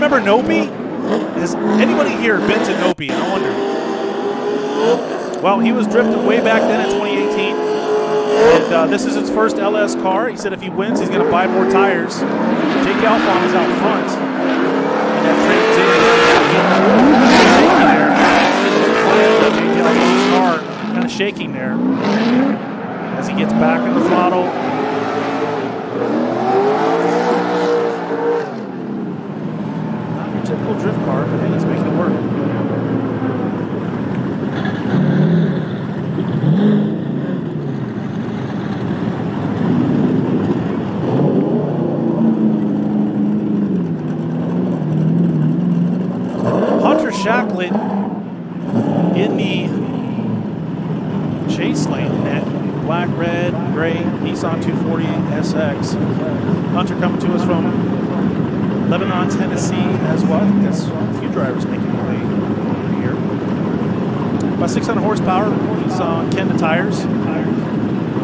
remember Nopi? Has anybody here been to Nopi? I wonder. Well, he was drifting way back then in 2018. And this is his first LS car. He said if he wins, he's going to buy more tires. Jake Alfon is out front. And that car kind of shaking there as he gets back in the throttle. Not your typical drift car, but hey, he's making it work. Shacklett in the chase lane in that black, red, gray Nissan 240 SX. Hunter coming to us from Lebanon, Tennessee as well. I think that's a few drivers making their way over here. About 600 horsepower. He's on Kenda tires.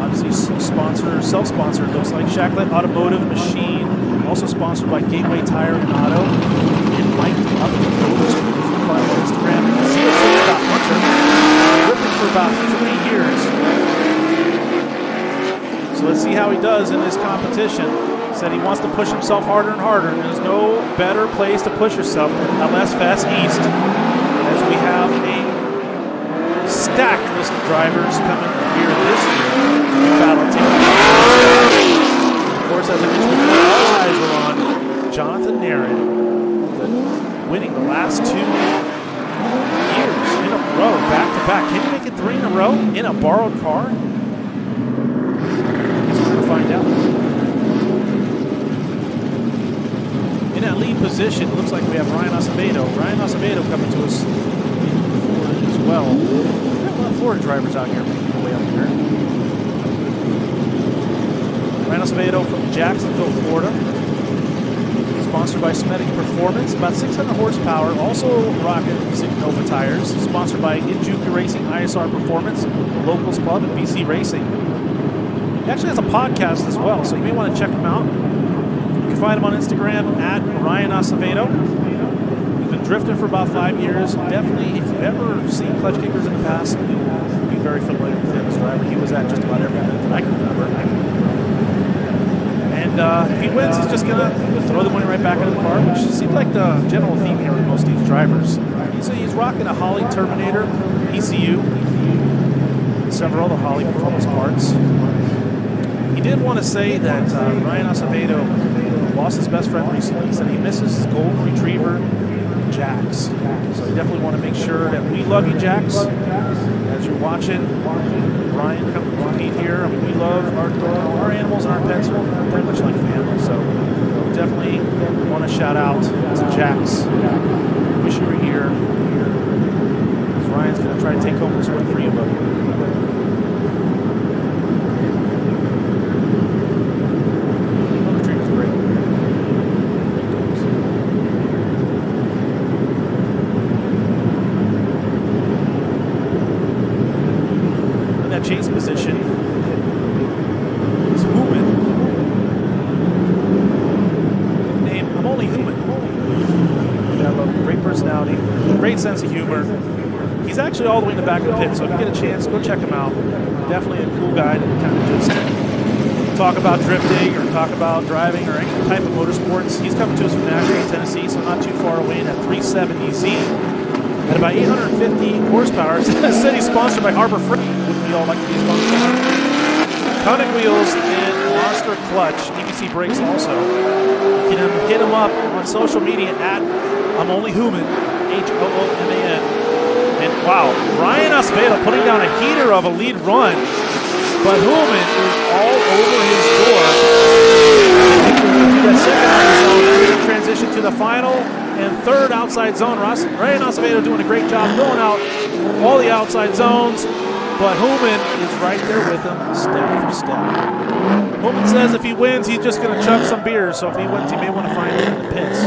Obviously self-sponsored, looks like. Shacklett Automotive Machine, also sponsored by Gateway Tire and Auto. And Mike up in the on Instagram. You can see what's saying about Hunter. Drifting for about 3 years. So let's see how he does in this competition. He said he wants to push himself harder and harder, and there's no better place to push yourself than LS Fest East, as we have a stacked list of drivers coming here this year to battle team. Of course, as I mentioned before, all eyes are on Jonathan Nerren, winning the last 2 years in a row, back to back. Can you make it 3 in a row in a borrowed car? Guess we're going to find out. In that lead position, it looks like we have Ryan Acevedo. Ryan Acevedo coming to us in Florida as well. We have a lot of Florida drivers out here making their way up here. Ryan Acevedo from Jacksonville, Florida. Sponsored by Smetic Performance, about 600 horsepower, also rocking Nova tires. Sponsored by Injuki Racing, ISR Performance, Locals Club, and BC Racing. He actually has a podcast as well, so you may want to check him out. You can find him on Instagram at Ryan Acevedo. He's been drifting for about 5 years. Definitely, if you've ever seen clutch kickers in the past, you'll be very familiar with him as a driver. He was at just about every event that I can remember. And if he wins, he's just going to throw the money right back into the car, which seems like the general theme here with most of these drivers. He's rocking a Holley Terminator ECU, and several other Holley performance parts. He did want to say that Ryan Acevedo lost his best friend recently. He said he misses his golden retriever, Jax. So you definitely want to make sure that we love you, Jax. As you're watching Ryan compete here, I mean, we love our animals and our pets are pretty much like family. So we definitely want to shout out to Jax. Wish you were here. Because Ryan's going to try to take home this win for you, buddy. Chase position is Human. Name, I'm only human. Got a great personality, great sense of humor. He's actually all the way in the back of the pit, so if you get a chance, go check him out. Definitely a cool guy to kind of just talk about drifting or talk about driving or any type of motorsports. He's coming to us from Nashville, Tennessee, so not too far away in that 370Z. At about 850 horsepower. Said he's sponsored by Harbor Freight. We all like to be sponsored by Harbor Freight. Kansei Wheels and Monster Clutch. EBC brakes also. You can hit him up on social media at I'm Only Human, HOOMAN. And wow, Ryan Acevedo putting down a heater of a lead run. But Human is all over his door. That second transition to the final and third outside zone. Ryan Acevedo doing a great job filling out all the outside zones, but Human is right there with him step for step. Human says if he wins, he's just going to chug some beers, so if he wins, he may want to find him in the pits.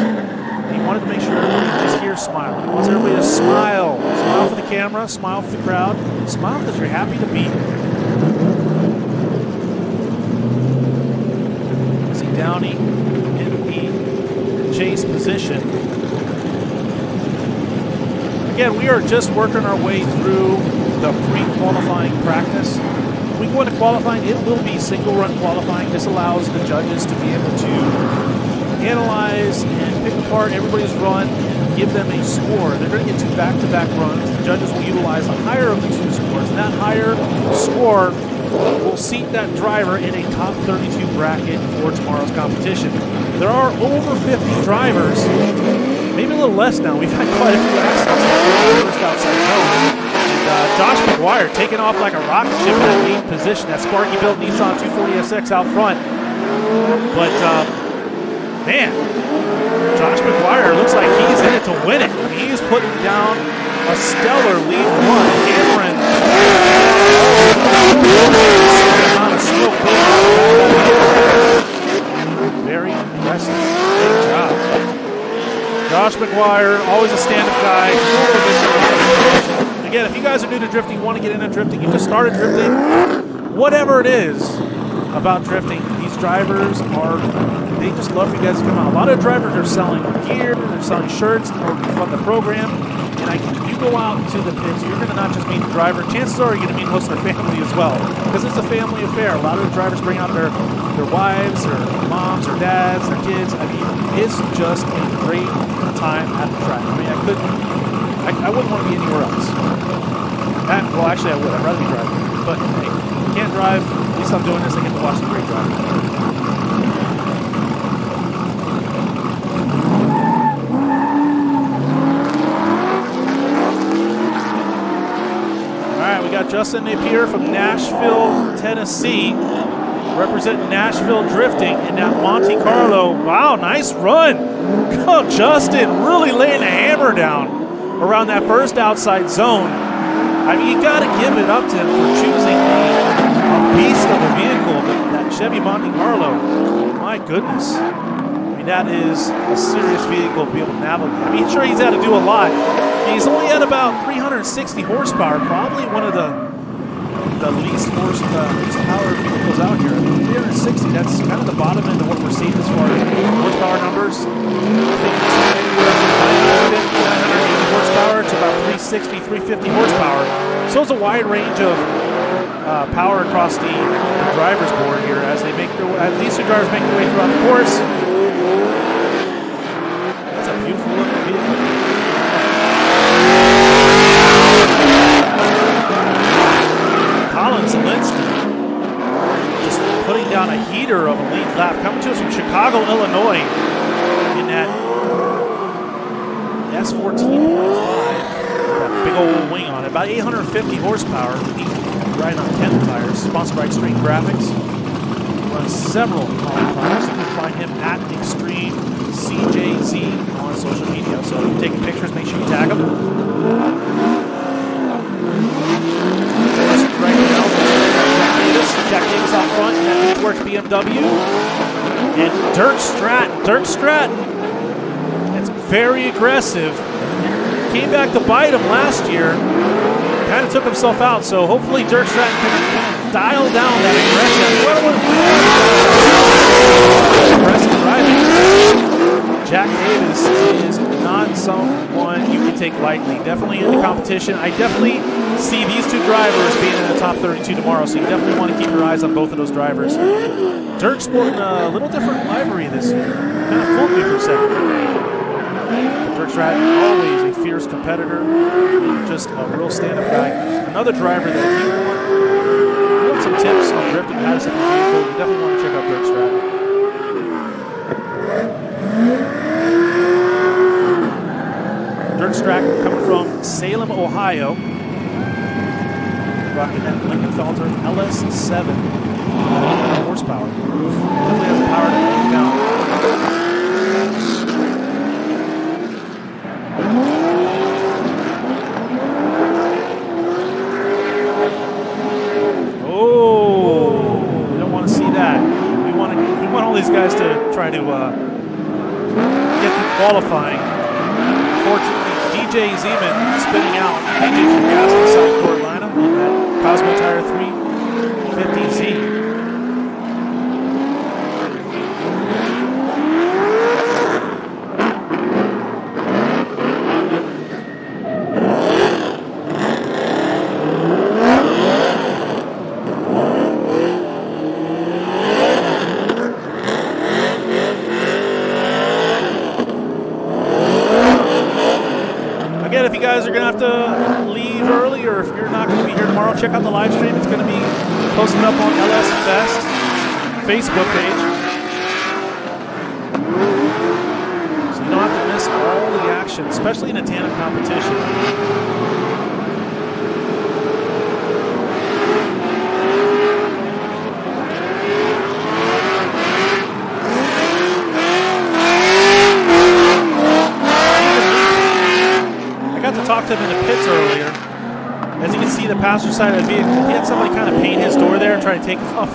He wanted to make sure everybody just here smiling. He wants everybody to smile. Smile for the camera, smile for the crowd, smile because you're happy to be here. See Downey in the chase position. we are just working our way through the pre-qualifying practice. When we go into qualifying, it will be single-run qualifying. This allows the judges to be able to analyze and pick apart everybody's run and give them a score. They're going to get 2 back-to-back runs. The judges will utilize the higher of the 2 scores, and that higher score will seat that driver in a top 32 bracket for tomorrow's competition. There are over 50 drivers, maybe a little less now. We've had quite a few accidents in the first outside zone. And Josh McGuire taking off like a rocket ship in that 8th position. That Sparky-built Nissan 240SX out front. But, man, Josh McGuire looks like he's in it to win it. I mean, he's putting down a stellar lead run, hammering amount of smoke. Very impressive. Great job. Josh McGuire, always a stand-up guy. Again, if you guys are new to drifting, want to get into drifting, you just started drifting, whatever it is about drifting, these drivers they just love for you guys to come out. A lot of drivers are selling gear, they're selling shirts from the program. And you go out to the pits, you're going to not just meet the driver. Chances are you're going to meet most of their family as well, because it's a family affair. A lot of the drivers bring out their wives, or moms, or dads, their kids. I mean, it's just a great time at the track. I mean, I wouldn't want to be anywhere else. Well, actually, I would. I'd rather be driving. But hey, you can't drive. At least I'm doing this. I get to watch some great driving. We got Justin Napier from Nashville, Tennessee, representing Nashville Drifting in that Monte Carlo. Wow, nice run. Oh, Justin really laying a hammer down around that first outside zone. I mean, you got to give it up to him for choosing a beast of a vehicle, that Chevy Monte Carlo. My goodness. I mean, that is a serious vehicle to be able to navigate. I mean, sure, he's had to do a lot. He's only at about 360 horsepower, probably one of the least horsepower vehicles out here. I mean, 360, that's kind of the bottom end of what we're seeing as far as horsepower numbers. I think it's anywhere from 950 horsepower to about 360, 350 horsepower. So it's a wide range of power across the driver's board here as these two drivers make their way throughout the course. That's a beautiful looking vehicle. Just putting down a heater of a lead lap. Coming to us from Chicago, Illinois in that S14.5. That big old wing on it. About 850 horsepower. Riding on 10 tires. Sponsored by Extreme Graphics. Runs several Holley products. You can find him at Extreme CJZ on social media. So if you're taking pictures, make sure you tag him. Right now, Jack Davis out front in that Works BMW. And Dirk Stratton. It's very aggressive. Came back to bite him last year. Kind of took himself out, so hopefully Dirk Stratton can dial down that aggression. Aggressive driving. Jack Davis is not someone you can take lightly. Definitely in the competition. I definitely see these two drivers being in the top 32 tomorrow, so you definitely want to keep your eyes on both of those drivers. Dirk's sporting a little different livery this year. Kind of fooled me for a second. Dirk Stratton, always a fierce competitor, just a real stand-up guy. Another driver that if you want some tips on drifting, how to set the vehicle, you definitely want to check out Dirk Stratton. Dirk Stratton coming from Salem, Ohio. Rocking that Lincoln-Felter LS7 horsepower. Definitely has the power to bring it down. Oh, we don't want to see that. We want all these guys to try to get through qualifying. Unfortunately, DJ Zeman spinning out. DJ from Gaston, South Carolina, on that Cosmo Tire 350Z. check out the live stream. It's going to be posted up on LS Fest Facebook page. So you don't have to miss all the action, especially in a tandem competition. Talked to him in the pits earlier. As you can see, the passenger side of the vehicle, he had somebody kind of paint his door there and try to take off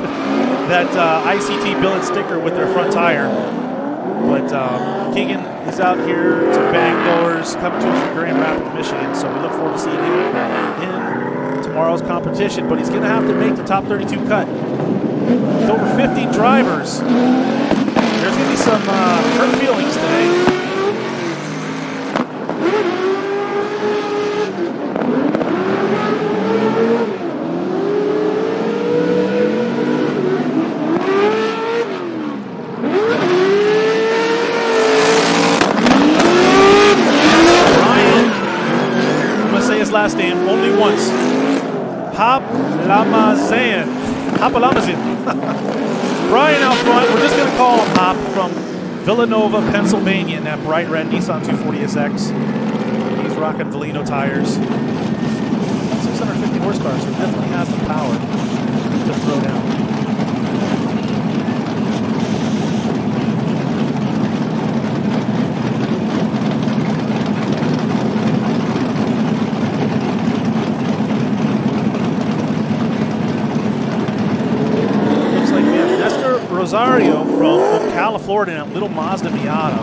that ICT billet sticker with their front tire. But Kegan is out here to bang doors, coming to us from Grand Rapids, Michigan. So we look forward to seeing him in tomorrow's competition. But he's going to have to make the top 32 cut. With over 50 drivers, there's going to be some hurt feelings today. Last name only once. Hoplamazian. Brian out front. We're just going to call him Hop from Villanova, Pennsylvania in that bright red Nissan 240SX. He's rocking Velino tires. 650 horsepower, so definitely has the power to throw down. Rosario from Ocala, Florida, in a little Mazda Miata.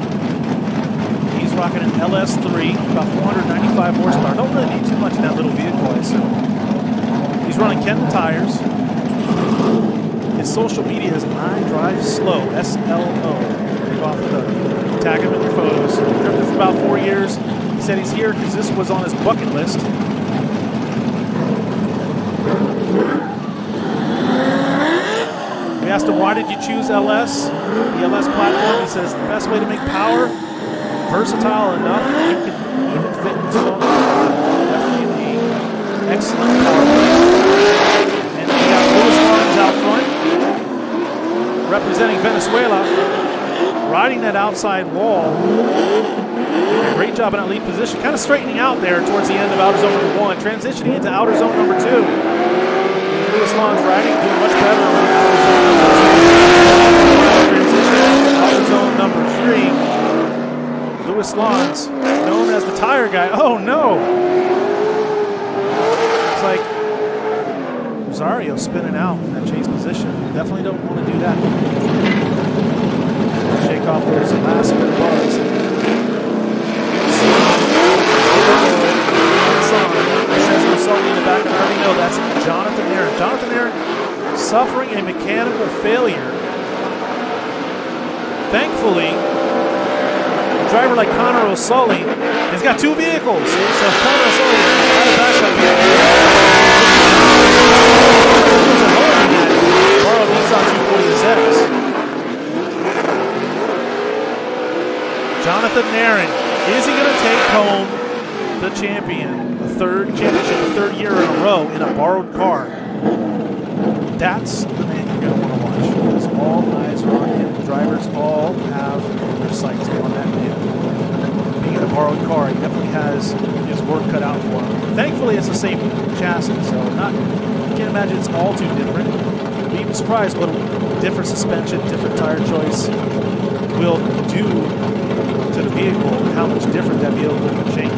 He's rocking an LS3, about 495 horsepower. Don't really need too much in that little vehicle, I assume. He's running Kendall tires. His social media is I Drive Slow, SLO. Off the tag him in your photos. Drifted for about 4 years. He said he's here because this was on his bucket list. We asked him, why did you choose LS? The LS platform, he says, the best way to make power, versatile enough, you can even fit into them. Definitely an excellent power. And we got Louis Lawrence out front, representing Venezuela, riding that outside wall. Doing a great job in that lead position, kind of straightening out there towards the end of outer zone number 1, transitioning into outer zone number 2. Louis Lawrence riding, doing much better around outer zone number 2. Transition into outer zone number 3. Louis Lawrence, known as the tire guy. Oh no! It's like Rosario spinning out in that chase position. Definitely don't want to do that. Shake off those last bit of bars. Says we're something in the back, and I already know that's Jonathan Nerren. Jonathan Nerren suffering a mechanical failure. Thankfully, a driver like Connor O'Sully has got 2 vehicles. So Connor O'Sully had a backup here. Borrowed Nissan 240SX. Jonathan Nerren, is he going to take home the champion, the third championship, the 3rd year in a row in a borrowed car? That's the man you're going to want to watch, because all eyes are on him. The drivers all have their sights on that man. Being in a borrowed car, he definitely has his work cut out for him. Thankfully, it's the same chassis, so you can't imagine it's all too different. You'd be surprised what a different suspension, different tire choice will do to the vehicle and how much different that vehicle will change.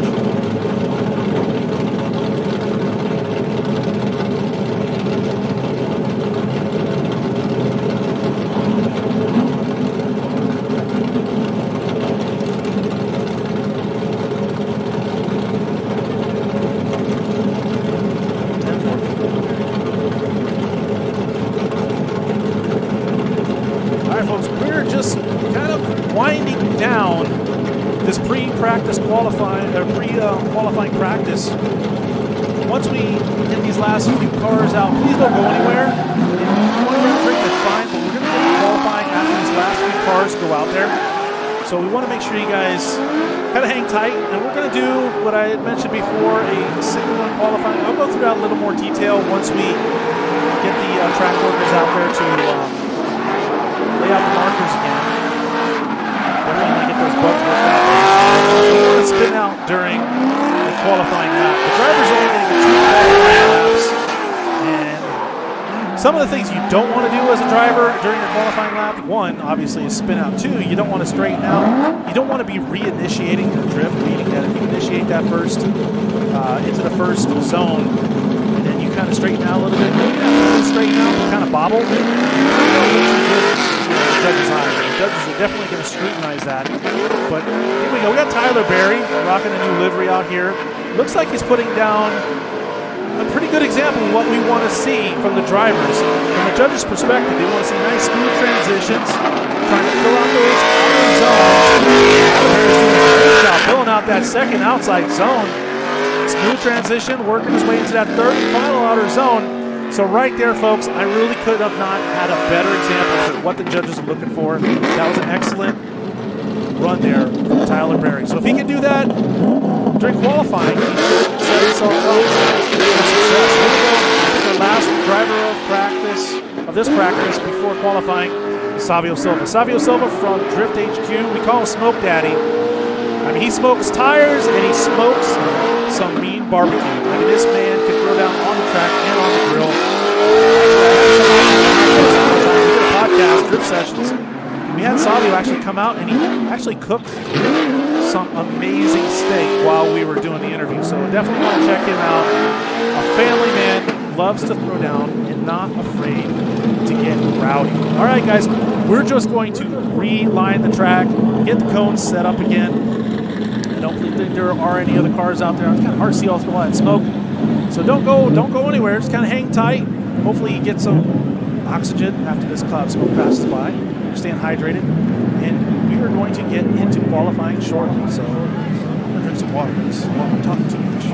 Qualifying practice. Once we get these last few cars out, please don't go anywhere. If you want to run a break, that's fine, but we're going to be qualifying after these last few cars go out there. So So we want to make sure you guys kind of hang tight, and we're going to do what I had mentioned before, a single one qualifying. I'll go through that in a little more detail once we get the track workers out there to lay out the markers again. Definitely want to get those bugs worked out. We want to spin out during the qualifying lap. The driver's only going to get 2 qualifying laps, and some of the things you don't want to do as a driver during your qualifying lap, one, obviously, is spin out. 2, you don't want to straighten out. You don't want to be reinitiating your drift, meaning that if you initiate that first into the first zone, and then you kind of straighten out a little bit, maybe not really straighten out, but kind of bobble, the judges' eyes. The judges are definitely going to scrutinize that. But here we go. We got Tyler Berry rocking a new livery out here. Looks like he's putting down a pretty good example of what we want to see from the drivers. From the judges' perspective, they want to see nice, smooth transitions, trying to fill out those outer zones. Berry's doing a great job filling out that second outside zone. Smooth transition, working his way into that third and final outer zone. So right there, folks, I really could have not had a better example of what the judges are looking for. That was an excellent run there from Tyler Berry. So if he can do that during qualifying, he should set himself up for success. Here we go. I think our last driver of this practice before qualifying is Savio Silva. Savio Silva from Drift HQ. We call him Smoke Daddy. I mean, he smokes tires and he smokes some mean barbecue. I mean, this man can throw down on the track and on the grill. We did a podcast, Drift Sessions. We had Savio actually come out and he actually cooked some amazing steak while we were doing the interview. So definitely want to check him out. A family man, loves to throw down and not afraid to get rowdy. All right, guys, we're just going to reline the track, get the cones set up again. I don't think there are any other cars out there. It's kind of hard to see all that smoke. So don't go anywhere. Just kind of hang tight. Hopefully you get some oxygen after this cloud of smoke passes by. You're staying hydrated. And we are going to get into qualifying shortly. So I'm going to drink some water because I'm talking too much.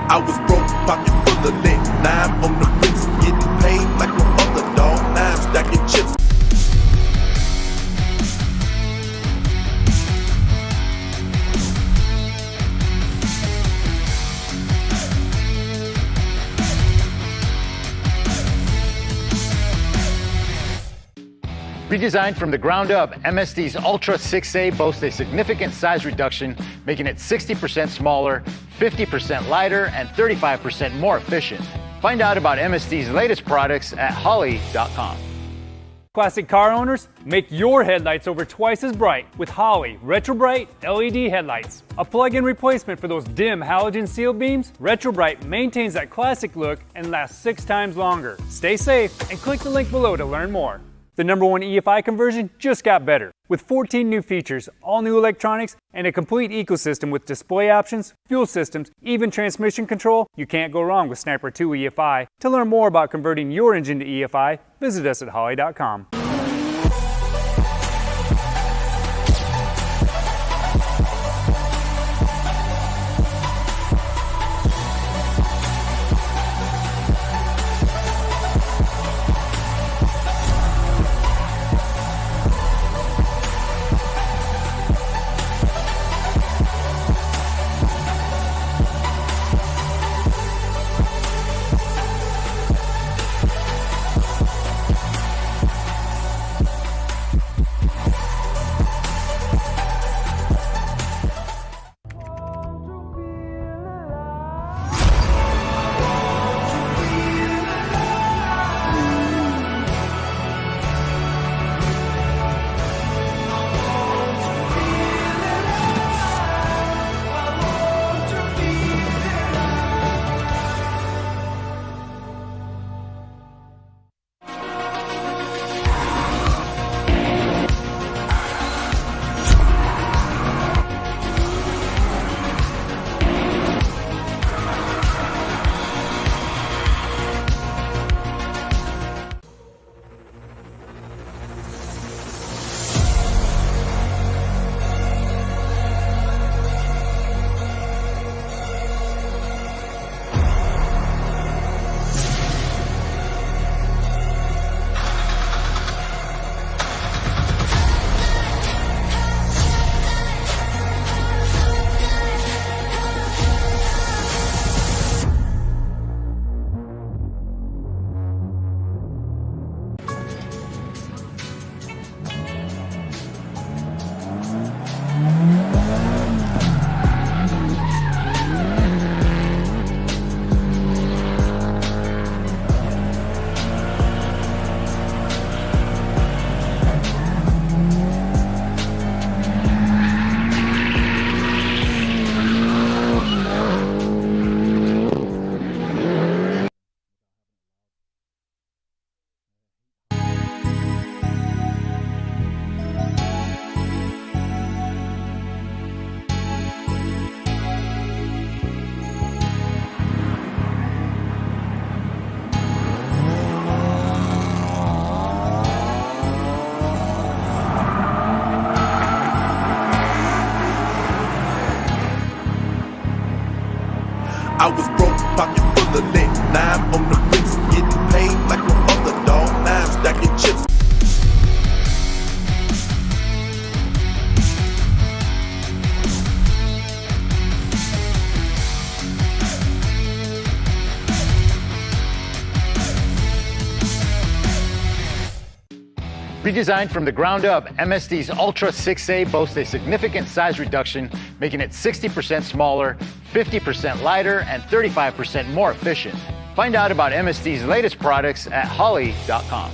I was broke, pocket full of lead. Now I'm on the bricks, getting paid like no other dog. Now I'm stacking chips. Redesigned from the ground up, MSD's Ultra 6A boasts a significant size reduction, making it 60% smaller, 50% lighter, and 35% more efficient. Find out about MSD's latest products at Holley.com. Classic car owners, make your headlights over twice as bright with Holley Retro Bright LED headlights. A plug-in replacement for those dim halogen seal beams, Retro Bright maintains that classic look and lasts 6 times longer. Stay safe and click the link below to learn more. The #1 EFI conversion just got better. With 14 new features, all new electronics, and a complete ecosystem with display options, fuel systems, even transmission control, you can't go wrong with Sniper 2 EFI. To learn more about converting your engine to EFI, visit us at Holley.com. I was broke, pocket full of lead. Now I'm on the bricks, getting paid like no other dog. Now I'm stacking chips. Redesigned from the ground up, MSD's Ultra 6A boasts a significant size reduction, making it 60% smaller, 50% lighter, and 35% more efficient. Find out about MSD's latest products at Holley.com.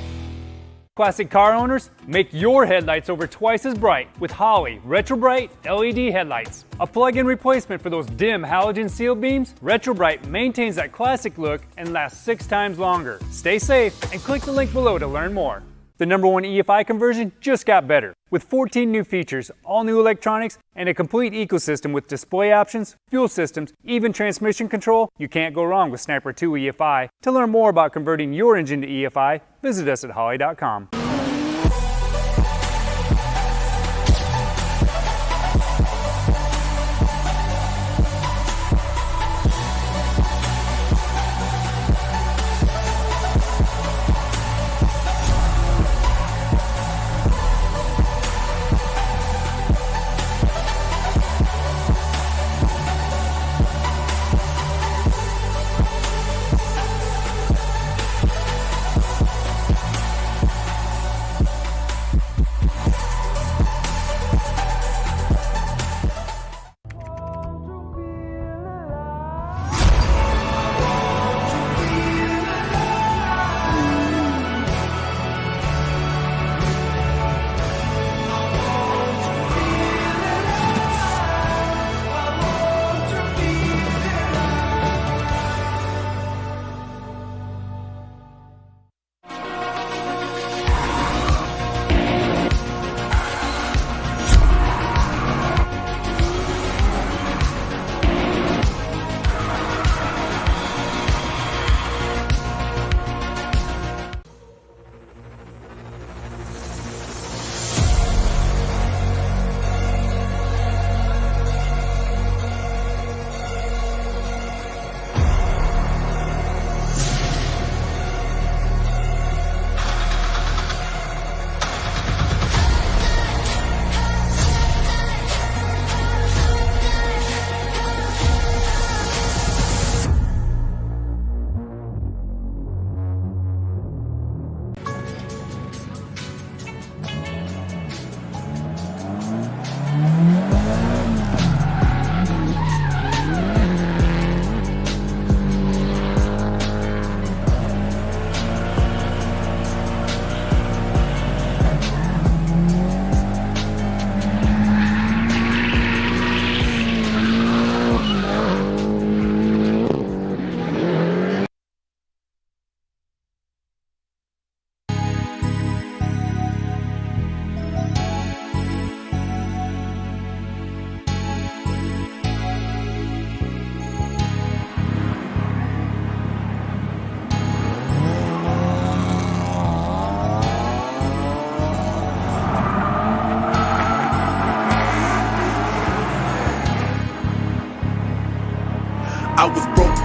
Classic car owners, make your headlights over twice as bright with Holley Retro Bright LED headlights. A plug-in replacement for those dim halogen seal beams, Retro Bright maintains that classic look and lasts 6 times longer. Stay safe and click the link below to learn more. The #1 EFI conversion just got better. With 14 new features, all new electronics, and a complete ecosystem with display options, fuel systems, even transmission control, you can't go wrong with Sniper 2 EFI. To learn more about converting your engine to EFI, visit us at Holley.com.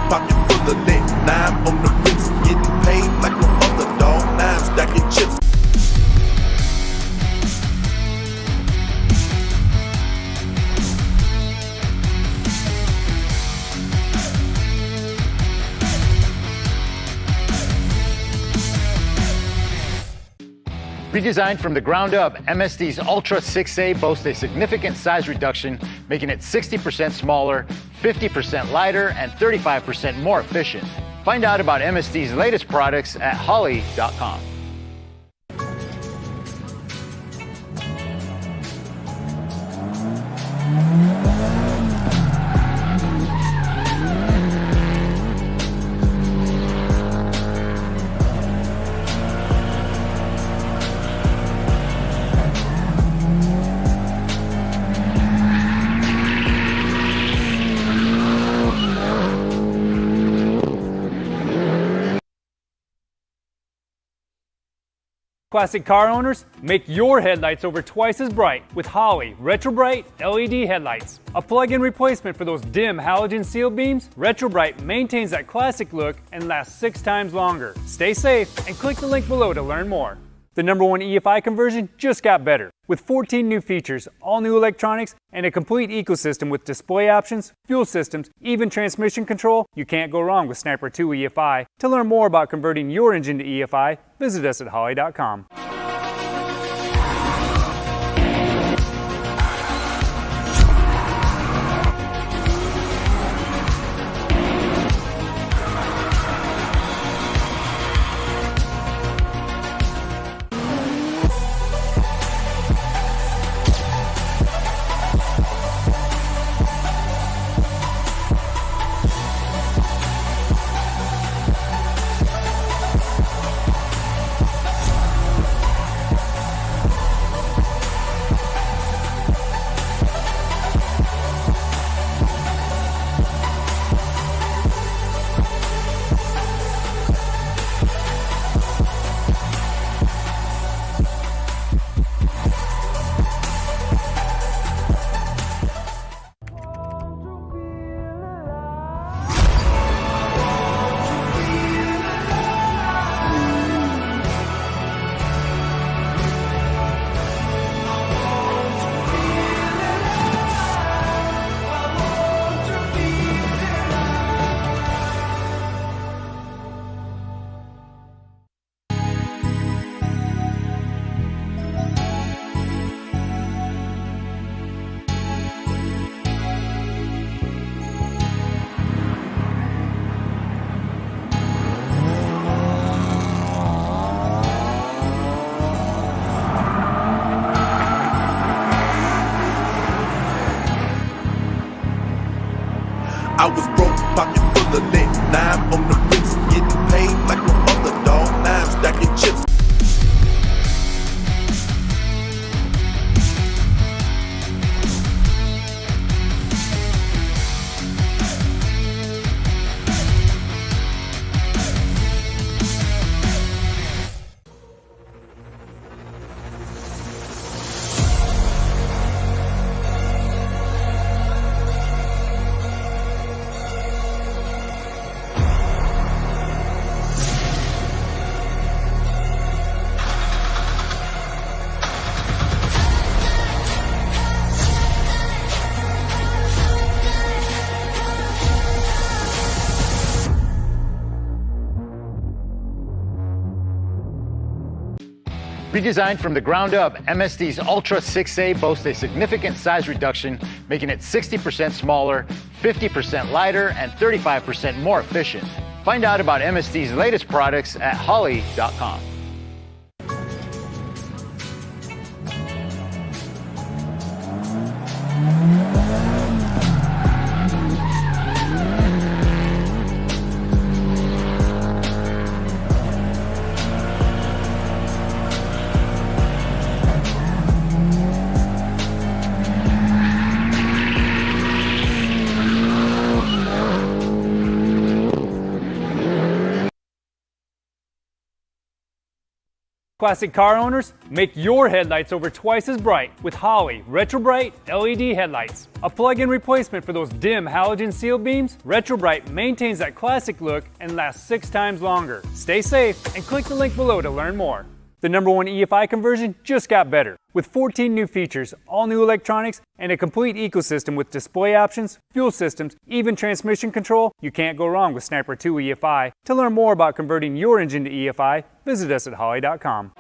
pocket full of that. Now I'm on the bricks, getting paid like no other dog. Now I'm stacking chips. Redesigned from the ground up, MSD's Ultra 6A boasts a significant size reduction, making it 60% smaller, 50% lighter, and 35% more efficient. Find out about MSD's latest products at Holley.com. Classic car owners, make your headlights over twice as bright with Holley Retro Bright LED headlights. A plug-in replacement for those dim halogen seal beams, Retro Bright maintains that classic look and lasts 6 times longer. Stay safe and click the link below to learn more. The #1 EFI conversion just got better. With 14 new features, all new electronics, and a complete ecosystem with display options, fuel systems, even transmission control, you can't go wrong with Sniper 2 EFI. To learn more about converting your engine to EFI, visit us at Holley.com. I was broke, pocket full of that. Now I'm on the bricks, getting paid like no other dog. Now I'm stacking chips. Redesigned from the ground up, MSD's Ultra 6A boasts a significant size reduction, making it 60% smaller, 50% lighter, and 35% more efficient. Find out about MSD's latest products at Holley.com. Classic car owners, make your headlights over twice as bright with Holley Retro Bright LED headlights. A plug-in replacement for those dim halogen seal beams, Retro Bright maintains that classic look and lasts 6 times longer. Stay safe and click the link below to learn more. The #1 EFI conversion just got better. With 14 new features, all new electronics, and a complete ecosystem with display options, fuel systems, even transmission control, you can't go wrong with Sniper 2 EFI. To learn more about converting your engine to EFI, visit us at holley.com.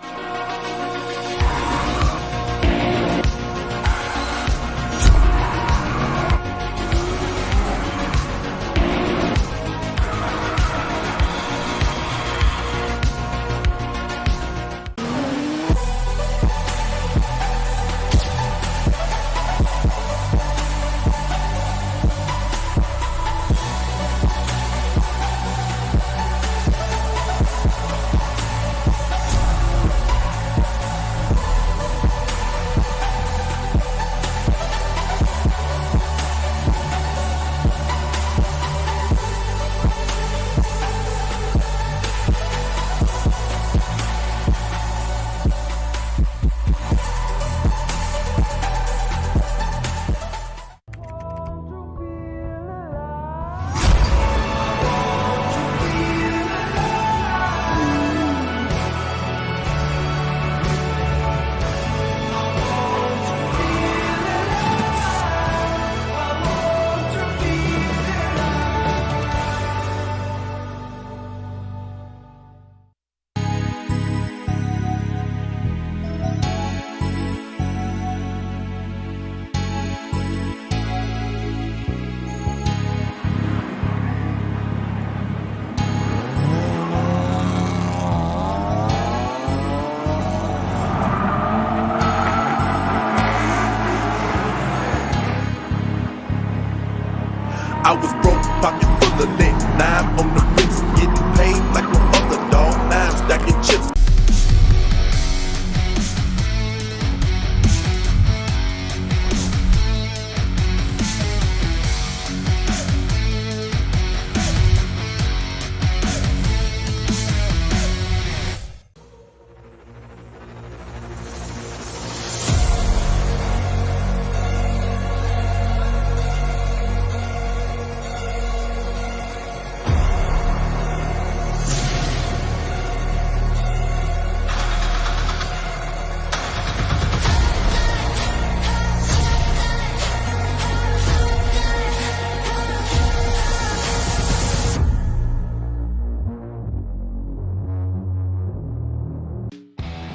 I was broke, pocket full of lead. Now I'm on the bricks, getting paid like a underdog. Now I'm stacking chips.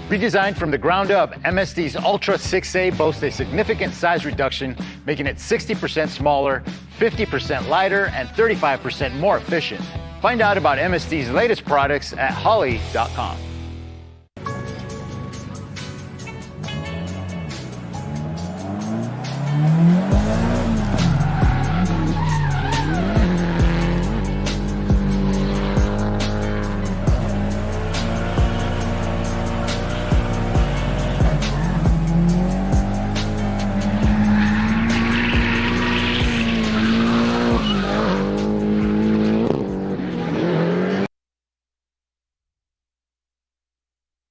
Redesigned from the ground up, MSD's Ultra 6A boasts a significant size reduction, making it 60% smaller, 50% lighter, and 35% more efficient. Find out about MSD's latest products at holley.com.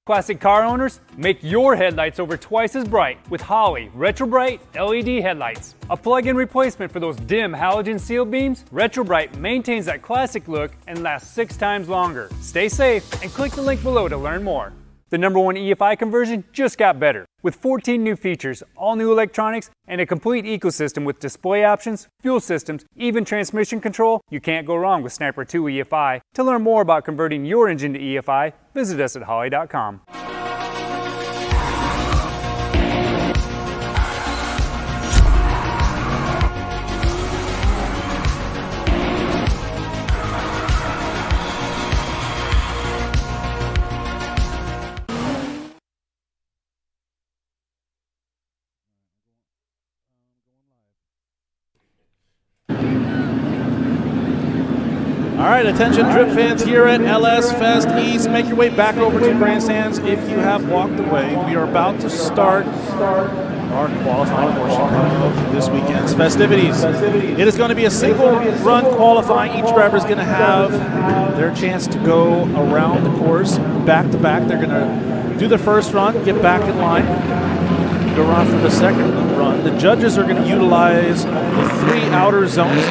Classic car owners, make your headlights over twice as bright with Holley Retro Bright LED headlights. A plug-in replacement for those dim halogen seal beams, Retro Bright maintains that classic look and lasts 6 times longer. Stay safe and click the link below to learn more. The #1 EFI conversion just got better. With 14 new features, all new electronics, and a complete ecosystem with display options, fuel systems, even transmission control, you can't go wrong with Sniper 2 EFI. To learn more about converting your engine to EFI, visit us at holley.com. All right, attention Drift fans here at LS Fest East. Make your way back over to grandstands if you have walked away. We are about to start our qualifying portion of this weekend's festivities. It is going to be a single run qualifying. Each driver is going to have their chance to go around the course back to back. They're going to do the first run, get back in line, go around for the second run. The judges are going to utilize the 3 outer zones.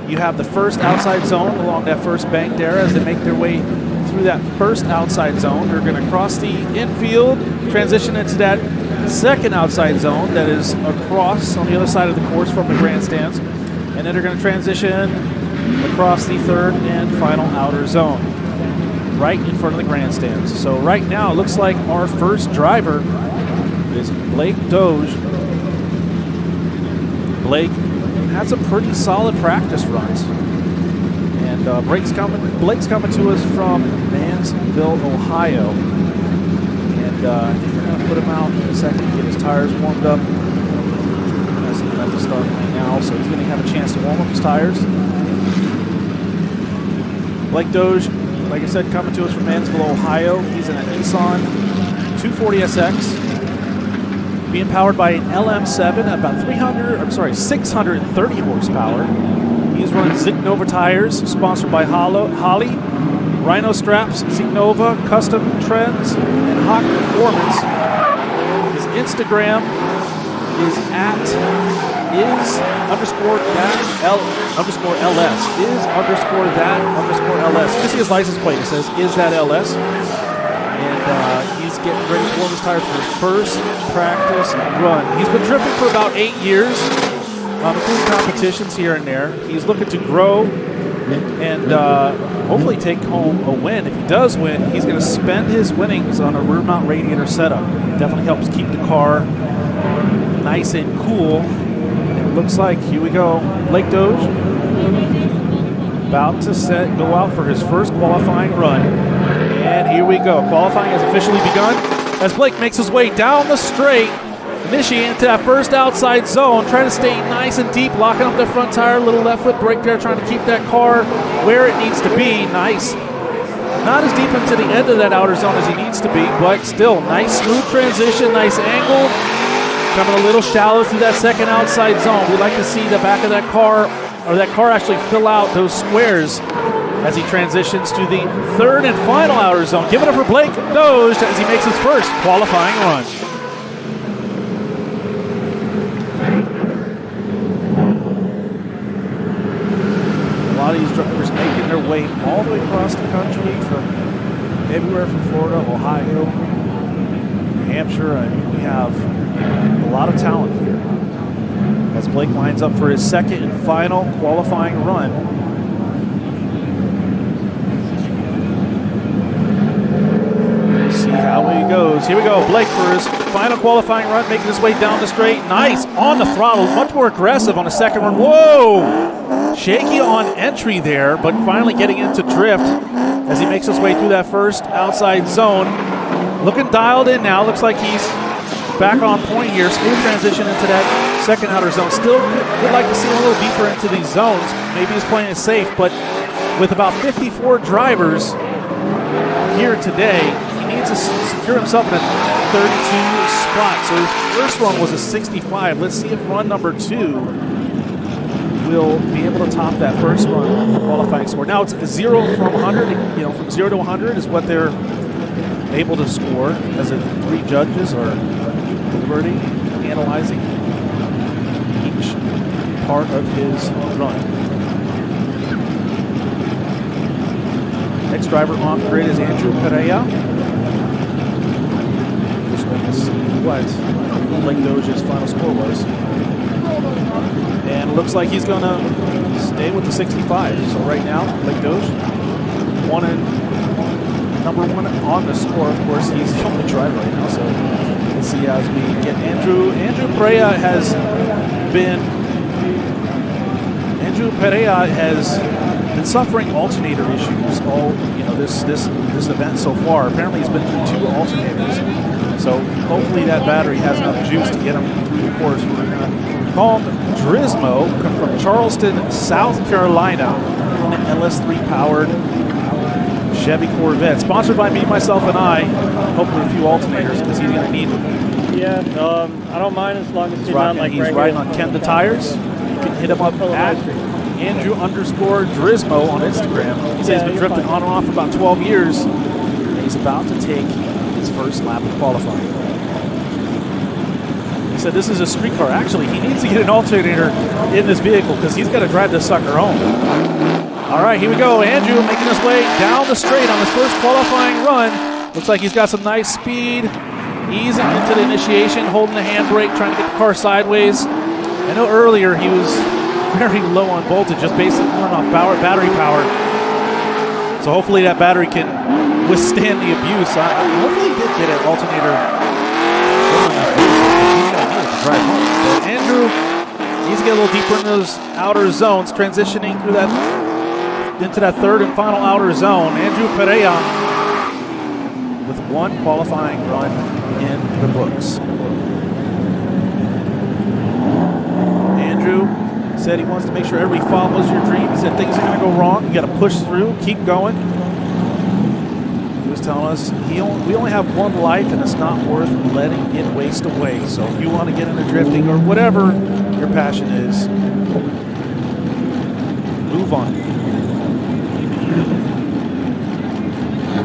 You have the first outside zone along that first bank there. As they make their way through that first outside zone, they're going to cross the infield, transition into that second outside zone that is across on the other side of the course from the grandstands, and then they're going to transition across the third and final outer zone right in front of the grandstands. So right now it looks like our first driver is Blake Doege. Blake had some pretty solid practice runs, and Blake's coming to us from Mansville, Ohio, and I think we're going to put him out in a second to get his tires warmed up. I see him at the start line now, so he's going to have a chance to warm up his tires. Blake Doege, like I said, coming to us from Mansville, Ohio. He's in a Nissan 240SX, being powered by an LM7 at about 630 horsepower. He's running Zignova tires, sponsored by Holley, Rhino straps, Zignova, custom trends, and Hawk Performance. His Instagram is at is_that_LS. You can see his license plate. It says is that LS. And he's getting ready to warm his tires for his first practice run. He's been drifting for about 8 years, including competitions here and there. He's looking to grow and hopefully take home a win. If he does win, he's going to spend his winnings on a rear mount radiator setup. Definitely helps keep the car nice and cool. And it looks like, here we go, Blake Doege about to go out for his first qualifying run. And here we go. Qualifying has officially begun as Blake makes his way down the straight, initiating to that first outside zone, trying to stay nice and deep, locking up the front tire, little left foot brake there, trying to keep that car where it needs to be. Nice. Not as deep into the end of that outer zone as he needs to be, but still nice smooth transition, nice angle. Coming a little shallow through that second outside zone. We'd like to see the back of that car, or that car actually fill out those squares as he transitions to the third and final outer zone. Give it up for Blake Doege as he makes his first qualifying run. A lot of these drivers making their way all the way across the country, from everywhere from Florida, Ohio, New Hampshire. I mean, we have a lot of talent here as Blake lines up for his second and final qualifying run. See how he goes. Here we go. Blake for his final qualifying run, making his way down the straight. Nice on the throttle, much more aggressive on the second run. Whoa! Shaky on entry there, but finally getting into drift as he makes his way through that first outside zone. Looking dialed in now. Looks like he's back on point here. Smooth transition into that second outer zone. Still would like to see a little deeper into these zones. Maybe he's playing it safe, but with about 54 drivers here today, he needs to secure himself in a 32 spot. So his first run was a 65. Let's see if run number 2 will be able to top that first run qualifying score. Now it's 0 from 100. You know, from 0 to 100 is what they're able to score, as the 3 judges are deliberating, analyzing each part of his run. Next driver on the grid is Andrew Pereira. Just want to see what Blake Doege's final score was. And it looks like he's going to stay with the 65. So right now, Blake Doege, number 1 on the score. Of course, he's the only driver right now. So let's see as we get Andrew Pereira has been suffering alternator issues all this event so far. Apparently, he's been through 2 alternators. So hopefully that battery has enough juice to get him through the course. We're going to call him Drismo from Charleston, South Carolina, an LS3 powered Chevy Corvette, sponsored by me, myself, and I. Hopefully a few alternators because he's going to need them. Yeah, I don't mind as long as he's not like he's riding on Ken the Tires. You can hit him up at Andrew_Drismo on Instagram. He says he's been drifting on and off for about 12 years. And he's about to take his first first lap of qualifying. He said this is a street car. Actually, he needs to get an alternator in this vehicle because he's got to drive this sucker home. All right, here we go. Andrew making his way down the straight on his first qualifying run. Looks like he's got some nice speed. Easing into the initiation, holding the handbrake, trying to get the car sideways. I know earlier he was very low on voltage, just basically running off battery power. So hopefully that battery can withstand the abuse. Hopefully he did get an alternator. Drive home. But Andrew needs to get a little deeper into those outer zones, transitioning through that into that third and final outer zone. Andrew Pereira with one qualifying run in the books. Andrew said he wants to make sure everybody follows your dream. He said things are going to go wrong. You got to push through, keep going. He was telling us we only have one life and it's not worth letting it waste away. So if you want to get into drifting or whatever your passion is, move on.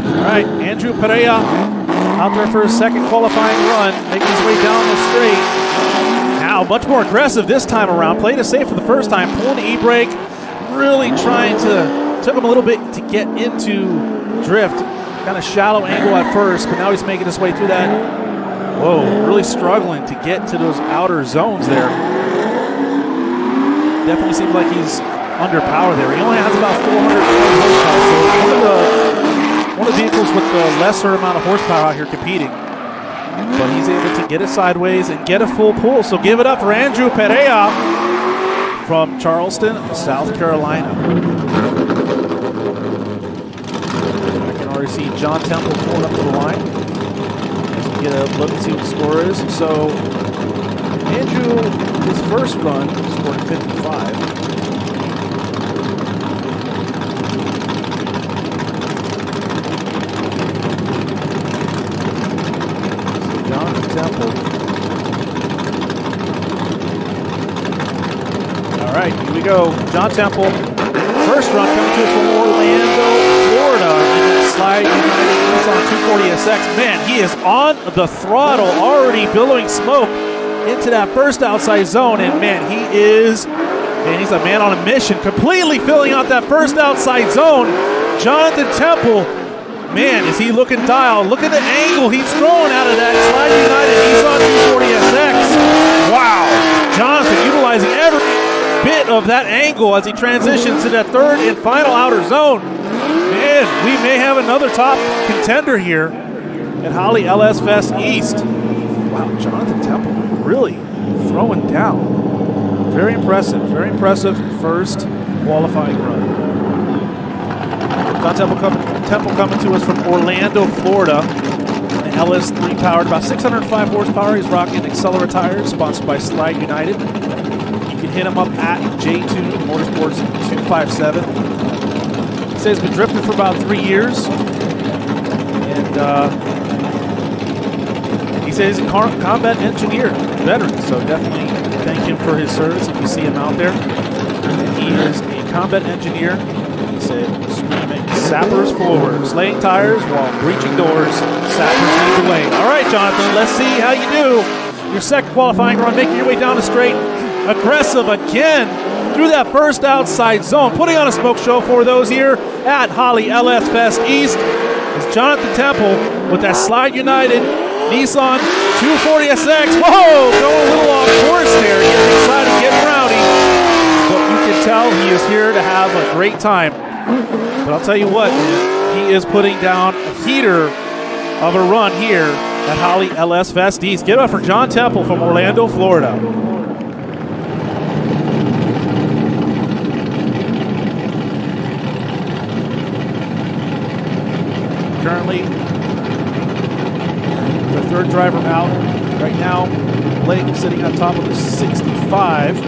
All right, Andrew Pereira out there for his second qualifying run, making his way down the straight. Now, much more aggressive this time around. Played it safe for the first time, pulling the e-brake, really trying to, took him a little bit to get into drift. Kind of shallow angle at first, but now he's making his way through that. Whoa, really struggling to get to those outer zones there. Definitely seems like he's under power there. He only has about 400 horsepower, so one of the vehicles with the lesser amount of horsepower out here competing. But he's able to get it sideways and get a full pull. So give it up for Andrew Pereira from Charleston, South Carolina. I can already see John Temple pulling up to the line. As we get a look and see what the score is. So Andrew, his first run, scored 55. Temple. All right, here we go. John Temple, first run coming to us from Orlando, Florida, in that Slide United Nissan 240SX. Man, he is on the throttle, already billowing smoke into that first outside zone, and man, he's a man on a mission, completely filling out that first outside zone. Jonathan Temple. Man, is he looking dialed. Look at the angle he's throwing out of that Slide United Nissan 240SX. Wow. Jonathan utilizing every bit of that angle as he transitions to that third and final outer zone. Man, we may have another top contender here at Holley LS Fest East. Wow, Jonathan Temple really throwing down. Very impressive first qualifying run. John Temple coming to us from Orlando, Florida. An LS3 powered, about 605 horsepower. He's rocking Accelera tires, sponsored by Slide United. You can hit him up at J2 Motorsports 257. He says he's been drifting for about 3 years. And he says he's a combat engineer, veteran. So definitely thank him for his service if you see him out there. And he is a combat engineer. He said, screaming, sappers forward, slaying tires while breaching doors, sappers lead the way. All right, Jonathan, let's see how you do. Your second qualifying run, making your way down the straight. Aggressive again through that first outside zone, putting on a smoke show for those here at Holley LS Fest East. It's Jonathan Temple with that Slide United Nissan 240SX. Whoa, going a little off course there, getting excited, getting rowdy. But you can tell he is here to have a great time. But I'll tell you what, he is putting down a heater of a run here at Holley LS Fest East. Give it up for John Temple from Orlando, Florida. Currently, the third driver out. Right now, Blake is sitting on top of the 65.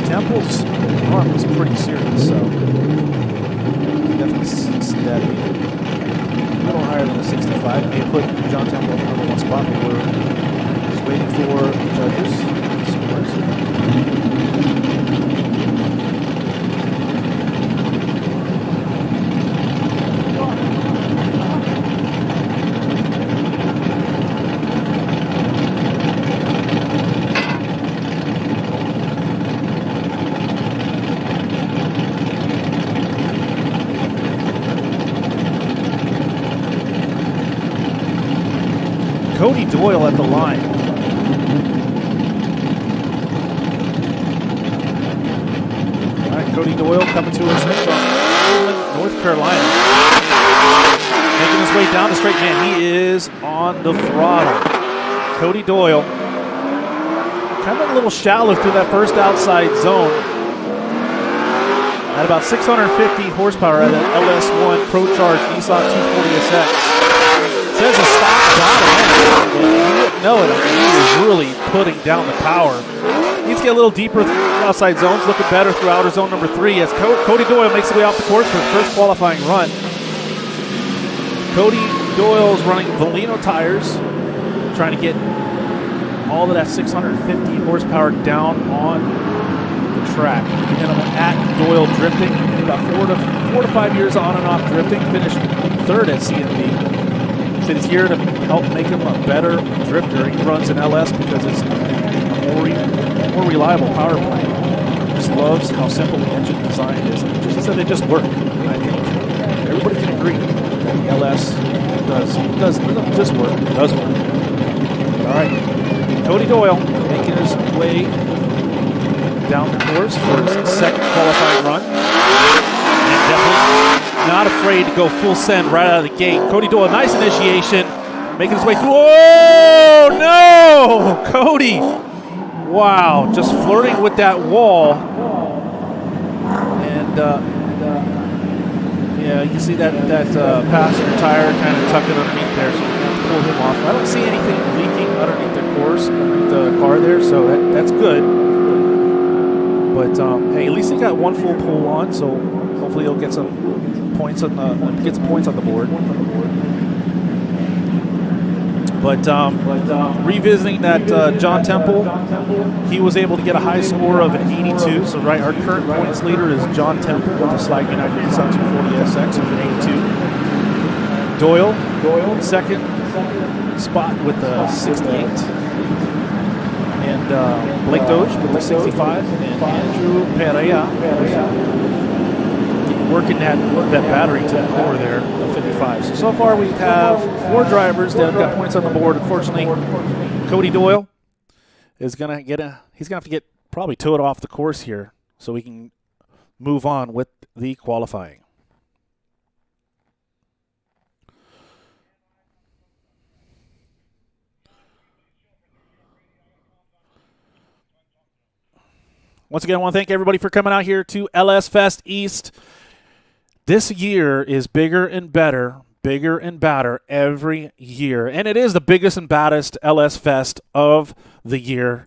Temple's arm was pretty serious, so you can definitely see that being a little higher than the 65. May put John Temple in the number one spot, but we're just waiting for the judges. Cody Doyle at the line. All right, Cody Doyle coming to us from North Carolina. Making his way down the straight. Man, he is on the throttle. Cody Doyle. Kind of a little shallow through that first outside zone. At about 650 horsepower at an LS1 Pro Charge Nissan 240SX. It says a stock bottom end, but you wouldn't know it. I mean, he is really putting down the power. Needs to get a little deeper through the outside zones, looking better through outer zone number 3 as Cody Doyle makes his way off the course for his first qualifying run. Cody Doyle's running Volino tires, trying to get all of that 650 horsepower down on the track. And I'm at Doyle drifting, about 4 to 5 years on and off drifting, finished 3rd at CNB. Said he's here to help make him a better drifter. He runs an LS because it's a more reliable power plant. Just loves how simple the engine design is. He said they just work. And I think everybody can agree that the LS doesn't just work, it does work. All right, Cody Doyle making his way down the course for his second qualifying run. And definitely not afraid to go full send right out of the gate. Cody Doyle, nice initiation, making his way through. Oh, no! Cody, wow, just flirting with that wall. And, yeah, you see that passenger tire kind of tucking underneath there, so we have to pull him off. I don't see anything leaking underneath the course, underneath the car there, so that's good. But, hey, at least he got one full pull on, so hopefully he'll get some points on the board. But revisiting that John Temple, he was able to get a high score of an 82. So our current points leader is John Temple with the Slag United Nissan 240SX with an 82. Doyle, second spot with the 68. And Blake Doege with the 65. And Andrew Pereira working that battery to the core there, the 55. So far we have 4 drivers that have got points on the board. Unfortunately, Cody Doyle is gonna he's gonna have to get probably towed off the course here so we can move on with the qualifying. Once again, I want to thank everybody for coming out here to LS Fest East. This year is bigger and better, bigger and badder every year. And it is the biggest and baddest LS Fest of the year.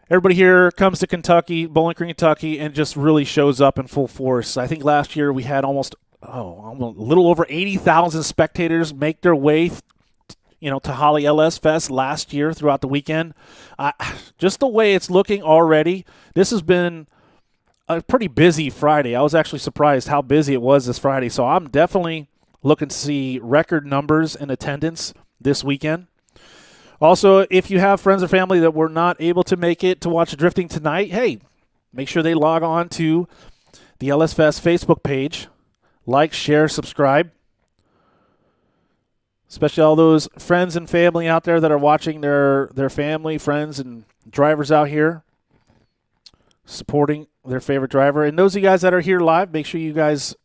Everybody here comes to Kentucky, Bowling Green, Kentucky, and just really shows up in full force. I think last year we had almost a little over 80,000 spectators make their way to Holley LS Fest last year throughout the weekend. Just the way it's looking already, this has been a pretty busy Friday. I was actually surprised how busy it was this Friday. So I'm definitely looking to see record numbers in attendance this weekend. Also, if you have friends or family that were not able to make it to watch drifting tonight, hey, make sure they log on to the LS Fest Facebook page. Like, share, subscribe. Especially all those friends and family out there that are watching their family, friends, and drivers out here supporting their favorite driver. And those of you guys that are here live, make sure you guys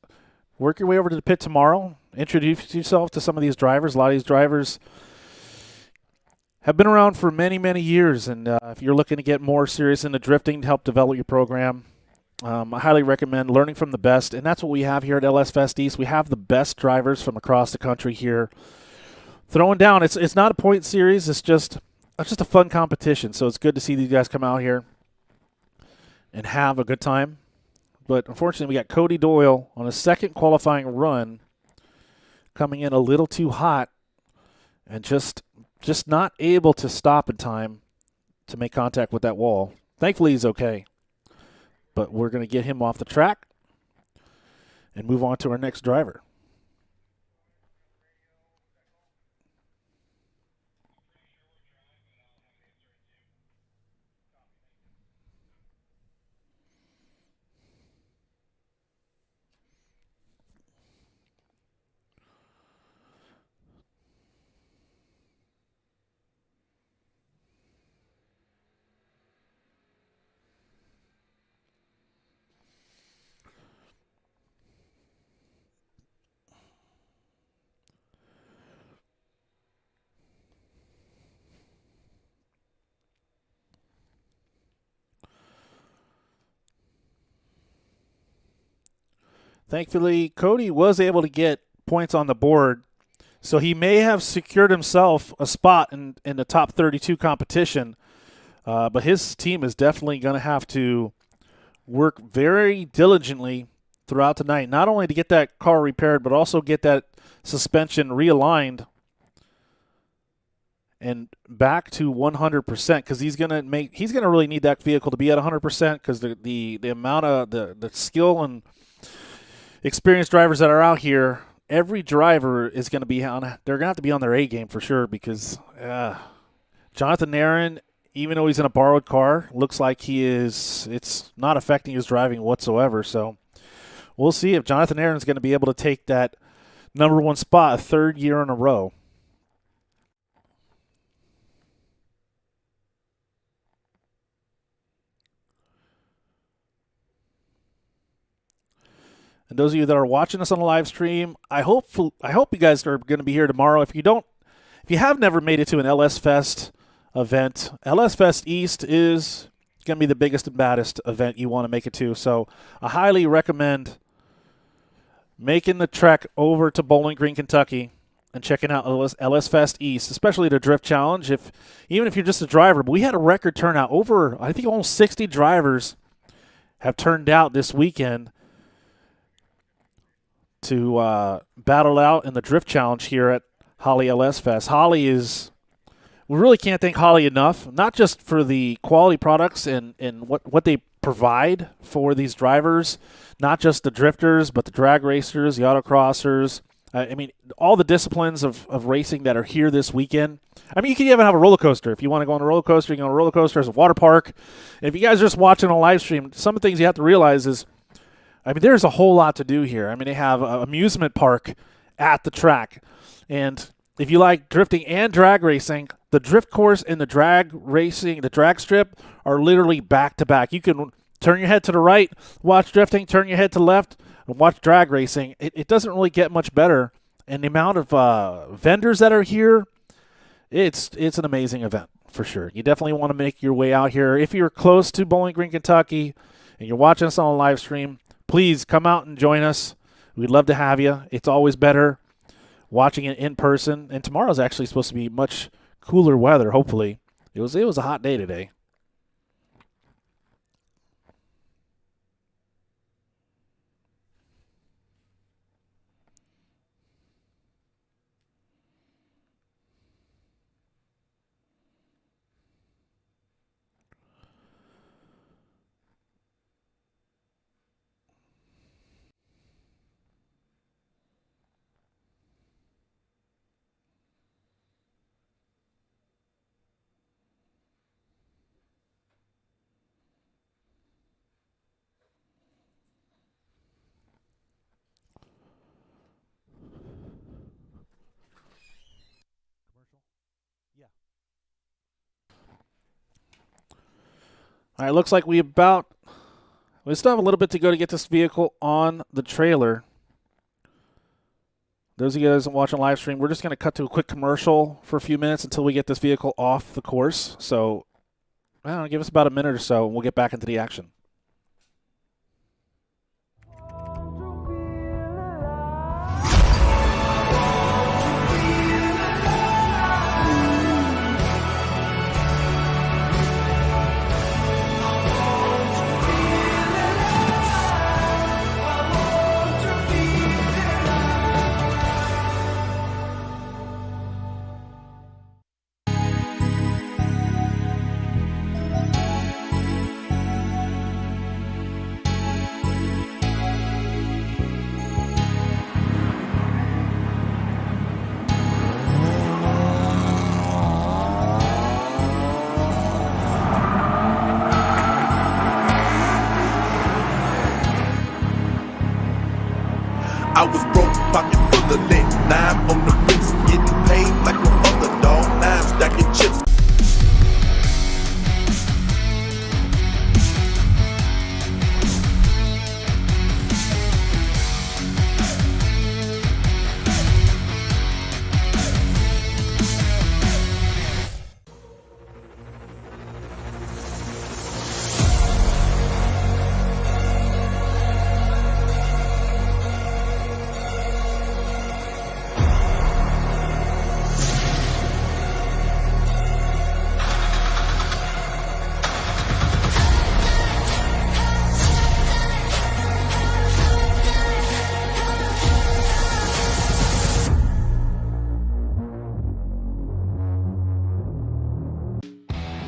work your way over to the pit tomorrow. Introduce yourself to some of these drivers. A lot of these drivers have been around for many, many years. And if you're looking to get more serious into drifting to help develop your program, I highly recommend learning from the best. And that's what we have here at LS Fest East. We have the best drivers from across the country here throwing down. It's not a point series. It's just a fun competition. So it's good to see these guys come out here and have a good time. But unfortunately, we got Cody Doyle on a second qualifying run coming in a little too hot and just not able to stop in time to make contact with that wall. Thankfully, he's okay. But we're going to get him off the track and move on to our next driver. Thankfully, Cody was able to get points on the board, so he may have secured himself a spot in the top 32 competition, but his team is definitely going to have to work very diligently throughout the night, not only to get that car repaired, but also get that suspension realigned and back to 100%, because he's gonna really need that vehicle to be at 100%, because the amount of the skill and experienced drivers that are out here, every driver is going to be they're going to have to be on their A game for sure, because Jonathan Nerren, even though he's in a borrowed car, looks like it's not affecting his driving whatsoever. So we'll see if Jonathan Nerren is going to be able to take that number 1 spot a 3rd year in a row. And those of you that are watching us on the live stream, I hope you guys are going to be here tomorrow. If you have never made it to an LS Fest event, LS Fest East is going to be the biggest and baddest event you want to make it to. So I highly recommend making the trek over to Bowling Green, Kentucky, and checking out LS Fest East, especially the Drift Challenge. Even if you're just a driver, but we had a record turnout. Over, I think, almost 60 drivers have turned out this weekend to battle out in the Drift Challenge here at Holley LS Fest. We really can't thank Holley enough, not just for the quality products and what they provide for these drivers, not just the drifters, but the drag racers, the autocrossers. I mean, all the disciplines of racing that are here this weekend. I mean, you can even have a roller coaster. If you want to go on a roller coaster, you can go on a roller coaster. There's a water park. And if you guys are just watching a live stream, some of the things you have to realize is, I mean, there's a whole lot to do here. I mean, they have an amusement park at the track. And if you like drifting and drag racing, the drift course and the drag racing, the drag strip, are literally back to back. You can turn your head to the right, watch drifting, turn your head to the left, and watch drag racing. It doesn't really get much better. And the amount of vendors that are here, it's an amazing event for sure. You definitely want to make your way out here. If you're close to Bowling Green, Kentucky, and you're watching us on a live stream, please come out and join us. We'd love to have you. It's always better watching it in person. And tomorrow's actually supposed to be much cooler weather, hopefully. It was a hot day today. All right, looks like we still have a little bit to go to get this vehicle on the trailer. Those of you guys watching live stream, we're just going to cut to a quick commercial for a few minutes until we get this vehicle off the course. So, I don't know, give us about a minute or so, and we'll get back into the action.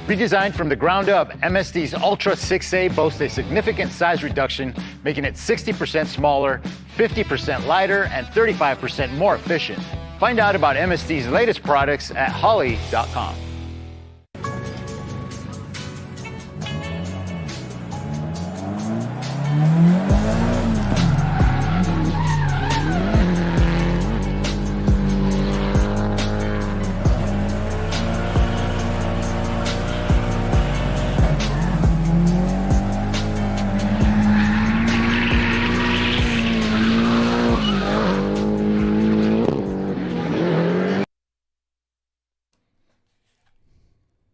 Redesigned from the ground up, MSD's Ultra 6A boasts a significant size reduction, making it 60% smaller, 50% lighter, and 35% more efficient. Find out about MSD's latest products at Holley.com.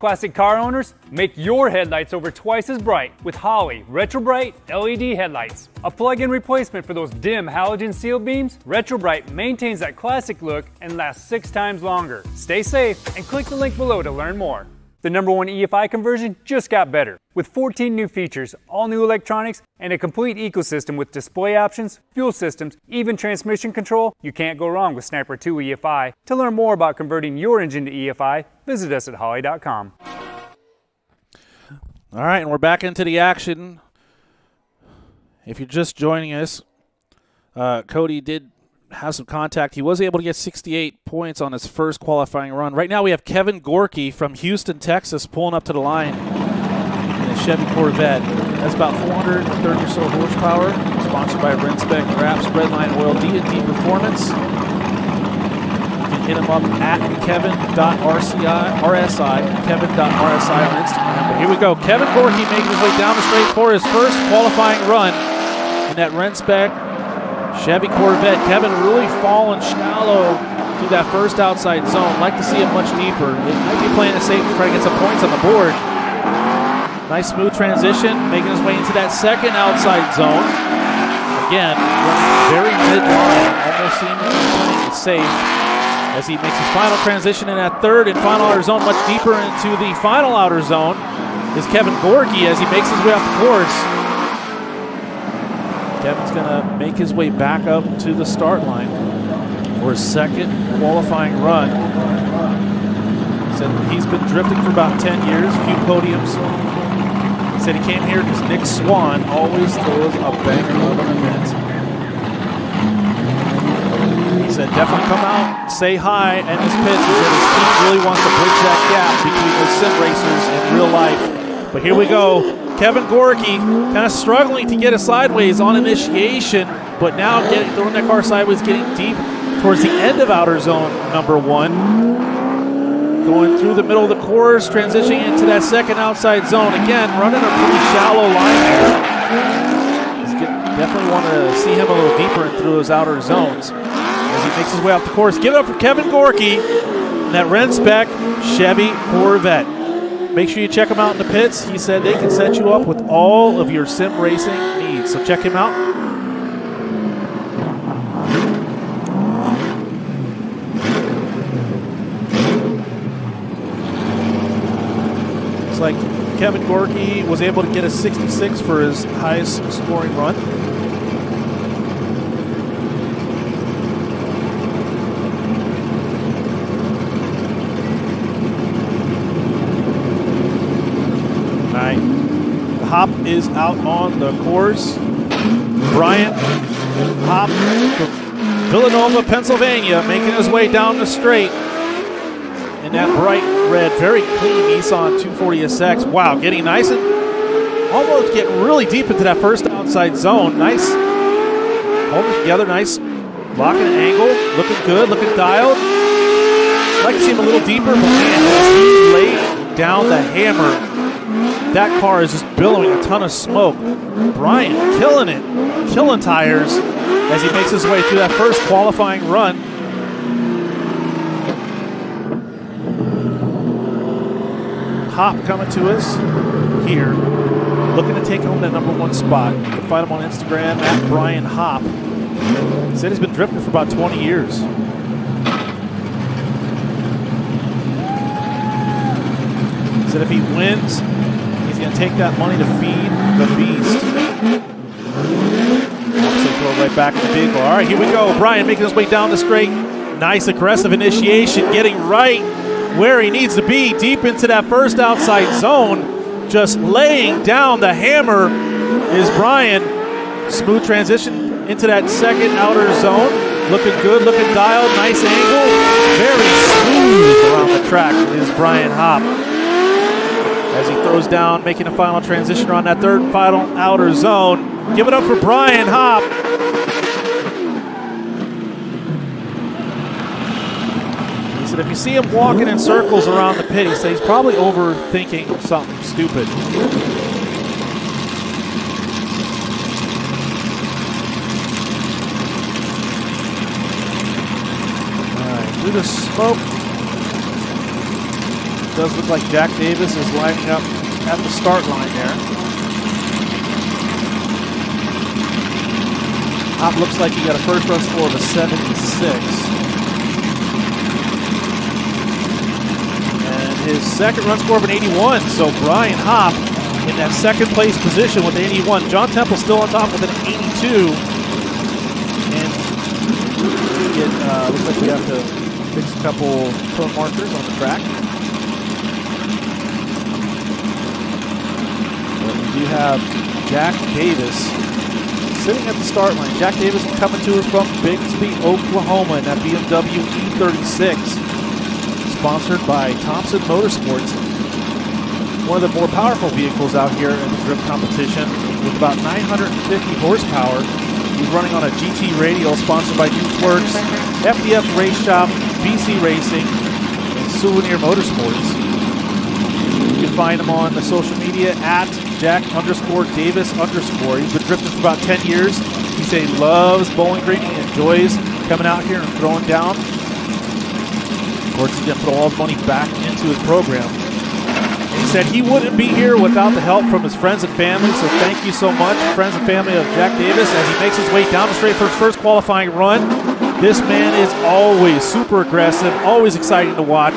Classic car owners, make your headlights over twice as bright with Holley Retro Bright LED headlights. A plug-in replacement for those dim halogen seal beams, Retro Bright maintains that classic look and lasts 6 times longer. Stay safe and click the link below to learn more. The #1 EFI conversion just got better. With 14 new features, all new electronics, and a complete ecosystem with display options, fuel systems, even transmission control, you can't go wrong with Sniper 2 EFI. To learn more about converting your engine to EFI, visit us at Holley.com. All right, and we're back into the action. If you're just joining us, Cody did have some contact. He was able to get 68 points on his first qualifying run. Right now we have Kevin Gorke from Houston, Texas, pulling up to the line in a Chevy Corvette. That's about 430 or so horsepower, sponsored by Rinspec Wraps, Redline Oil, D&D Performance. You can hit him up at kevin.rsi on Instagram. But here we go. Kevin Gorke making his way down the straight for his first qualifying run in that Rinspec Chevy Corvette. Kevin really falling shallow through that first outside zone. Like to see it much deeper. It might be playing it safe to try to get some points on the board. Nice smooth transition, making his way into that second outside zone. Again, very mid-line, almost seems playing it safe as he makes his final transition in that third and final outer zone. Much deeper into the final outer zone is Kevin Gorke as he makes his way off the course. Kevin's going to make his way back up to the start line for his second qualifying run. He said he's been drifting for about 10 years, a few podiums. He said he came here because Nick Swan always throws a banger of an event. He said definitely come out, say hi, and his pitch. He said his team really wants to bridge that gap between the sim racers and real life. But here we go. Kevin Gorke kind of struggling to get a sideways on initiation, but now throwing that car sideways, getting deep towards the end of outer zone #1. Going through the middle of the course, transitioning into that second outside zone. Again, running a pretty shallow line here. Definitely want to see him a little deeper into those outer zones as he makes his way off the course. Give it up for Kevin Gorke in that Rinspec Chevy Corvette. Make sure you check him out in the pits. He said they can set you up with all of your sim racing needs. So check him out. Looks like Kevin Gorke was able to get a 66 for his highest scoring run. Hop is out on the course. Brian Hop from Villanova, Pennsylvania, making his way down the straight in that bright red, very clean Nissan 240SX. Wow, getting nice and almost getting really deep into that first outside zone. Nice, holding it together, nice locking an angle, looking good, looking dialed. I'd like to see him a little deeper, but man, as he laid down the hammer, that car is just billowing a ton of smoke. Brian killing it, killing tires as he makes his way through that first qualifying run. Hop coming to us here, looking to take home that #1 spot. You can find him on Instagram at Brian Hop. He said he's been drifting for about 20 years. He said if he wins, he's going to take that money to feed the beast. So throw it right back in the vehicle. All right, here we go. Brian making his way down the straight. Nice aggressive initiation, getting right where he needs to be, deep into that first outside zone. Just laying down the hammer is Brian. Smooth transition into that second outer zone. Looking good, looking dialed, nice angle. Very smooth around the track is Brian Hop. As he throws down, making a final transition around that third and final outer zone. Give it up for Brian Hop. He said if you see him walking in circles around the pit, he said he's probably overthinking something stupid. All right, through the smoke. Does look like Jack Davis is lining up at the start line there. Hop looks like he got a first run score of a 76. And his second run score of an 81. So Brian Hop in that second place position with an 81. John Temple still on top with an 82. And looks like we have to fix a couple cone markers on the track. You have Jack Davis sitting at the start line. Jack Davis coming to us from Bigsby, Oklahoma in that BMW E36, sponsored by Thompson Motorsports. One of the more powerful vehicles out here in the drift competition with about 950 horsepower. He's running on a GT radial sponsored by Youthworks, FDF Race Shop, BC Racing, and Souvenir Motorsports. You can find him on the social media at Jack_Davis_. He's been drifting for about 10 years. He said he loves Bowling Green. He enjoys coming out here and throwing down. Of course, he's going to put all his money back into his program. And he said he wouldn't be here without the help from his friends and family. So thank you so much, friends and family of Jack Davis, as he makes his way down the straight for his first qualifying run. This man is always super aggressive, always exciting to watch.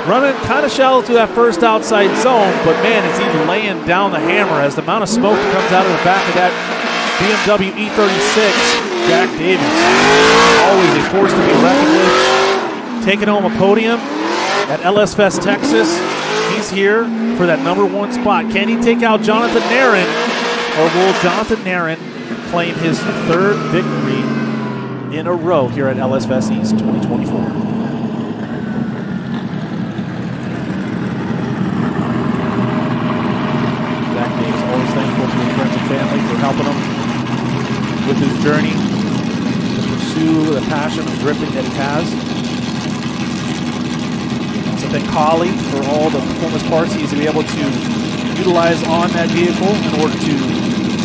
Running kind of shallow through that first outside zone, but man, is he laying down the hammer as the amount of smoke that comes out of the back of that BMW E36. Jack Davis, always a force to be reckoned with. Taking home a podium at LS Fest, Texas. He's here for that #1 spot. Can he take out Jonathan Nerren, or will Jonathan Nerren claim his third victory in a row here at LS Fest East 2024? Family for helping him with his journey to pursue the passion of drifting that he has. So thank Holley for all the performance parts he's been able to utilize on that vehicle in order to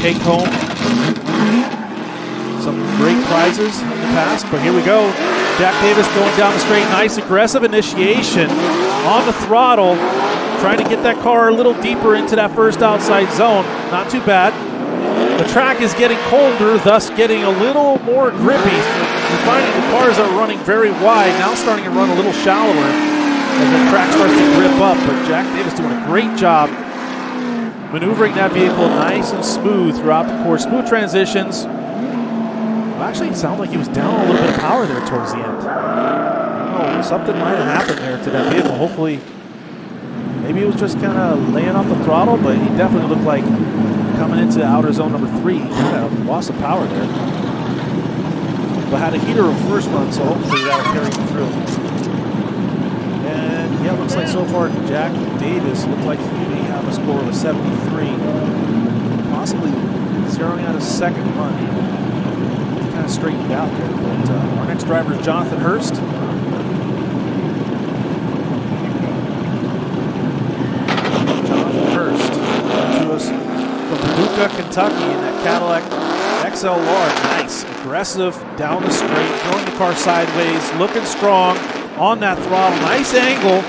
take home some great prizes in the past. But here we go. Jack Davis going down the straight. Nice aggressive initiation on the throttle. Trying to get that car a little deeper into that first outside zone. Not too bad. The track is getting colder, thus getting a little more grippy. We're finding the cars are running very wide, now starting to run a little shallower as the track starts to grip up. But Jack Davis doing a great job maneuvering that vehicle nice and smooth throughout the course. Smooth transitions. Well, actually, it sounded like he was down a little bit of power there towards the end. I don't know, something might have happened there to that vehicle. Hopefully, maybe it was just kind of laying off the throttle, but he definitely looked like coming into outer zone number 3, he kind of lost some power there. But had a heater of first run, so hopefully that'll carry him through. And yeah, it looks like so far Jack Davis looked like he may have a score of a 73. Possibly zeroing out his second run. He kind of straightened out there. But our next driver is Jonathan Hurst. Paducah, Kentucky in that Cadillac XLR. Nice, aggressive down the straight, throwing the car sideways, looking strong on that throttle. Nice angle,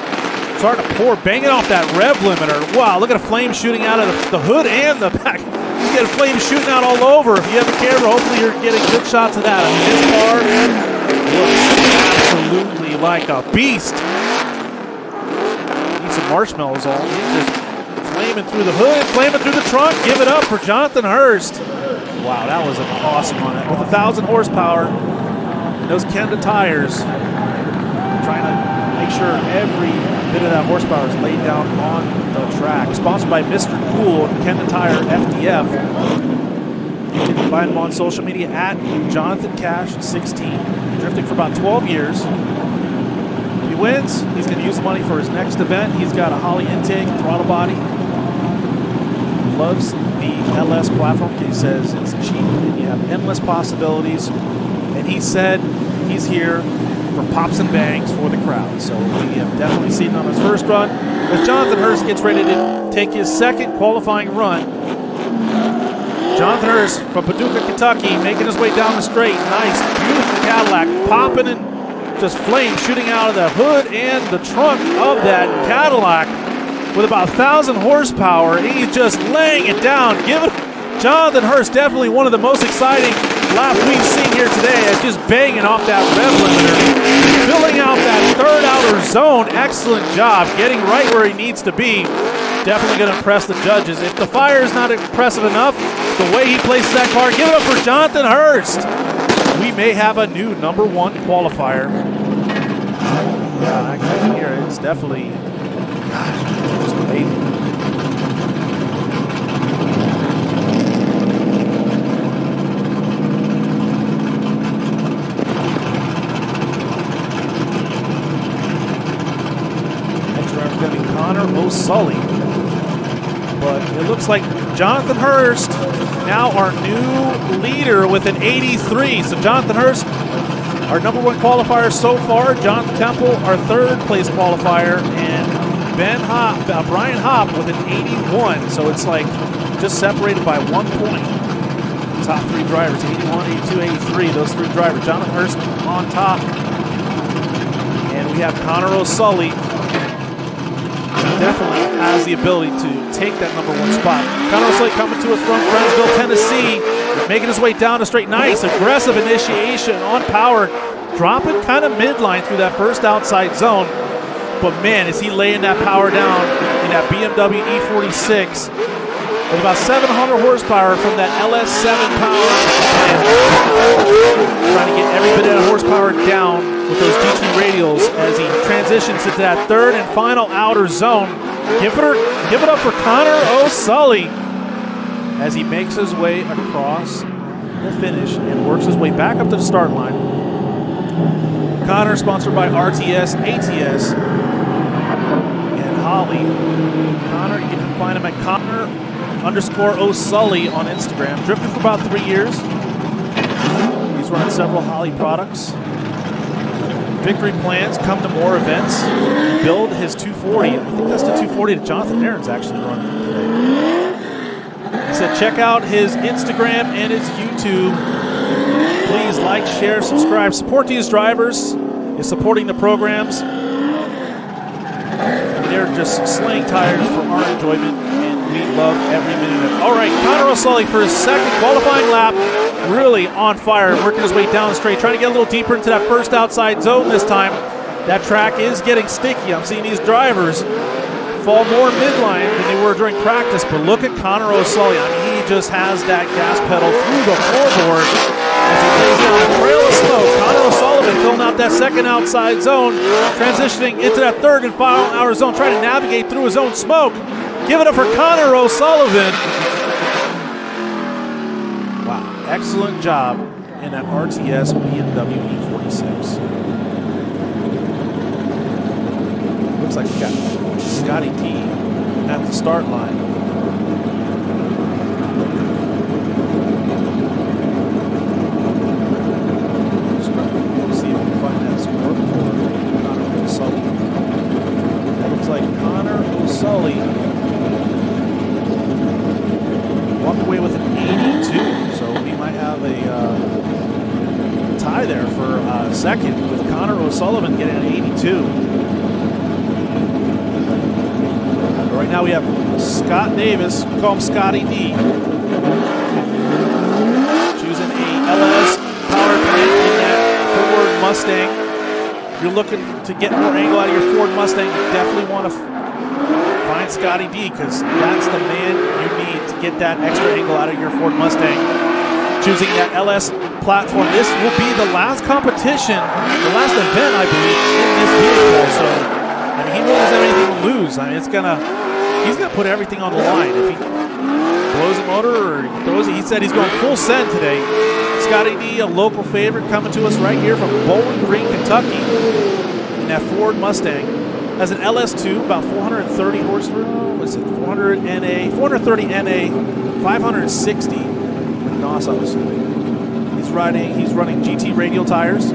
starting to pour, banging off that rev limiter. Wow, look at a flame shooting out of the hood and the back. You get a flame shooting out all over. If you have a camera, hopefully you're getting good shots of that. I mean, this car looks absolutely like a beast. Need some marshmallows all. Just flaming through the hood, flaming through the trunk. Give it up for Jonathan Hurst. Wow, that was an awesome on it. With 1,000 horsepower, And those Kenda tires, trying to make sure every bit of that horsepower is laid down on the track. Sponsored by Mr. Cool and Kenda Tire FDF. You can find him on social media at Jonathan Cash 16. Drifting for about 12 years. If he wins, he's going to use the money for his next event. He's got a Holley intake, throttle body. Loves the LS platform. He says it's cheap and you have endless possibilities. And he said he's here for pops and bangs for the crowd. So we have definitely seen him on his first run. As Jonathan Hurst gets ready to take his second qualifying run. Jonathan Hurst from Paducah, Kentucky, making his way down the straight. Nice, beautiful Cadillac, popping and just flame shooting out of the hood and the trunk of that Cadillac with about 1,000 horsepower. He's just laying it down. Jonathan Hurst, definitely one of the most exciting laps we've seen here today, as just banging off that rev limiter, filling out that third outer zone. Excellent job, getting right where he needs to be. Definitely going to impress the judges. If the fire is not impressive enough, the way he places that car, give it up for Jonathan Hurst. We may have a new #1 qualifier. Yeah, I can hear it. It's definitely, gosh, just amazing. Going to be Connor O'Sully, but it looks like Jonathan Hurst now our new leader with an 83. So Jonathan Hurst, our #1 qualifier so far. Jonathan Temple, our third place qualifier, and Brian Hop with an 81. So it's like just separated by 1 point. Top three drivers, 81, 82, 83. Those three drivers. Jonathan Hurst on top, and we have Connor O'Sully. Definitely has the ability to take that #1 spot. Connor O'Sully coming to us from Friendsville, Tennessee, making his way down the straight. Nice, aggressive initiation on power, dropping kind of midline through that first outside zone. But man, is he laying that power down in that BMW E46 with about 700 horsepower from that LS7 power. Trying to get every bit of horsepower down with those GT radials as he transitions into that third and final outer zone. Give it up for Connor O'Sully as he makes his way across the finish and works his way back up to the start line. Connor, sponsored by RTS, ATS, and Holley. Connor, you can find him at Connor_O'Sully on Instagram. Drifted for about 3 years. He's running several Holley products. Victory plans, come to more events, build his 240. I think that's the 240 that Jonathan Nerren's actually running today. He said check out his Instagram and his YouTube. Please like, share, subscribe. Support these drivers. Is supporting the programs. They're just slaying tires for our enjoyment, and we love every minute of it. All right, Connor O'Sully for his second qualifying lap. Really on fire, working his way down the straight, trying to get a little deeper into that first outside zone this time. That track is getting sticky. I'm seeing these drivers fall more midline than they were during practice, but look at Connor O'Sully. I mean, he just has that gas pedal through the floorboard as he lays down a trail of smoke. Connor O'Sullivan filling out that second outside zone, transitioning into that third and final hour zone, trying to navigate through his own smoke. Give it up for Connor O'Sullivan. Excellent job in that RTS BMW E46. Looks like we got Scotty T at the start line. Let's see if we can find that score for Connor O'Sully. That looks like Connor O'Sully walked away with an 82. So we might have a tie there for second with Connor O'Sullivan getting an 82. But right now we have Scott Davis, we call him Scotty D. Choosing a LS power plant in that Ford Mustang. If you're looking to get more angle out of your Ford Mustang, you definitely want to find Scotty D, because that's the man you need to get that extra angle out of your Ford Mustang. Choosing that LS platform. This will be the last competition, the last event, I believe, in this vehicle. So, I mean, he really doesn't have anything to lose. I mean, he's gonna put everything on the line. If he blows a motor or he throws it, he said he's going full send today. Scotty D, a local favorite, coming to us right here from Bowling Green, Kentucky, in that Ford Mustang. Has an LS2, about 430 horsepower. What is it? 430 NA, 560 NOS, I'm assuming. He's running GT radial tires.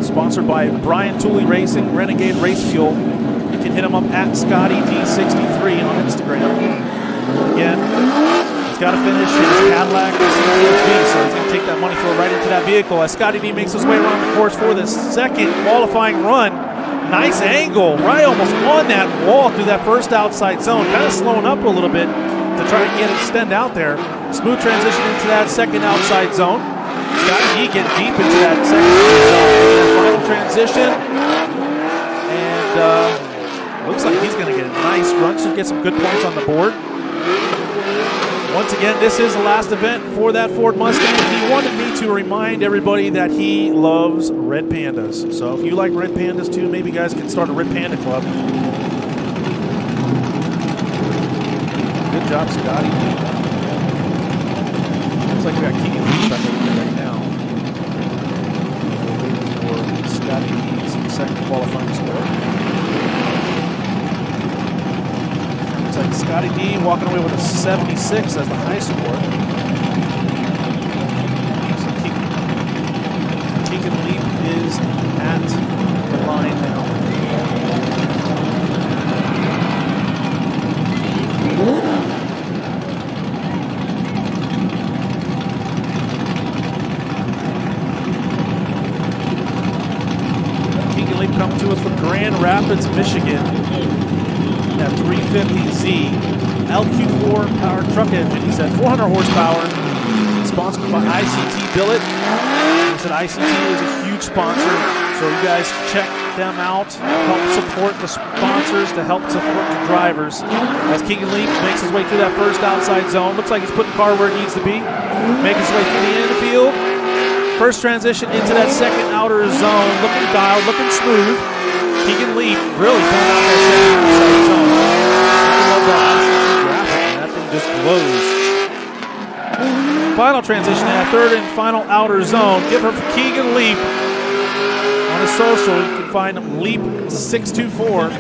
Sponsored by Brian Tooley Racing, Renegade Race Fuel. You can hit him up at Scotty D63 on Instagram. Again, he's got to finish his Cadillac CTSV, so he's going to take that money, throw it right into that vehicle as Scotty D makes his way around the course for the second qualifying run. Nice angle, right almost on that wall through that first outside zone, kind of slowing up a little bit to try to extend out there. Smooth transition into that second outside zone. Scotty D getting deep into that second zone. That final transition, and looks like he's going to get a nice run, so get some good points on the board. Once again, this is the last event for that Ford Mustang. He wanted me to remind everybody that he loves red pandas. So if you like red pandas too, maybe you guys can start a red panda club. Good job, Scotty. Looks like we got Kegan right now. We're waiting for Scotty's second qualifying score. Looks like Scotty D walking away with a 76 as the high score. So Kegan Leep is at the line now. Kegan Leep coming to us from Grand Rapids, Michigan. That 350Z LQ4 powered truck engine. He said 400 horsepower, sponsored by ICT Billet. He said ICT is a huge sponsor, so you guys check them out. Help support the sponsors to help support the drivers. As Kegan Leep makes his way through that first outside zone, looks like he's putting the car where it needs to be. Making his way through the infield. First transition into that second outer zone, looking dialed, looking smooth. Kegan Leep really coming out that second outside zone. I love that graphic, that thing just glows. Final transition in that third and final outer zone. Give her for Kegan Leep. On his social, you can find him Leep624.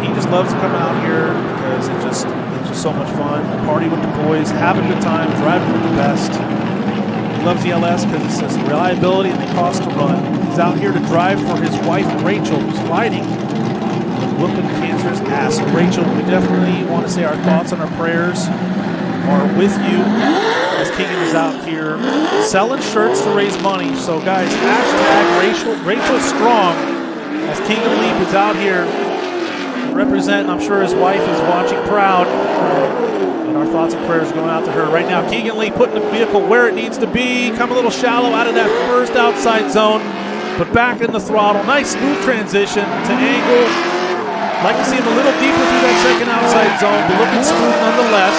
He just loves to come out here because it's just so much fun. Party with the boys, have a good time, driving with the best. He loves the LS because it says reliability and the cost to run. He's out here to drive for his wife, Rachel, who's fighting whooping cancer's ass. Rachel, we definitely want to say our thoughts and our prayers are with you as Kegan is out here selling shirts to raise money. So guys, hashtag Rachel Strong as Kegan Leep is out here representing. I'm sure his wife is watching proud. And our thoughts and prayers are going out to her right now. Kegan Leep putting the vehicle where it needs to be. Come a little shallow out of that first outside zone, but back in the throttle. Nice smooth transition to angle. Like to see him a little deeper through that second outside zone, but looking smooth nonetheless.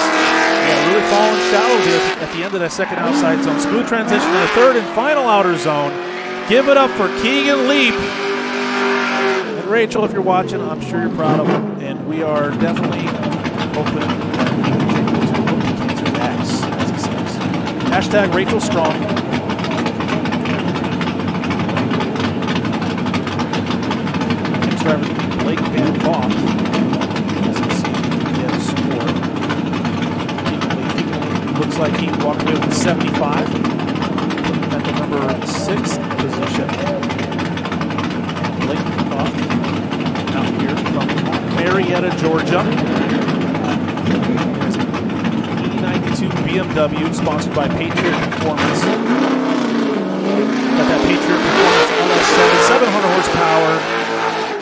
Yeah, really falling shallow here at the end of that second outside zone. Smooth transition to the third and final outer zone. Give it up for Kegan Leep. And Rachel, if you're watching, I'm sure you're proud of him. And we are definitely hoping that he can take it to Cancer X, as he says. Hashtag Rachel Strong. Next driver, Blake Van Thof. As you see, he has scored. Looks like he walked away with a 75. Putting him at the number 6 position. Blake Van Thof out here from Marietta, Georgia. There's an E92 BMW sponsored by Patriot Performance. Got that Patriot Performance LS7, 700 horsepower.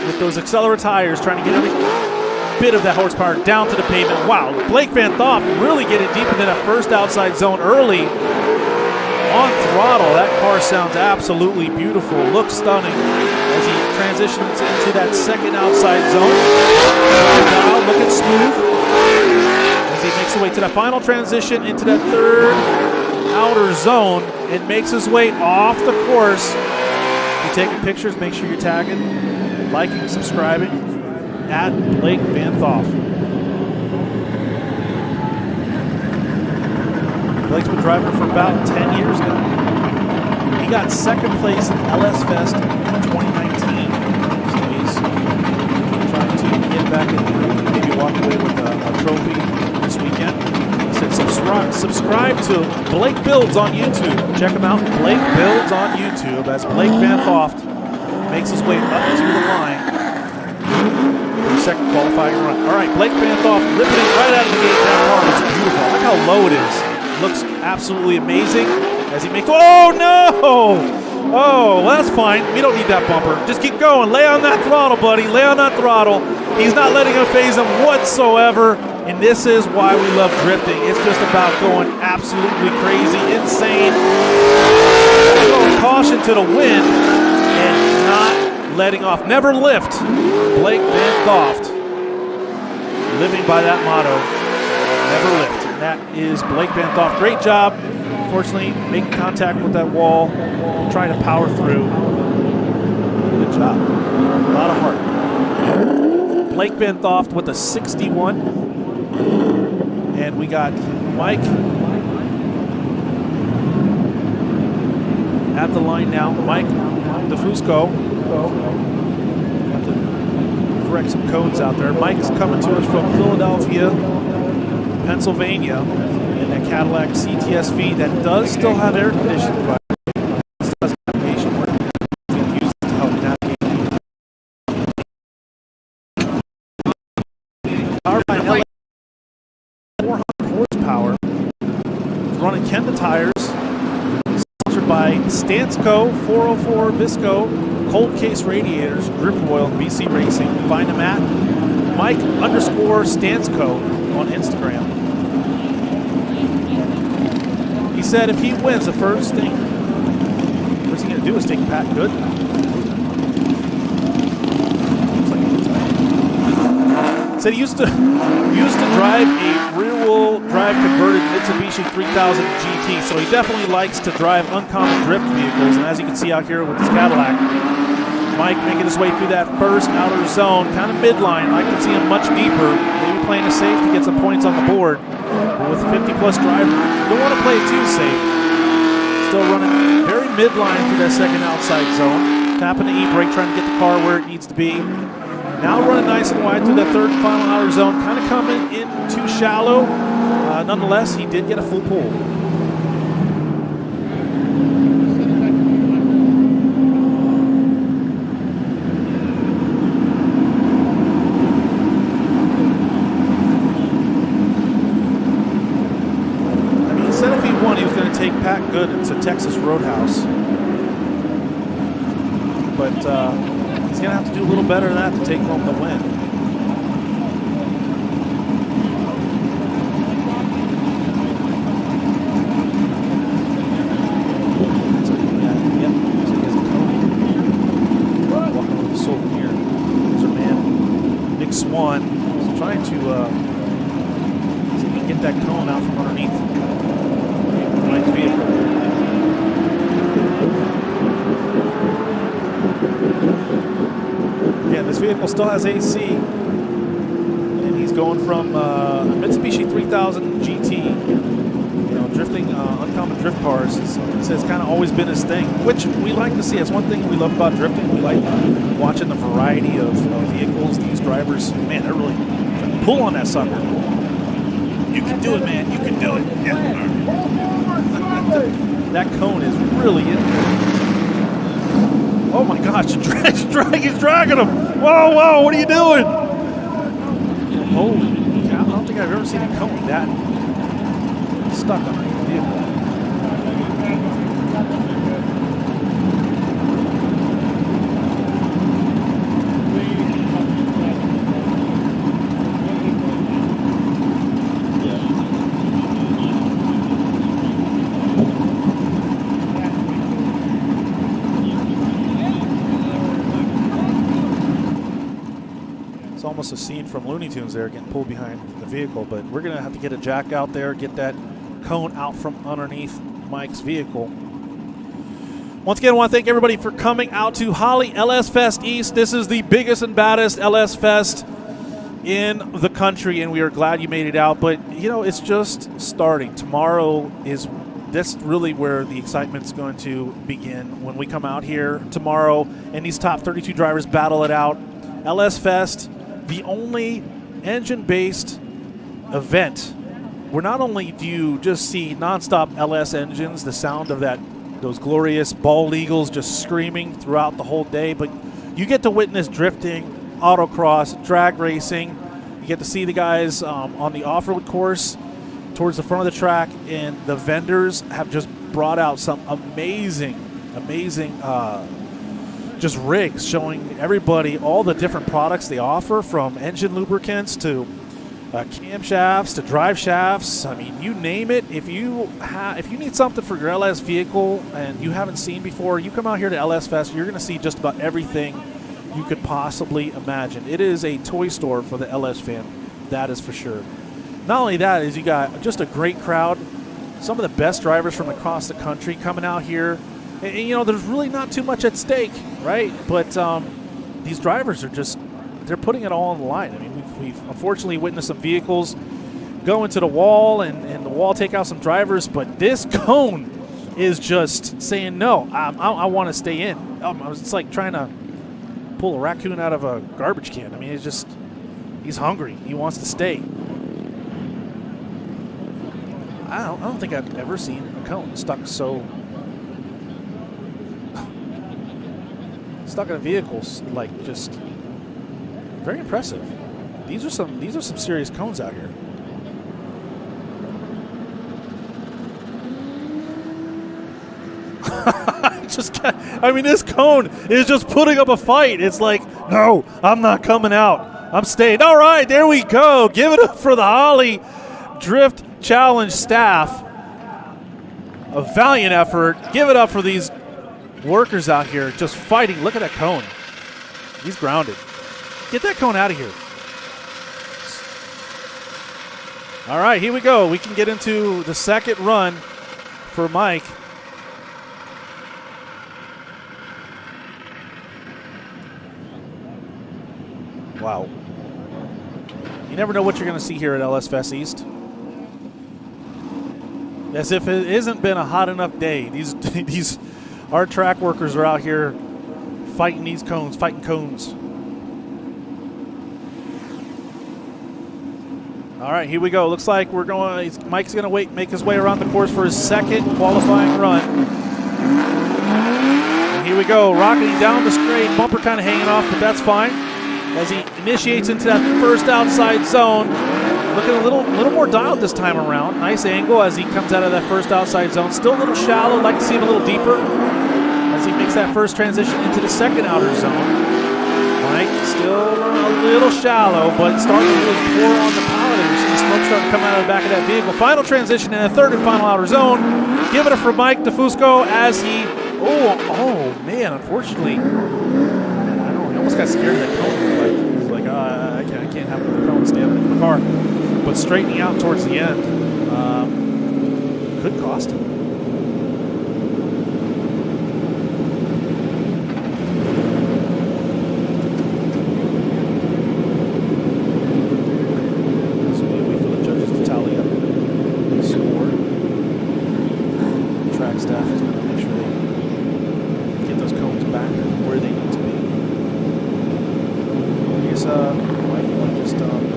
With those Accelera tires, trying to get every bit of that horsepower down to the pavement. Wow, Blake Van Thof really getting deep into that first outside zone early. On throttle, that car sounds absolutely beautiful. Looks stunning as he transitions into that second outside zone. Now looking smooth. As as he makes his way to that final transition into that third outer zone and makes his way off the course. If you're taking pictures, make sure you're tagging, liking, subscribing at Blake Van Thof. Blake's been driving for about 10 years now. He got second place in LS Fest in 2019. So he's trying to get back in the group and maybe walk away with a trophy this weekend. He said subscribe to Blake Builds on YouTube. Check him out, Blake Builds on YouTube, as Blake Van Thof makes his way up to the line for the second qualifying run. All right, Blake Van Thof lifting right out of the gate. That car is beautiful. Look how low it is. Looks absolutely amazing as he makes. Oh no! Oh, well, that's fine. We don't need that bumper. Just keep going. Lay on that throttle, buddy. Lay on that throttle. He's not letting him phase him whatsoever. And this is why we love drifting. It's just about going absolutely crazy, insane, throwing caution to the wind, and not letting off. Never lift. Blake Van Thof, living by that motto. Never lift. That is Blake Van Thof. Great job. Unfortunately, making contact with that wall, trying to power through. Good job. A lot of heart. Blake Van Thof with a 61. And we got Mike at the line now. Mike Defusco. Have to correct some codes out there. Mike's coming to us from Philadelphia, Pennsylvania, in that Cadillac CTS-V that does still have air conditioning, but still has navigation work. He's going to use it to help navigate. Powered by LA, 400 horsepower. He's running Kenda tires. Sponsored by Stansco 404 Visco cold case radiators, grip oil, BC Racing. Find him at Mike_Stansco on Instagram. He said if he wins the first thing, what's he going to do is take Pat Good. Said he used to drive a rear-wheel drive converted Mitsubishi 3000 GT, so he definitely likes to drive uncommon drift vehicles. And as you can see out here with this Cadillac, Mike making his way through that first outer zone, kind of midline. I can see him much deeper. Maybe playing it safe to get some points on the board. But with 50-plus driver, you don't want to play it too safe. Still running very midline through that second outside zone. Tapping the e-brake, trying to get the car where it needs to be. Now running nice and wide through that third and final outer zone. Kind of coming in too shallow. Nonetheless, he did get a full pull. Take Pat Good into Texas Roadhouse, but he's going to have to do a little better than that to take home the win. So, yep. So he has a Cody walking with the souvenir. There's our man, Nick Swan. He's trying to see if he can get that cone out from underneath Mike's vehicle. Yeah, this vehicle still has AC, and he's going from a Mitsubishi 3000 GT, drifting uncommon drift cars. He says it's kind of always been his thing, which we like to see. That's one thing we love about drifting. We like watching the variety of vehicles. These drivers, man, they're really trying to pull on that sucker. You can do it, man. You can do it. Yeah. That cone is really in there. Oh my gosh, he's dragging him. Whoa, what are you doing? Holy cow, I don't think I've ever seen a cone that stuck on the vehicle. almost a scene from Looney Tunes there, getting pulled behind the vehicle. But we're going to have to get a jack out there, get that cone out from underneath Mike's vehicle. Once again, I want to thank everybody for coming out to Holley LS Fest East. This is the biggest and baddest LS Fest in the country, and we are glad you made it out. But, you know, it's just starting. Tomorrow is this really where the excitement's going to begin when we come out here tomorrow and these top 32 drivers battle it out. LS Fest, the only engine-based event where not only do you just see nonstop LS engines, the sound of those glorious bald eagles just screaming throughout the whole day, but you get to witness drifting, autocross, drag racing. You get to see the guys on the off-road course towards the front of the track, and the vendors have just brought out some amazing just rigs showing everybody all the different products they offer, from engine lubricants to camshafts to drive shafts. I mean, you name it. If you need something for your LS vehicle and you haven't seen before, you come out here to LS Fest, you're going to see just about everything you could possibly imagine. It is a toy store for the LS fan, that is for sure. Not only that, is you got just a great crowd, some of the best drivers from across the country coming out here. And you know, there's really not too much at stake, right? But these drivers are they're putting it all on the line. I mean, we've unfortunately witnessed some vehicles go into the wall and the wall take out some drivers, but this cone is just saying, no, I want to stay in. It's like trying to pull a raccoon out of a garbage can. I mean, he's hungry. He wants to stay. I don't think I've ever seen a cone stuck in a vehicle, like, just very impressive. These are some serious cones out here. This cone is just putting up a fight. It's like, no, I'm not coming out. I'm staying. All right, there we go. Give it up for the Holley Drift Challenge staff. A valiant effort. Give it up for these workers out here just fighting. Look at that cone. He's grounded. Get that cone out of here. All right, here we go. We can get into the second run for Mike. Wow. You never know what you're going to see here at LS Fest East. As if it hasn't been a hot enough day. Our track workers are out here fighting these cones, fighting cones. All right, here we go. Looks like Mike's going to make his way around the course for his second qualifying run. And here we go, rocketing down the straight, bumper kind of hanging off, but that's fine. As he initiates into that first outside zone, looking a little more dialed this time around. Nice angle as he comes out of that first outside zone. Still a little shallow, like to see him a little deeper as he makes that first transition into the second outer zone. Mike still a little shallow, but starting to really pour on the power there. You see the smoke starting to come out of the back of that vehicle. Final transition in the third and final outer zone. Give it up for Mike Defusco as he, oh man, unfortunately, he almost got scared of that cone. He's like, I can't have the cone standing in the car. But straightening out towards the end could cost him. So we wait for the judges to tally up the score. The track staff is going to make sure they get those cones back where they need to be. I guess Mike just doesn't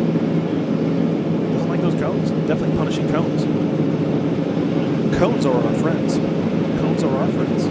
like those cones. Definitely punishing cones. Cones are our friends. Cones are our friends.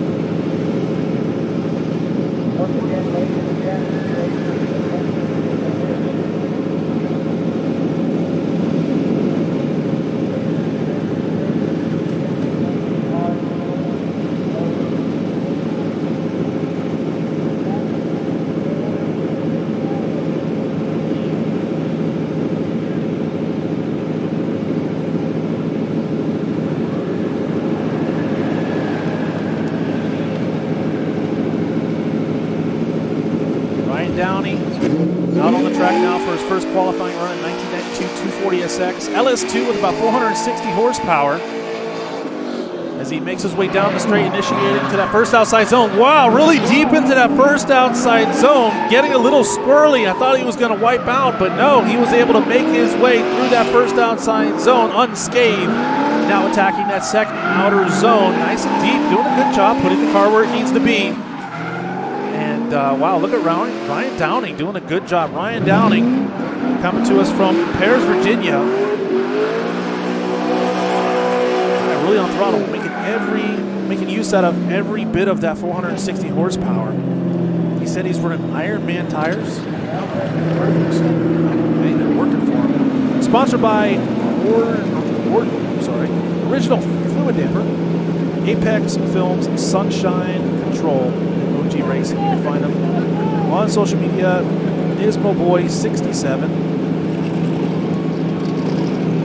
Ryan Downey out on the track now for his first qualifying run in 1992 240SX. LS2 with about 460 horsepower as he makes his way down the straight, initiating to that first outside zone. Wow, really deep into that first outside zone, getting a little squirrely. I thought he was going to wipe out, but no, he was able to make his way through that first outside zone unscathed. Now attacking that second outer zone, nice and deep, doing a good job, putting the car where it needs to be. And wow, look at Ryan Downey doing a good job. Ryan Downey coming to us from Paris, Virginia. Really on throttle, making use out of every bit of that 460 horsepower. He said he's running Ironman tires. Okay, they're working for him. Sponsored by Original Fluid Damper, Apex Films, Sunshine Control, and OG Racing. You can find them on social media. NismoBoy67.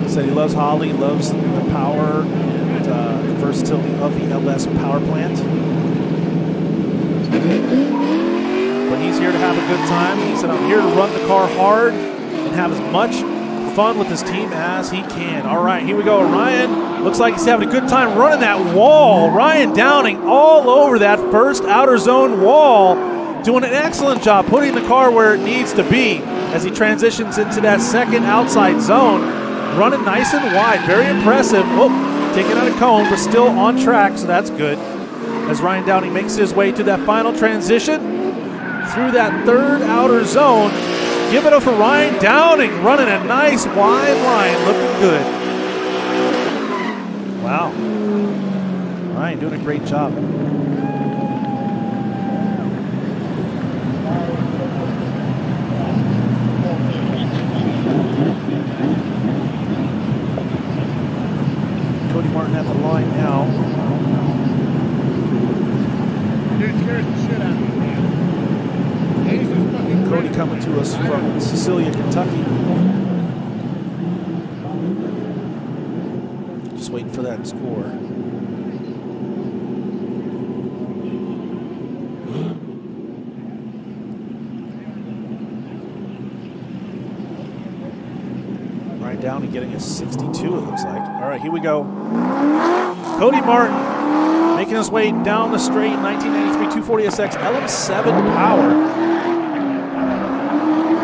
Said he loves Holley, loves the power and the versatility of the LS power plant. But he's here to have a good time. He said, I'm here to run the car hard and have as much fun with his team as he can. All right, here we go. Ryan looks like he's having a good time running that wall. Ryan Downing all over that first outer zone wall, doing an excellent job putting the car where it needs to be as he transitions into that second outside zone. Running nice and wide, very impressive. Oh, taking out a cone, but still on track, so that's good. As Ryan Downey makes his way to that final transition through that third outer zone. Give it up for Ryan Downing, running a nice wide line, looking good. Wow. Ryan doing a great job. Cody Martin at the line now. Dude scares the shit out of me, man. Cody coming to us from Cecilia, Kentucky. Just waiting for that score. Right down and getting a 62, it looks like. All right, here we go. Cody Martin making his way down the straight, 1993 240SX LM7 power.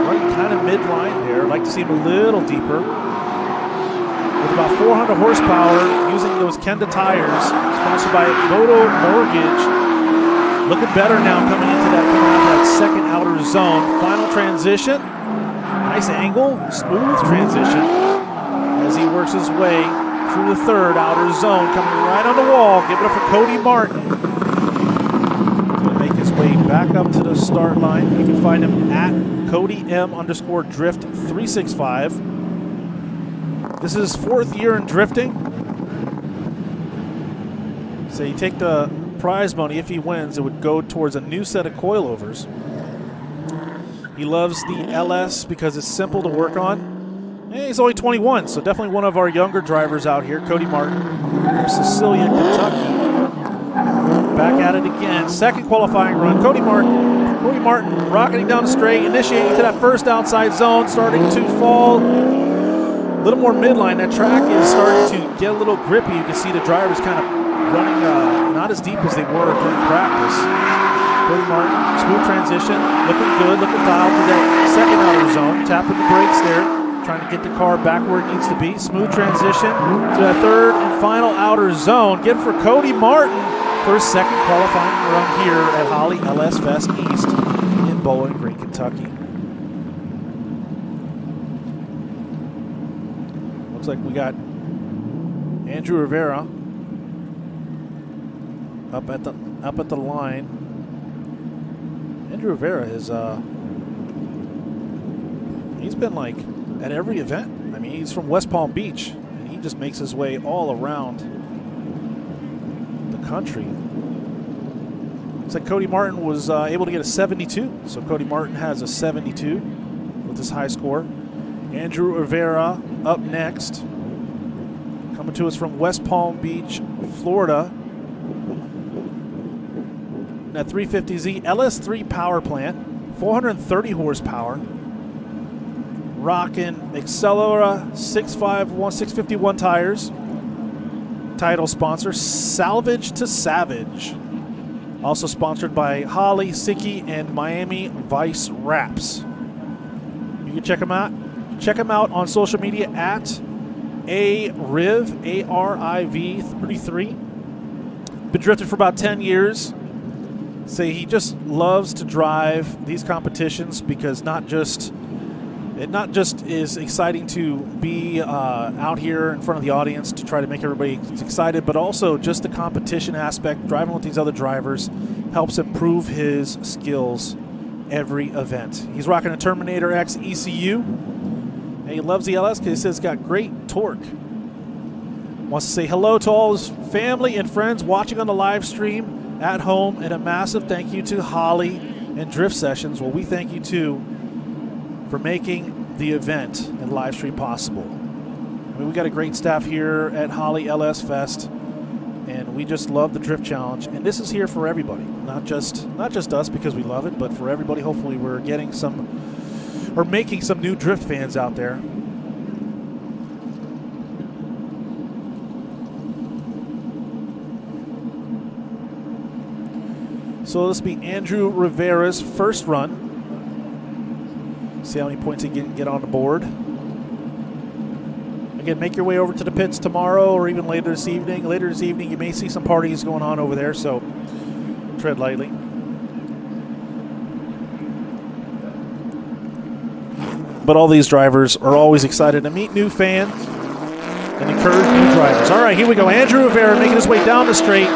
Running kind of midline there. I'd like to see him a little deeper. With about 400 horsepower, using those Kenda tires, sponsored by Moto Mortgage. Looking better now coming into that second outer zone. Final transition. Nice angle, smooth transition as he works his way through the third outer zone, coming right on the wall. Give it up for Cody Martin. Going to make his way back up to the start line. You can find him at CodyM_Drift365. This is his 4th year in drifting. So you take the prize money. If he wins, it would go towards a new set of coilovers. He loves the LS because it's simple to work on. And he's only 21, so definitely one of our younger drivers out here. Cody Martin from Cecilia, Kentucky. Back at it again. Second qualifying run. Cody Martin rocketing down the straight, initiating to that first outside zone, starting to fall a little more midline. That track is starting to get a little grippy. You can see the drivers kind of running not as deep as they were during practice. Cody Martin, smooth transition, looking good, looking dialed to that second outer zone, tapping the brakes there, trying to get the car back where it needs to be. Smooth transition to that third and final outer zone. Get for Cody Martin for his second qualifying run here at Holley LS Fest East in Bowling Green, Kentucky. Looks like we got Andrew Rivera up at the line. Andrew Rivera is he's been like at every event. I mean, he's from West Palm Beach, and he just makes his way all around the country. Looks like Cody Martin was able to get a 72, so Cody Martin has a 72 with his high score. Andrew Rivera up next, coming to us from West Palm Beach, Florida. That 350Z LS3 power plant, 430 horsepower. Rocking Accelera 651 tires. Title sponsor, Salvage to Savage. Also sponsored by Holley, Sicky, and Miami Vice Wraps. You can check them out. Check them out on social media at ARIV, ARIV33. Been drifting for about 10 years. Say he just loves to drive these competitions because it not just is exciting to be out here in front of the audience to try to make everybody excited, but also just the competition aspect, driving with these other drivers, helps improve his skills every event. He's rocking a Terminator X ECU, and he loves the LS because he says it's got great torque. Wants to say hello to all his family and friends watching on the live stream at home, and a massive thank you to Holley and Drift Sessions. Well, we thank you too for making the event and live stream possible. I mean, we got a great staff here at Holley LS Fest, and we just love the Drift Challenge. And this is here for everybody, not just us because we love it, but for everybody. Hopefully, we're getting making some new Drift fans out there. So this will be Andrew Rivera's first run. See how many points he can get on the board. Again, make your way over to the pits tomorrow or even later this evening. Later this evening, you may see some parties going on over there, so tread lightly. But all these drivers are always excited to meet new fans and encourage new drivers. All right, here we go. Andrew Rivera making his way down the straight.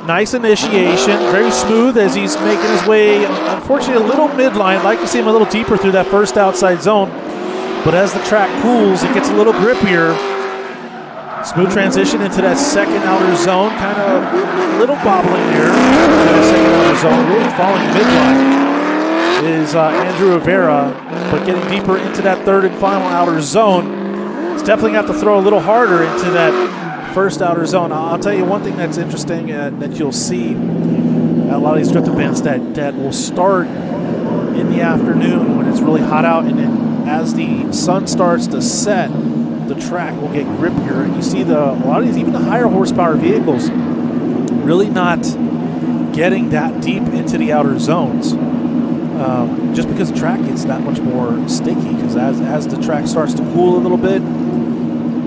Nice initiation, very smooth as he's making his way, unfortunately, a little midline. Like to see him a little deeper through that first outside zone. But as the track cools, it gets a little grippier. Smooth transition into that second outer zone, kind of a little bobbling there. That second outer zone, really falling midline is Andrew Rivera, but getting deeper into that third and final outer zone. He's definitely going to have to throw a little harder into that first outer zone. I'll tell you one thing that's interesting that you'll see at a lot of these drift events that will start in the afternoon when it's really hot out, and then as the sun starts to set, the track will get grippier, and you see a lot of these, even the higher horsepower vehicles, really not getting that deep into the outer zones, just because the track gets that much more sticky. Because as the track starts to cool a little bit,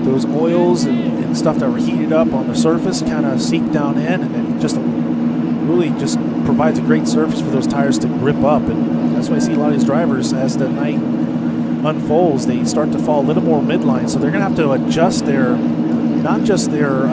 those oils and stuff that were heated up on the surface kind of seep down in, and it just really just provides a great surface for those tires to grip up. And that's why I see a lot of these drivers, as the night unfolds, they start to fall a little more midline. So they're going to have to adjust not just their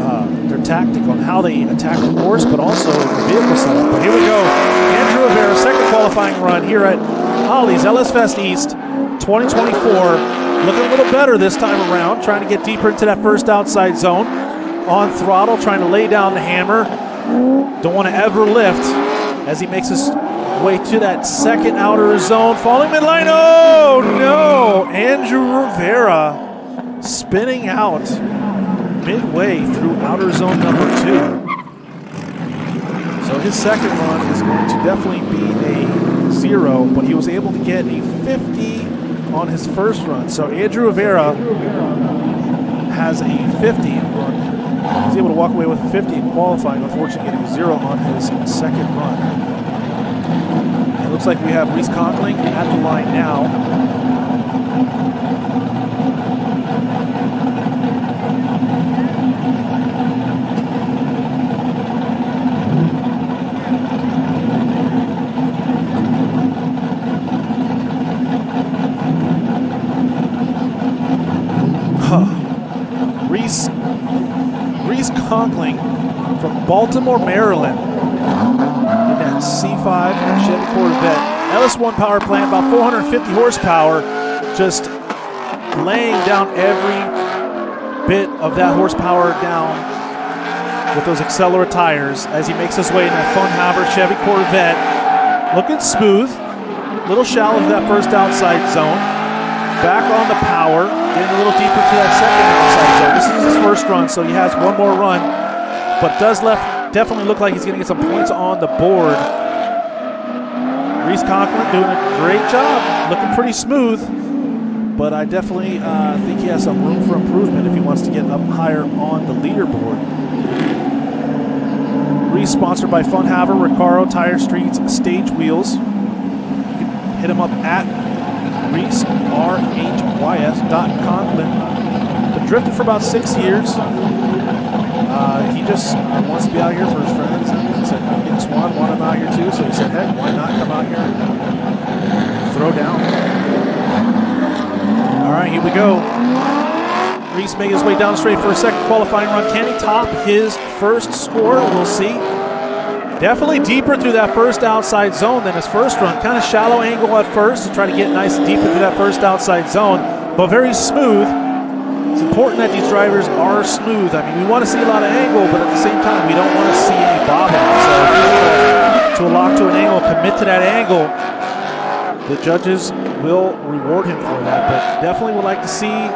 tactic on how they attack the course, but also the vehicle setup. But here we go. Andrew Rivera, second qualifying run here at Holley's LS Fest East 2024. Looking a little better this time around, trying to get deeper into that first outside zone. On throttle, trying to lay down the hammer. Don't want to ever lift as he makes his way to that second outer zone. Falling midline, oh no! Andrew Rivera spinning out midway through outer zone number 2. So his second run is going to definitely be a 0, but he was able to get a 50 on his first run. So Andrew Rivera has a 50 run. He's able to walk away with a 50 in qualifying, unfortunately getting a 0 on his second run. It looks like we have Rhys Conklin at the line now. Rhys Conklin from Baltimore, Maryland, in that C5 Chevy Corvette. LS1 power plant, about 450 horsepower, just laying down every bit of that horsepower down with those Accelera tires as he makes his way in that Funhaber Chevy Corvette. Looking smooth, little shallow to that first outside zone. Back on the power, getting a little deeper to that second outside zone. This is his first run, so he has one more run, but does definitely look like he's going to get some points on the board. Rhys Conklin doing a great job, looking pretty smooth, but I definitely think he has some room for improvement if he wants to get up higher on the leaderboard. Rhys sponsored by Funhaver, Recaro, Tire Streets, Stage Wheels. You can hit him up at Rhys, RHYS.Conklin. Been drifting for about 6 years. He just wants to be out here for his friends. He said, "Getting Swan, want him out here too." So he said, "Hey, why not come out here and throw down?" All right, here we go. Rhys making his way down the straight for a second qualifying run. Can he top his first score? We'll see. Definitely deeper through that first outside zone than his first run. Kind of shallow angle at first to try to get nice and deep into that first outside zone, but very smooth. It's important that these drivers are smooth. I mean, we want to see a lot of angle, but at the same time, we don't want to see any bobbing. So to lock to an angle, commit to that angle, the judges will reward him for that. But definitely would like to see.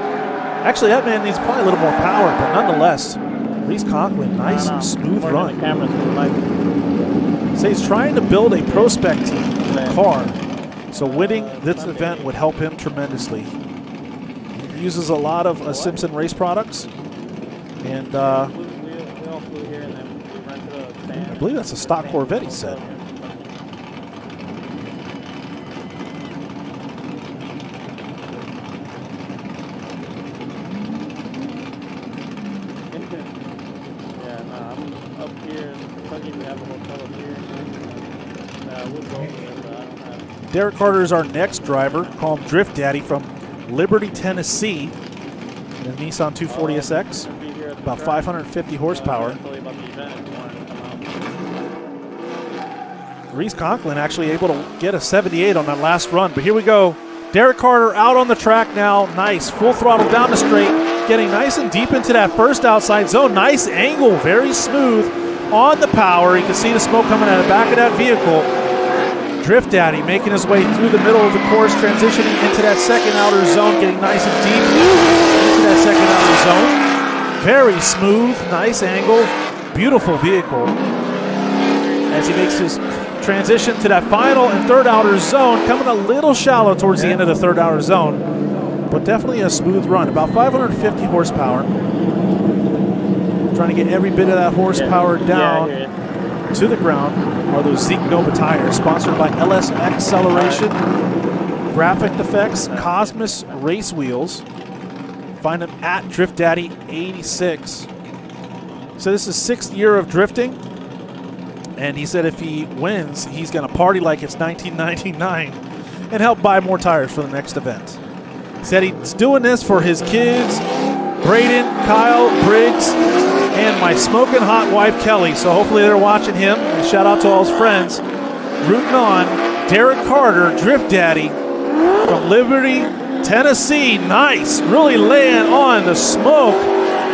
Actually, that man needs probably a little more power, but nonetheless, Rhys Conklin, nice and smooth run. So he's trying to build a pro-spec team car. So winning this event would help him tremendously. He uses a lot of Simpson Race Products, and I believe that's a stock Corvette, he said. Derek Carter is our next driver. Call him Drift Daddy from Liberty, Tennessee. In a Nissan 240SX, about 550 horsepower. Rhys Conklin actually able to get a 78 on that last run. But here we go. Derek Carter out on the track now. Nice. Full throttle down the straight. Getting nice and deep into that first outside zone. Nice angle. Very smooth on the power. You can see the smoke coming out of the back of that vehicle. Drift Daddy making his way through the middle of the course, transitioning into that second outer zone, getting nice and deep into that second outer zone. Very smooth, nice angle, beautiful vehicle. As he makes his transition to that final and third outer zone, coming a little shallow towards the end of the third outer zone, but definitely a smooth run, about 550 horsepower. Trying to get every bit of that horsepower down to the ground. Are those Zeke Nova tires, sponsored by LS Acceleration, Graphic Effects, Cosmos Race Wheels. Find them at Drift Daddy 86. So this is 6th year of drifting, and he said if he wins, he's going to party like it's 1999 and help buy more tires for the next event. He said he's doing this for his kids, Braden, Kyle, Briggs, and my smoking hot wife, Kelly. So hopefully they're watching him. And shout out to all his friends. Rooting on Derek Carter, Drift Daddy from Liberty, Tennessee. Nice. Really laying on the smoke.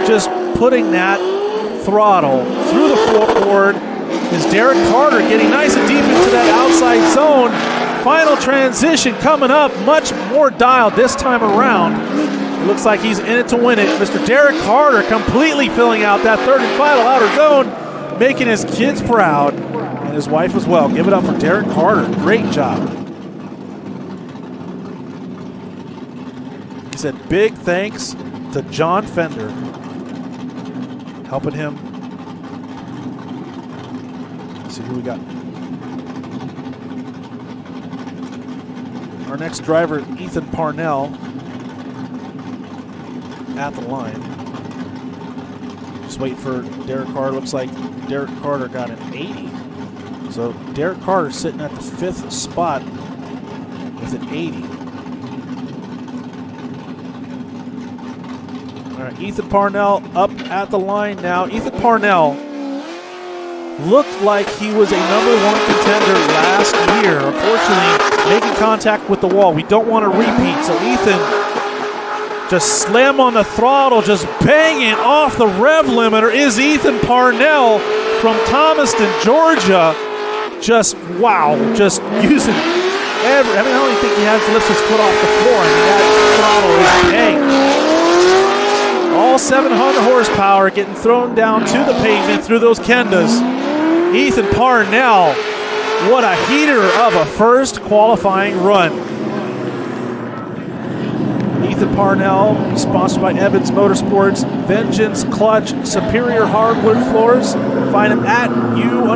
Just putting that throttle through the floorboard. Is Derek Carter getting nice and deep into that outside zone. Final transition coming up. Much more dialed this time around. It looks like he's in it to win it. Mr. Derek Carter completely filling out that third and final outer zone, making his kids proud and his wife as well. Give it up for Derek Carter. Great job. He said big thanks to John Fender helping him. Let's see who we got. Our next driver, Ethan Parnell, at the line. Just wait for Derek Carter. Looks like Derek Carter got an 80. So Derek Carter sitting at the 5th spot with an 80. All right, Ethan Parnell up at the line now. Ethan Parnell looked like he was a #1 contender last year. Unfortunately, making contact with the wall. We don't want to repeat. So Ethan just slam on the throttle, just banging off the rev limiter is Ethan Parnell from Thomaston, Georgia. Just, wow, just using every, I don't even think he has to lift his foot off the floor. I mean, that throttle is banged. All 700 horsepower getting thrown down to the pavement through those Kendas. Ethan Parnell What a heater of a first qualifying run. Ethan Parnell, sponsored by Evans Motorsports, Vengeance Clutch, Superior Hardwood Floors. Find him at U_no_Parnell.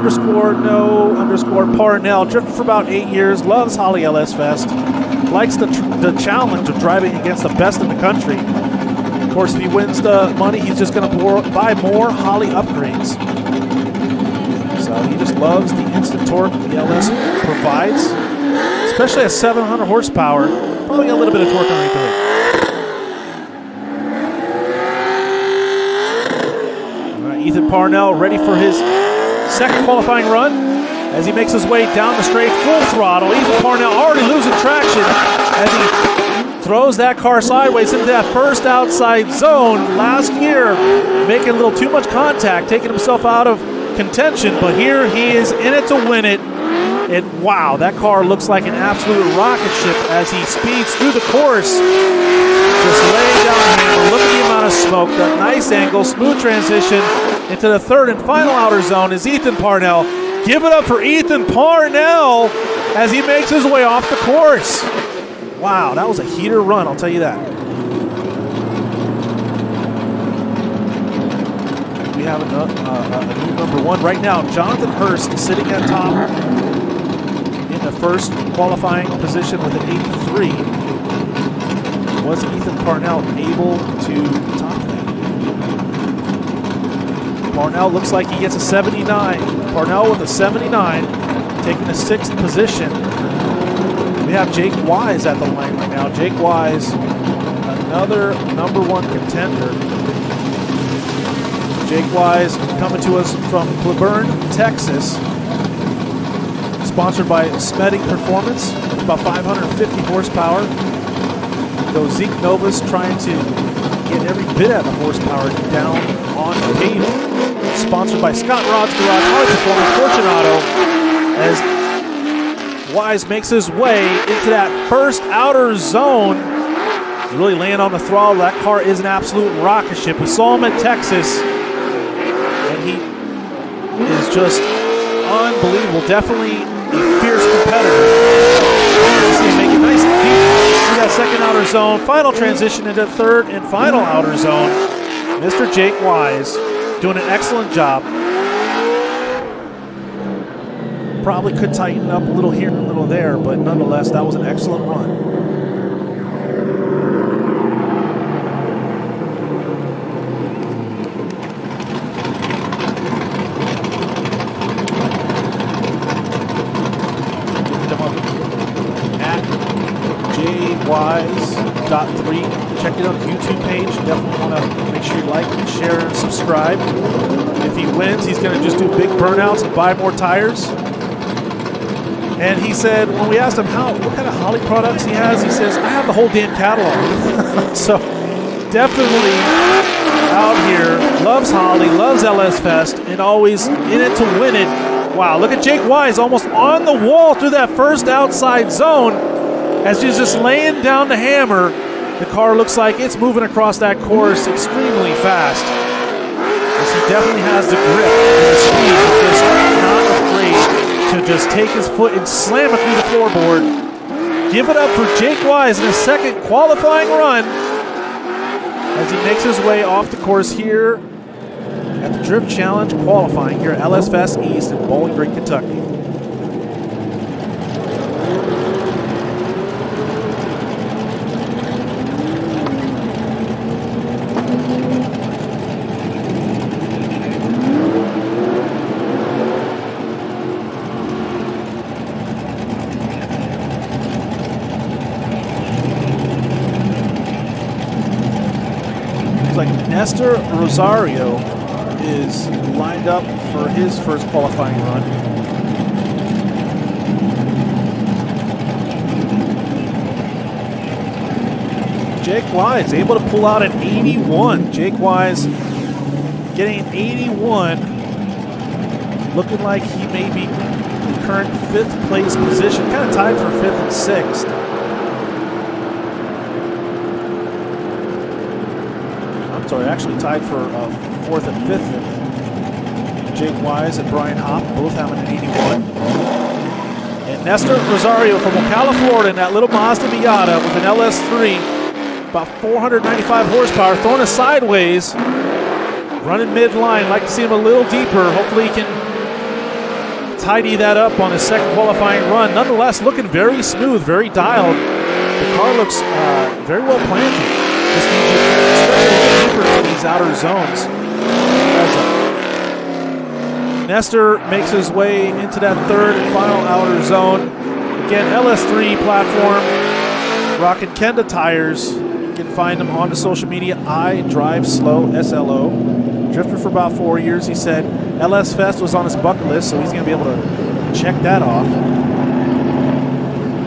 Drifted for about 8 years, loves Holley LS Fest, likes the challenge of driving against the best in the country. Of course, if he wins the money, he's just going to buy more Holley upgrades. So he just loves the instant torque the LS provides, especially at 700 horsepower. Probably a little bit of torque underneath the hood. Ethan Parnell ready for his second qualifying run as he makes his way down the straight full throttle. Ethan Parnell already losing traction as he throws that car sideways into that first outside zone. Last year, making a little too much contact, taking himself out of contention, but here he is in it to win it. And wow, that car looks like an absolute rocket ship as he speeds through the course. Just laying down here. Look at the amount of smoke, that nice angle, smooth transition into the third and final outer zone is Ethan Parnell. Give it up for Ethan Parnell as he makes his way off the course. Wow, that was a heater run, I'll tell you that. We have a new number one right now. Jonathan Hurst sitting at top in the first qualifying position with an 83. Was Ethan Parnell able to top that? Parnell looks like he gets a 79. Parnell with a 79, taking the 6th position. We have Jake Wise at the line right now. Jake Wise, another number one contender. Jake Wise coming to us from Cleburne, Texas. Sponsored by Smeding Performance, about 550 horsepower. Though Zeke Nova's trying to get every bit of the horsepower down on the pavement. Sponsored by Scott Rod's Garage Hard Performance Fortunato as Wise makes his way into that first outer zone. Really laying on the throttle. That car is an absolute rocket ship. We saw him at Texas, and he is just unbelievable. Definitely a fierce competitor. See him make it nice and deep through that second outer zone. Final transition into third and final outer zone. Mr. Jake Wise doing an excellent job. Probably could tighten up a little here and a little there, but nonetheless, that was an excellent run. Wise.3. Check it out on the YouTube page. Definitely want to make sure you like and share and subscribe. If he wins, he's going to just do big burnouts and buy more tires. And he said, when we asked him what kind of Holley products he has, he says, I have the whole damn catalog. So definitely out here, loves Holley, loves LS Fest, and always in it to win it. Wow, look at Jake Wise almost on the wall through that first outside zone. As he's just laying down the hammer, the car looks like it's moving across that course extremely fast. As he definitely has the grip and the speed, just not afraid to just take his foot and slam it through the floorboard. Give it up for Jake Wise in his second qualifying run as he makes his way off the course here at the Drift Challenge qualifying here at LS Fest East in Bowling Green, Kentucky. Nestor Rosario is lined up for his first qualifying run. Jake Wise able to pull out an 81. Jake Wise getting an 81. Looking like he may be the current 5th place position, kind of tied for 5th and 6th. Sorry, actually tied for 4th and 5th. Jake Wise and Brian Hop both having an 81. And Nestor Rosario from Ocala, Florida, in that little Mazda Miata with an LS3, about 495 horsepower, throwing it sideways, running midline. Like to see him a little deeper. Hopefully he can tidy that up on his second qualifying run. Nonetheless, looking very smooth, very dialed. The car looks very well planted. Just needs to stretch a little deeper into these outer zones. Nestor makes his way into that third and final outer zone. Again, LS3 platform, rocking Kenda tires. You can find him on the social media, I Drive Slow, SLO. Drifted for about 4 years. He said LS Fest was on his bucket list, so he's going to be able to check that off.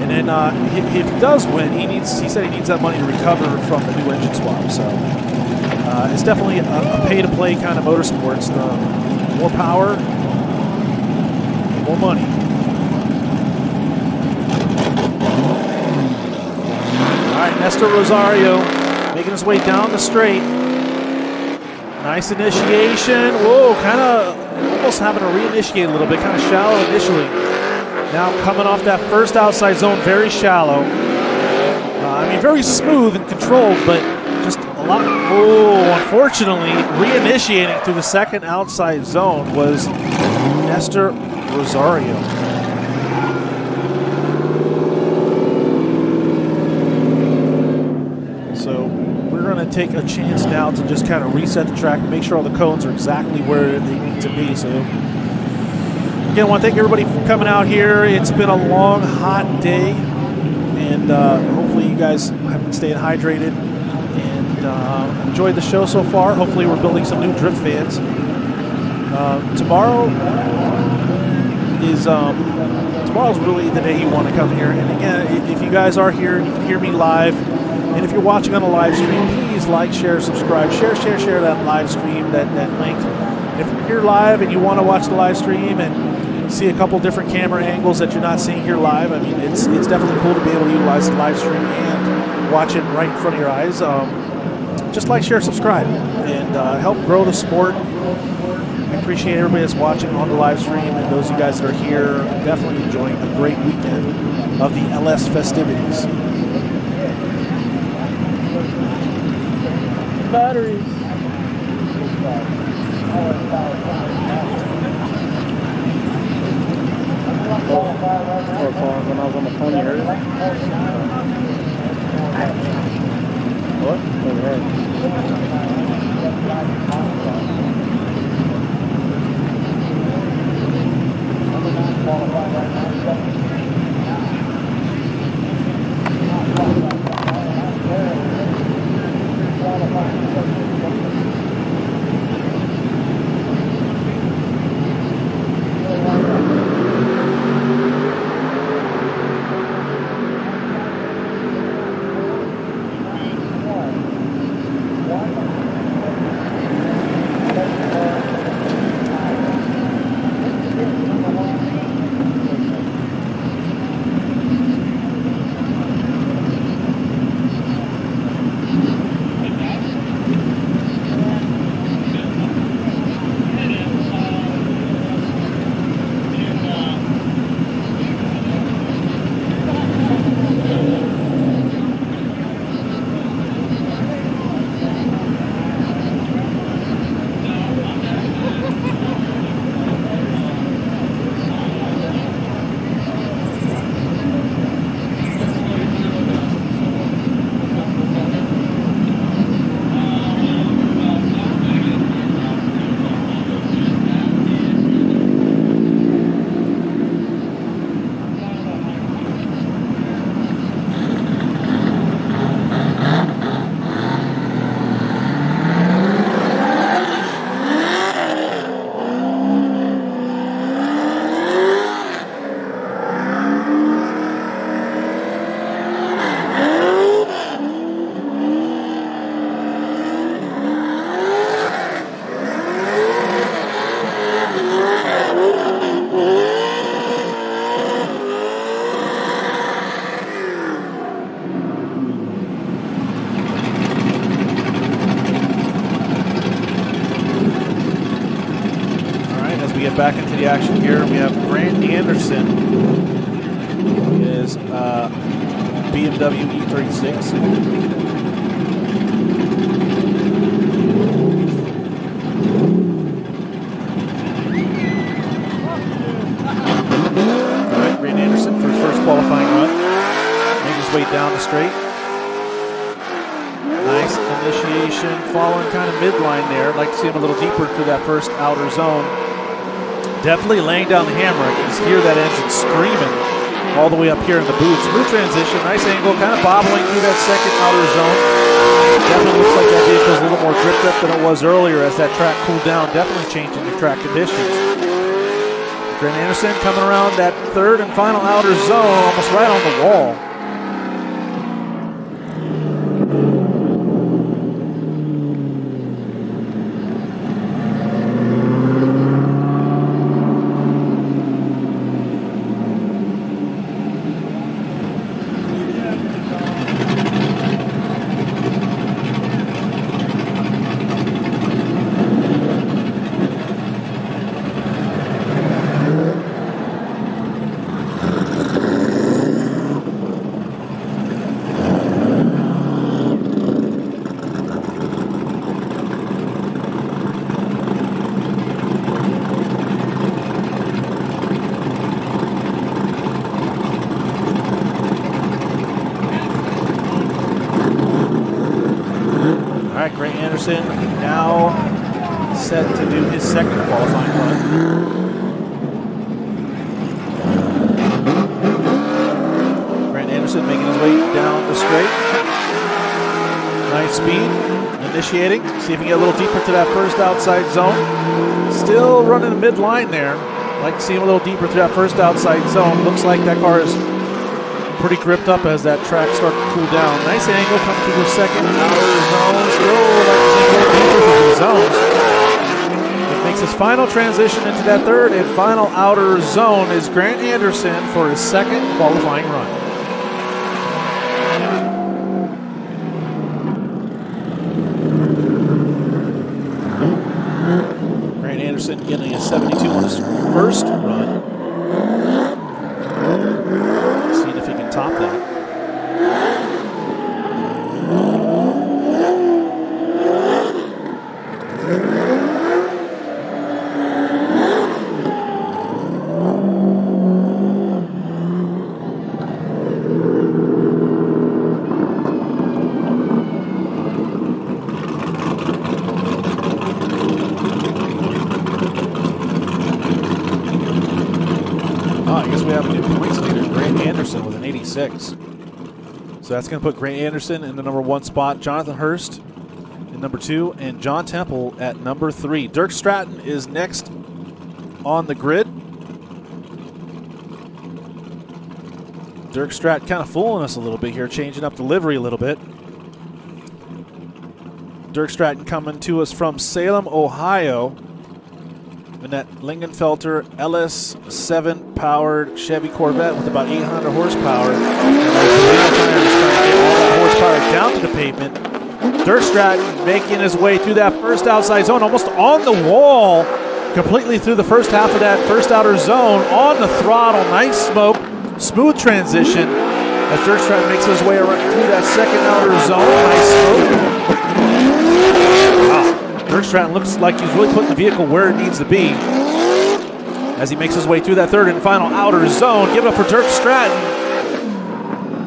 And then if he does win, he said he needs that money to recover from the new engine swap. So it's definitely a pay-to-play kind of motorsports. More power, more money. All right, Nestor Rosario making his way down the straight. Nice initiation. Whoa, kind of almost having to reinitiate a little bit, kind of shallow initially. Now coming off that first outside zone, very shallow. I mean, very smooth and controlled, but just a lot. Oh, unfortunately, reinitiating through the second outside zone was Nestor Rosario. So we're going to take a chance now to just kind of reset the track and make sure all the cones are exactly where they need to be. So again, I want to thank everybody for coming out here. It's been a long, hot day, and hopefully you guys have been staying hydrated and enjoyed the show so far. Hopefully we're building some new drift fans. Tomorrow's really the day you want to come here. And again, if you guys are here, you can hear me live. And if you're watching on the live stream, please like, share, subscribe, share that live stream, that link. And if you're here live and you want to watch the live stream and see a couple different camera angles that you're not seeing here live, I mean, it's definitely cool to be able to utilize the live stream and watch it right in front of your eyes. Just like, share, subscribe, and help grow the sport. We appreciate everybody that's watching on the live stream, and those of you guys that are here, definitely enjoying a great weekend of the LS festivities. Batteries. When I was on the phone, you heard it? What? Over here. Back into the action here. We have Grant Anderson BMW E36. All right, Grant Anderson for his first qualifying run. Making his way down the straight. Nice initiation, following kind of midline there. I'd like to see him a little deeper through that first outer zone. Definitely laying down the hammer. I can just hear that engine screaming all the way up here in the booth. Smooth transition, nice angle, kind of bobbling through that second outer zone. Definitely looks like that vehicle is a little more gripped up than it was earlier as that track cooled down. Definitely changing the track conditions. Grant Anderson coming around that third and final outer zone, almost right on the wall. Now set to do his second qualifying run. Grant Anderson making his way down the straight. Nice speed, initiating. See if he can get a little deeper to that first outside zone. Still running a midline there. Like to see him a little deeper to that first outside zone. Looks like that car is pretty gripped up as that track starts to cool down. Nice angle coming through the second outer zone. Still like to see a little deeper through the zones. It makes his final transition into that third and final outer zone is Grant Anderson for his second qualifying run. Grant Anderson getting a 72 on his first run. Top that. I guess we have a new points leader, Grant Anderson with an 86. So that's going to put Grant Anderson in the number 1 spot, Jonathan Hurst in number 2, and John Temple at number 3. Dirk Stratton is next on the grid. Dirk Stratton kind of fooling us a little bit here, changing up the livery a little bit. Dirk Stratton coming to us from Salem, Ohio, in that Lingenfelter LS7 powered Chevy Corvette with about 800 horsepower. Horsepower down to the pavement. Dirk Stratton making his way through that first outside zone, almost on the wall, completely through the first half of that first outer zone, on the throttle. Nice smoke, smooth transition as Dirk Stratton makes his way around through that second outer zone. Nice smoke. Wow. Dirk Stratton looks like he's really putting the vehicle where it needs to be as he makes his way through that third and final outer zone. Give it up for Dirk Stratton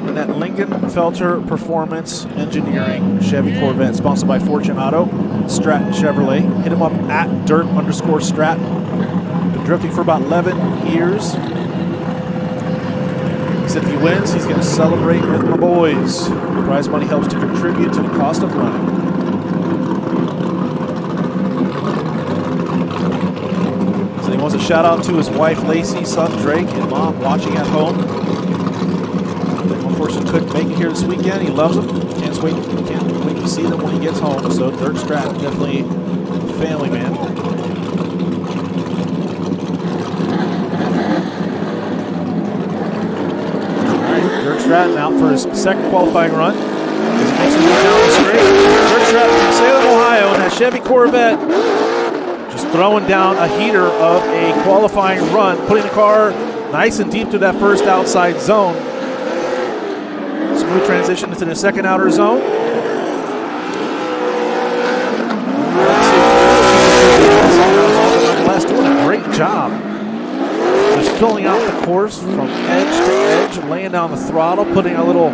in that Lingenfelter Performance Engineering Chevy Corvette, sponsored by Fortune Auto, Stratton Chevrolet. Hit him up at Dirk_Stratton. Been drifting for about 11 years. He said if he wins, he's going to celebrate with my boys. Prize money helps to contribute to the cost of running. He wants a shout out to his wife Lacey, son Drake, and mom watching at home. They unfortunately couldn't make it here this weekend. He loves them. Can't wait to see them when he gets home. So Dirk Stratton, definitely a family man. All right, Dirk Stratton out for his second qualifying run. As he makes his way down the straight. Dirk Stratton from Salem, Ohio, in that Chevy Corvette. Throwing down a heater of a qualifying run, putting the car nice and deep to that first outside zone. Smooth transition into the second outer zone. Nonetheless, doing a great job. Just filling out the course from edge to edge, laying down the throttle, putting a little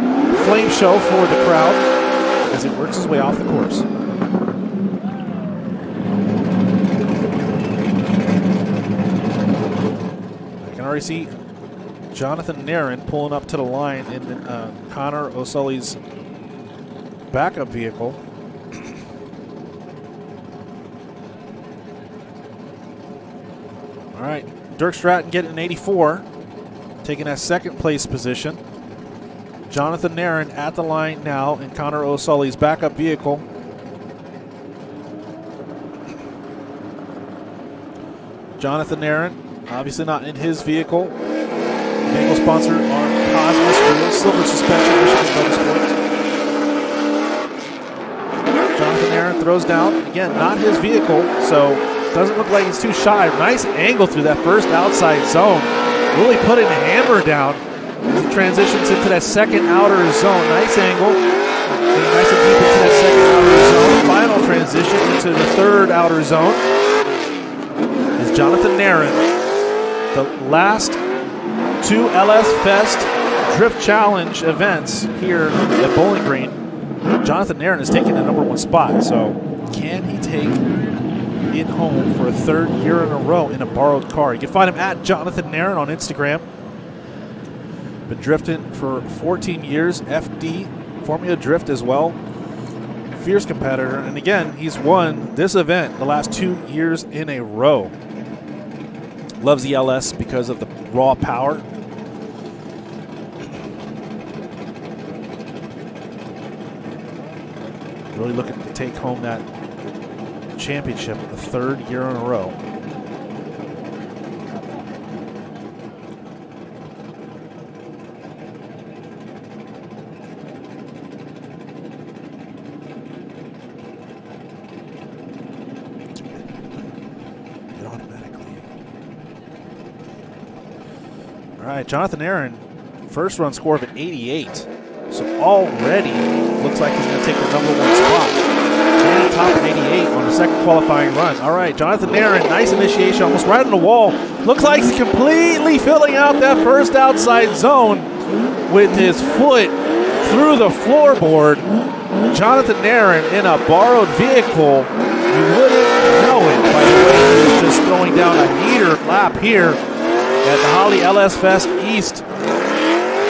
flame show for the crowd as he works his way off the course. I can already see Jonathan Nerren pulling up to the line in Connor O'Sully's backup vehicle. All right, Dirk Stratton getting an 84, taking that second place position. Jonathan Nerren at the line now in Connor O'Sully's backup vehicle. Jonathan Nerren, obviously not in his vehicle. Vehicle sponsor are Cosmos Wheels, Silver Suspension, Michigan Motorsports. Jonathan Nerren throws down. Again, not his vehicle, so doesn't look like he's too shy. Nice angle through that first outside zone. Really putting the hammer down as he transitions into that second outer zone. Nice angle. Getting nice and deep into that second outer zone. Final transition into the third outer zone. Is Jonathan Nerren, the last two LS Fest Drift Challenge events here at Bowling Green. Jonathan Nerren is taking the #1 spot, so can he take it home for a third year in a row in a borrowed car? You can find him at Jonathan Nerren on Instagram. Been drifting for 14 years, FD, Formula Drift as well. Fierce competitor, and again, he's won this event the last 2 years in a row. Loves the LS because of the raw power. Really looking to take home that championship the third year in a row. It automatically. All right, Jonathan Nerren, first run score of an 88. So already looks like he's going to take the #1 spot. And top of 88 on the second qualifying run. All right, Jonathan Nerren, nice initiation, almost right on the wall. Looks like he's completely filling out that first outside zone with his foot through the floorboard. Jonathan Nerren in a borrowed vehicle. You wouldn't know it by the way he was just throwing down a heater lap here at the Holley LS Fest East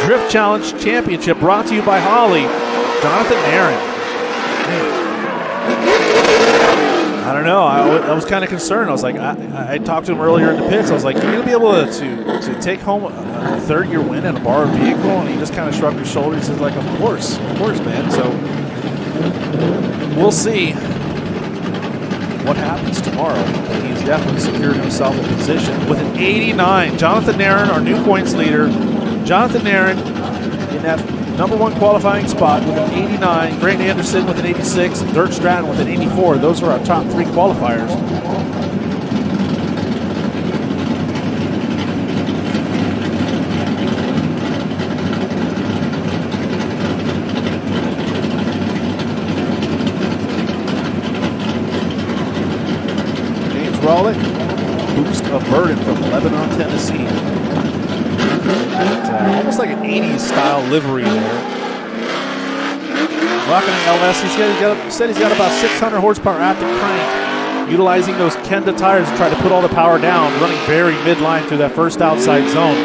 Drift Challenge Championship, brought to you by Holley. Jonathan Nerren. I don't know. I was kind of concerned. I was like, I talked to him earlier in the pits. I was like, you're going to be able to take home a third-year win in a borrowed vehicle? And he just kind of shrugged his shoulders. He's like, of course, man. So we'll see what happens tomorrow. He's definitely secured himself a position with an 89. Jonathan Nerren, our new points leader. Jonathan Nerren in that #1 qualifying spot with an 89. Grant Anderson with an 86. And Dirk Stratton with an 84. Those are our top 3 qualifiers. James Rowlett, boost of burden from Lebanon, Tennessee. Almost like an 80s style livery there. Rocking an LS. He said he's got about 600 horsepower at the crank, utilizing those Kenda tires to try to put all the power down, running very midline through that first outside zone.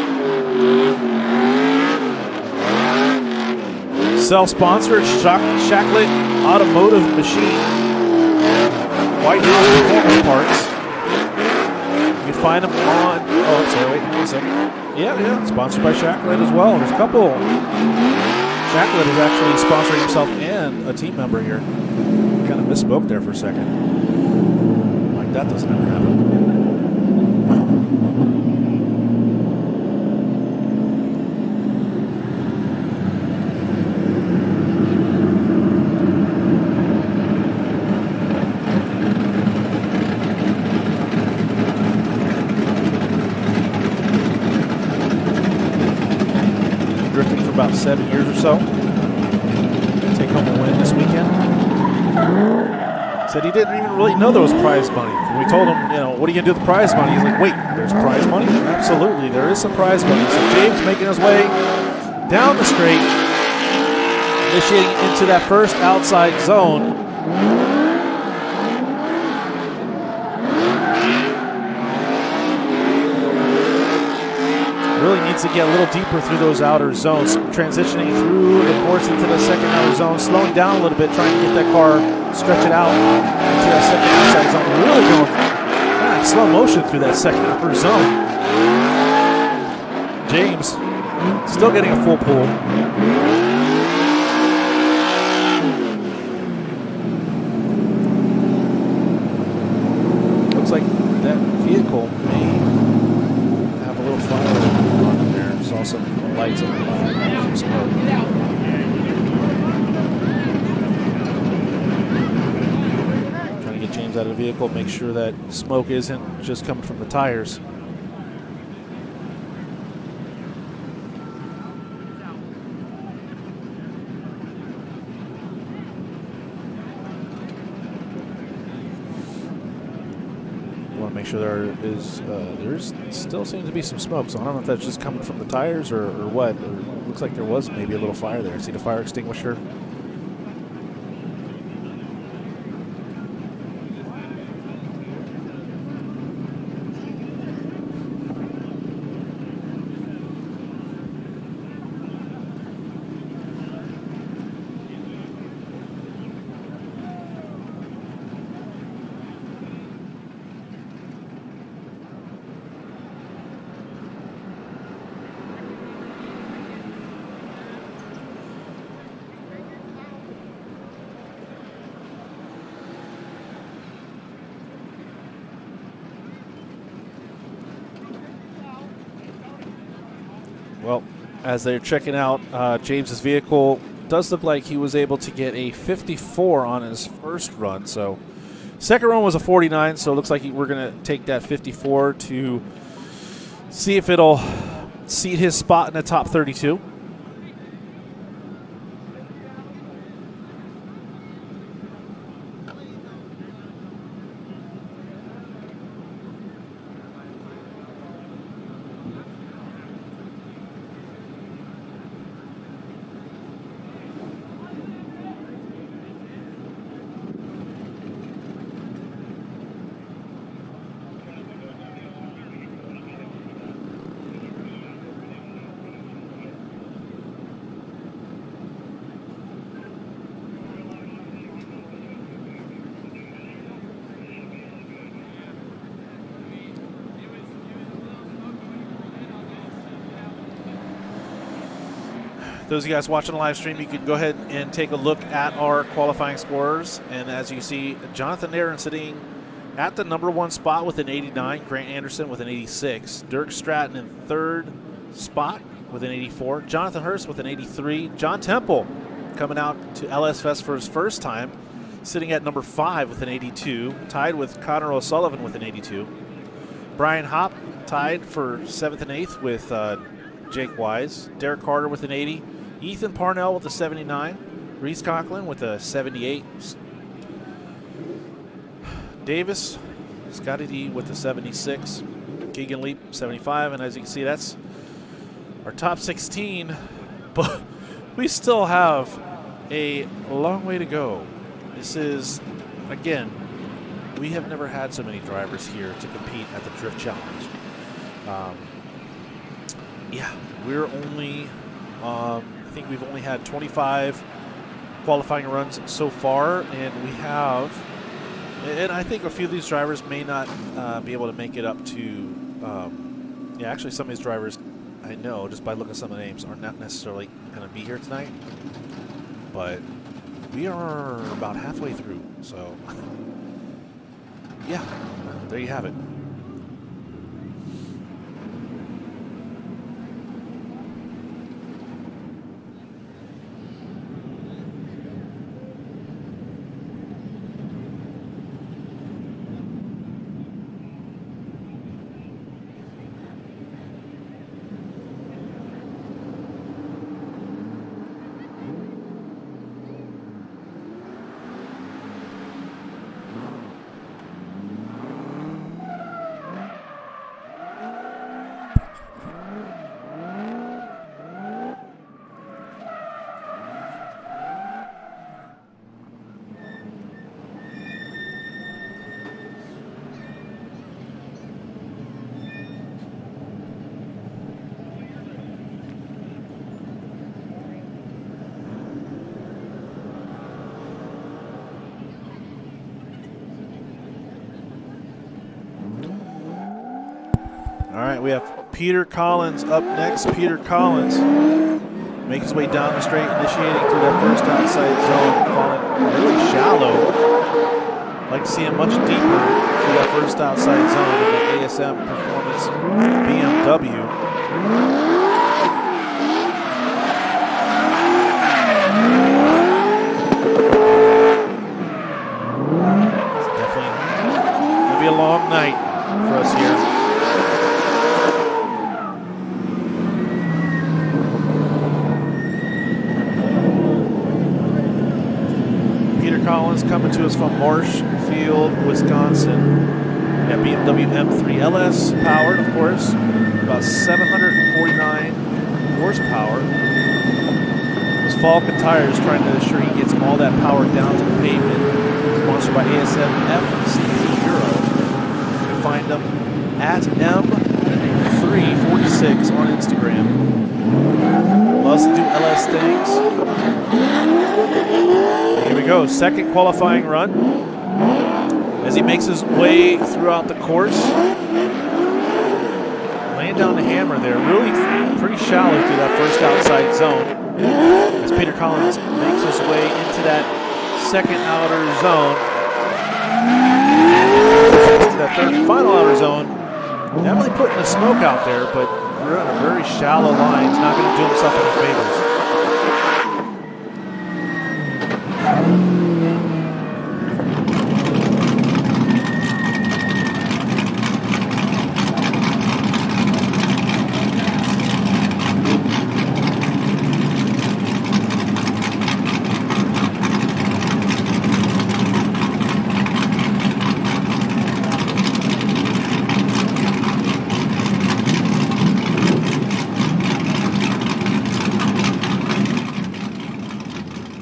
Self-sponsored Shacklett Automotive Machine. White House Performance Parts. You can find them on, sorry, wait a second. Yeah, sponsored by Shacklett as well. There's a couple. Shacklett is actually sponsoring himself and a team member here. Kind of misspoke there for a second. Like that doesn't ever happen. About 7 years or so. win this weekend. Said he didn't even really know there was prize money. When we told him, you know, what are you going to do with the prize money? He's like, wait, there's prize money? Absolutely, there is some prize money. So James making his way down the straight, initiating into that first outside zone. Really needs to get a little deeper through those outer zones, transitioning through the course into the second outer zone, slowing down a little bit, trying to get that car, stretch it out into that second outside zone. Really going slow motion through that second upper zone. James still getting a full pull. Looks like that vehicle may have a little fire on in there. Saw some lights underneath, some smoke. Trying to get James out of the vehicle, make sure that smoke isn't just coming from the tires. Make sure there's still seems to be some smoke, so I don't know if that's just coming from the tires or what. It looks like there was maybe a little fire there. See the fire extinguisher? Well, as they're checking out James's vehicle, does look like he was able to get a 54 on his first run. So second run was a 49, so it looks like we're going to take that 54 to see if it'll seat his spot in the top 32. Those of you guys watching the live stream, you can go ahead and take a look at our qualifying scores. And as you see, Jonathan Nerren sitting at the number one spot with an 89. Grant Anderson with an 86. Dirk Stratton in third spot with an 84. Jonathan Hurst with an 83. John Temple coming out to LS Fest for his first time, sitting at number 5 with an 82. Tied with Connor O'Sullivan with an 82. Brian Hop tied for 7th and 8th with Jake Wise. Derek Carter with an 80. Ethan Parnell with a 79. Rhys Conklin with a 78. Davis, Scotty D with a 76. Kegan Leep, 75. And as you can see, that's our top 16. But we still have a long way to go. This is, again, we have never had so many drivers here to compete at the Drift Challenge. Yeah, we're only, I think we've only had 25 qualifying runs so far, and we have, and I think a few of these drivers may not be able to make it up to, yeah, actually some of these drivers I know just by looking at some of the names are not necessarily going to be here tonight, but we are about halfway through, so yeah, there you have it. right, we have Peter Collins up next. Peter Collins makes his way down the straight, initiating through that first outside zone, falling really shallow. Like to see him much deeper through that first outside zone in the ASM Performance BMW. It's definitely going to be a long night for us here. Collins coming to us from Marshfield, Wisconsin. We got BMW M3 LS powered, of course, about 749 horsepower. His Falcon tires trying to ensure he gets all that power down to the pavement. Sponsored by ASM F0. You can find them at M346 on Instagram. Loves to do LS things. Here we go, second qualifying run. As he makes his way throughout the course. Laying down the hammer there, really pretty shallow through that first outside zone. As Peter Collins makes his way into that second outer zone. To that third and final outer zone. Definitely putting the smoke out there, but we're on a very shallow line. He's not going to do himself any favors.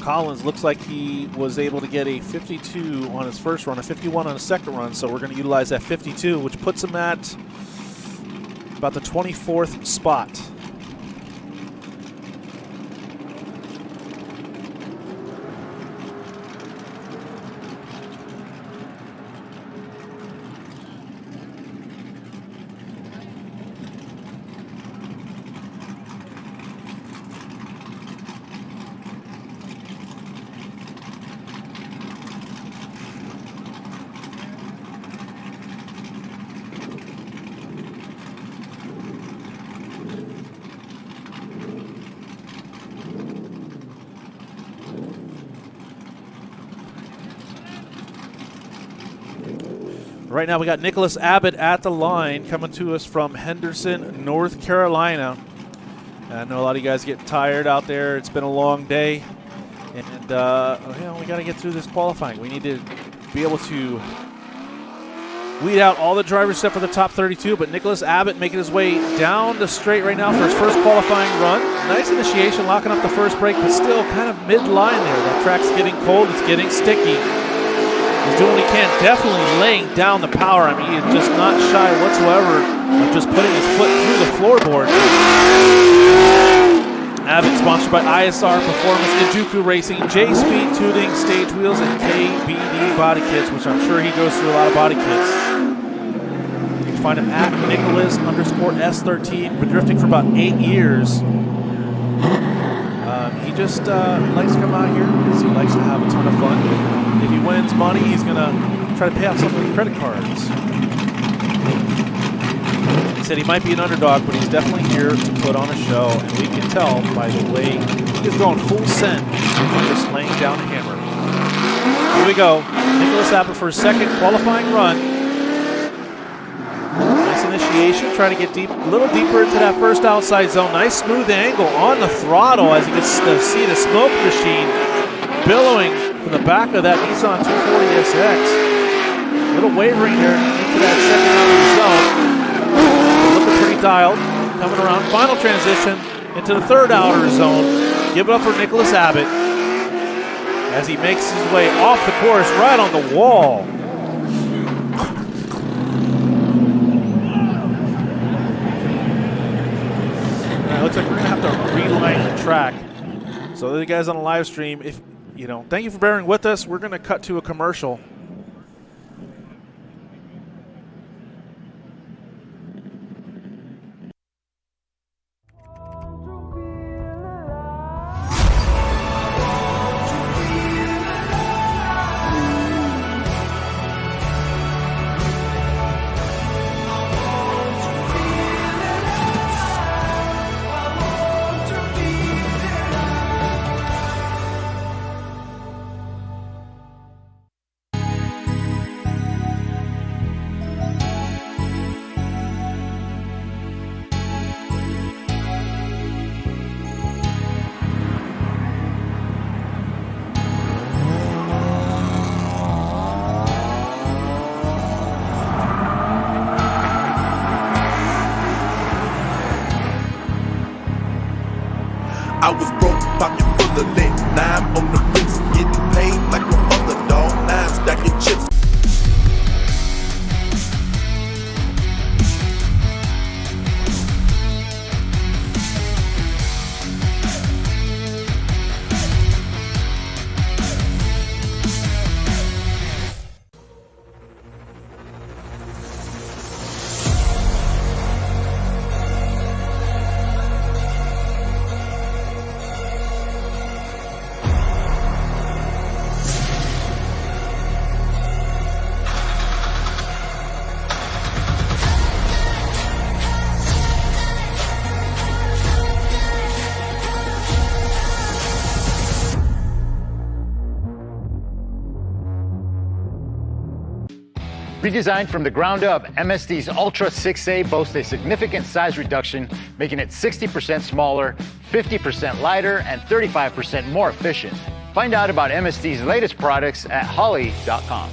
Collins looks like he was able to get a 52 on his first run, a 51 on his second run, so we're going to utilize that 52, which puts him at about the 24th spot. Right now we got Nicholas Abbott at the line coming to us from Henderson, North Carolina. I know a lot of you guys get tired out there. It's been a long day. And we got to get through this qualifying. We need to be able to weed out all the drivers except for the top 32. But Nicholas Abbott making his way down the straight right now for his first qualifying run. Nice initiation, locking up the first brake, but still kind of mid-line there. That track's getting cold. It's getting sticky. He's doing what he can, definitely laying down the power. I mean, he is just not shy whatsoever of just putting his foot through the floorboard. Abbott sponsored by ISR Performance, Injuku Racing, J-Speed Tuning, Stage Wheels, and KBD Body Kits, which I'm sure he goes through a lot of body kits. You can find him at Nicholas_S13. Been drifting for about 8 years. He just likes to come out here because he likes to have a ton of fun. If he wins money, he's going to try to pay off some of the credit cards. He said he might be an underdog, but he's definitely here to put on a show, and we can tell by the way he's going full send, just laying down the hammer. Here we go. Nicholas Abbott for his second qualifying run. Nice initiation, trying to get deep, a little deeper into that first outside zone. Nice smooth angle on the throttle as he gets to see the smoke machine billowing from the back of that Nissan 240SX. A little wavering there into that second outer zone. Looking pretty dialed. Coming around. Final transition into the third outer zone. Give it up for Nicholas Abbott as he makes his way off the course right on the wall. Looks like we're going to have to reline the track. So the guys on the live stream, thank you for bearing with us. We're going to cut to a commercial. pocket full of lit. Now I'm on the bricks, getting paid like no other dog. Now I'm stacking chips. Redesigned from the ground up, MSD's Ultra 6A boasts a significant size reduction, making it 60% smaller, 50% lighter, and 35% more efficient. Find out about MSD's latest products at Holley.com.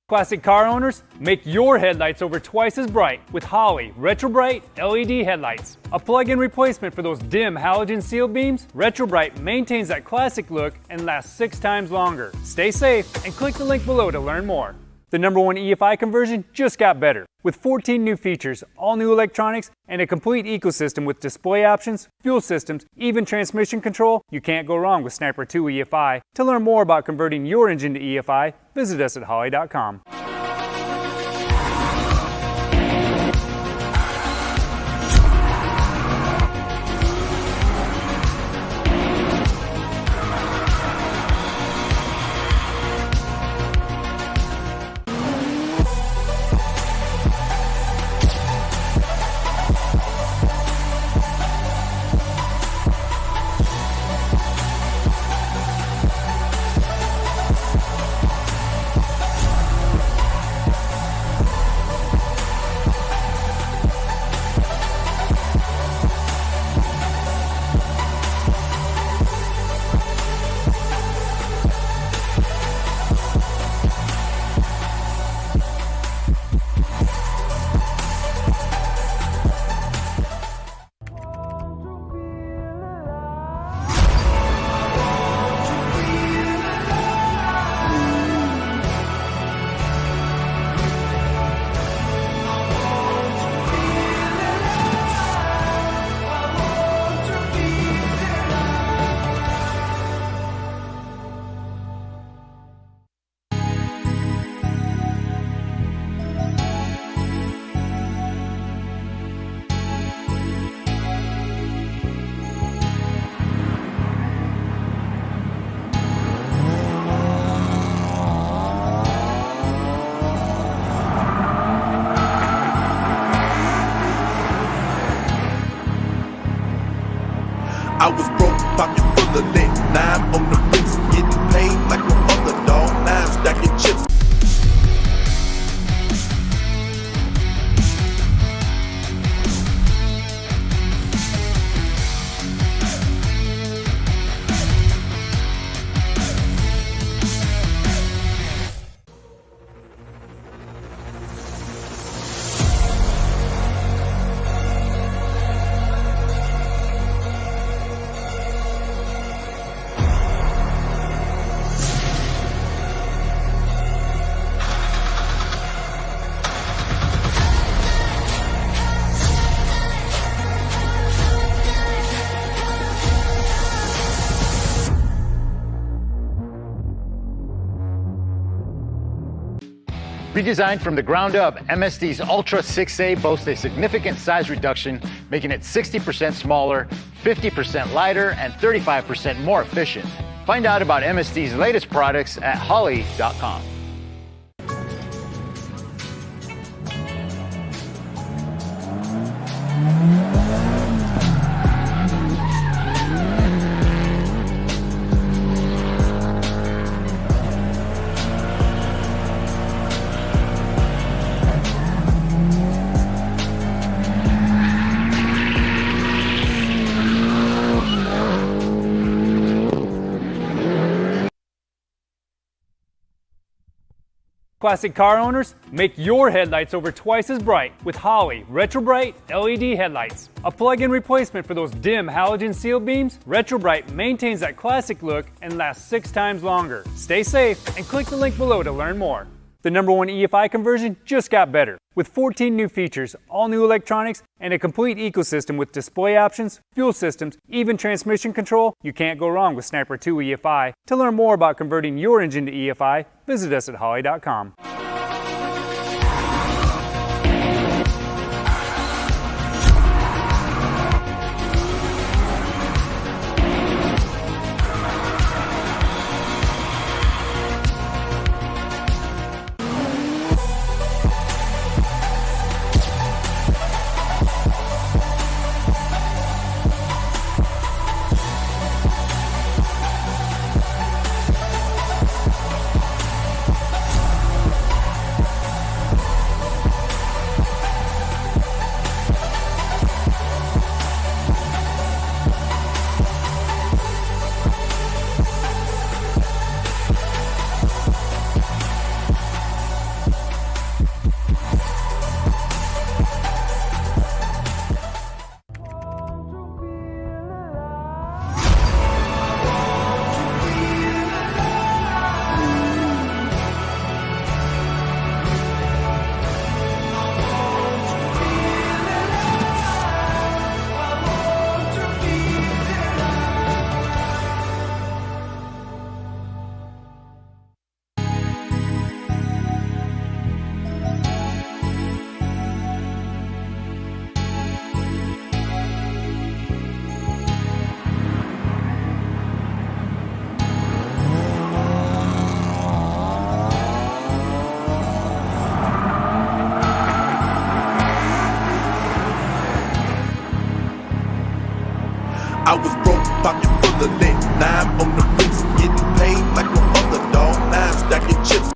Classic car owners, make your headlights over twice as bright with Holley Retro Bright LED headlights. A plug-in replacement for those dim halogen seal beams, Retro Bright maintains that classic look and lasts 6 times longer. Stay safe and click the link below to learn more. The #1 EFI conversion just got better. With 14 new features, all new electronics, and a complete ecosystem with display options, fuel systems, even transmission control, you can't go wrong with Sniper 2 EFI. To learn more about converting your engine to EFI, visit us at Holley.com. I was broke, pocket full of lit. Now I'm on the bricks, getting paid like no other dog. Now I'm stacking chips. Redesigned from the ground up, MSD's Ultra 6A boasts a significant size reduction, making it 60% smaller, 50% lighter, and 35% more efficient. Find out about MSD's latest products at Holley.com. Classic car owners, make your headlights over twice as bright with Holley Retro Bright LED headlights. A plug-in replacement for those dim halogen seal beams, Retro Bright maintains that classic look and lasts 6 times longer. Stay safe and click the link below to learn more. The #1 EFI conversion just got better. With 14 new features, all new electronics, and a complete ecosystem with display options, fuel systems, even transmission control, you can't go wrong with Sniper 2 EFI. To learn more about converting your engine to EFI, visit us at holley.com. I was broke, pocket full of lit. Now I'm on the bricks, getting paid like no other dog. Now I'm stacking chips.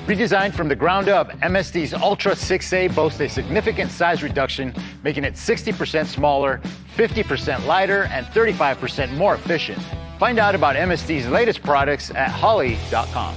Redesigned from the ground up, MSD's Ultra 6A boasts a significant size reduction, making it 60% smaller, 50% lighter, and 35% more efficient. Find out about MSD's latest products at holley.com.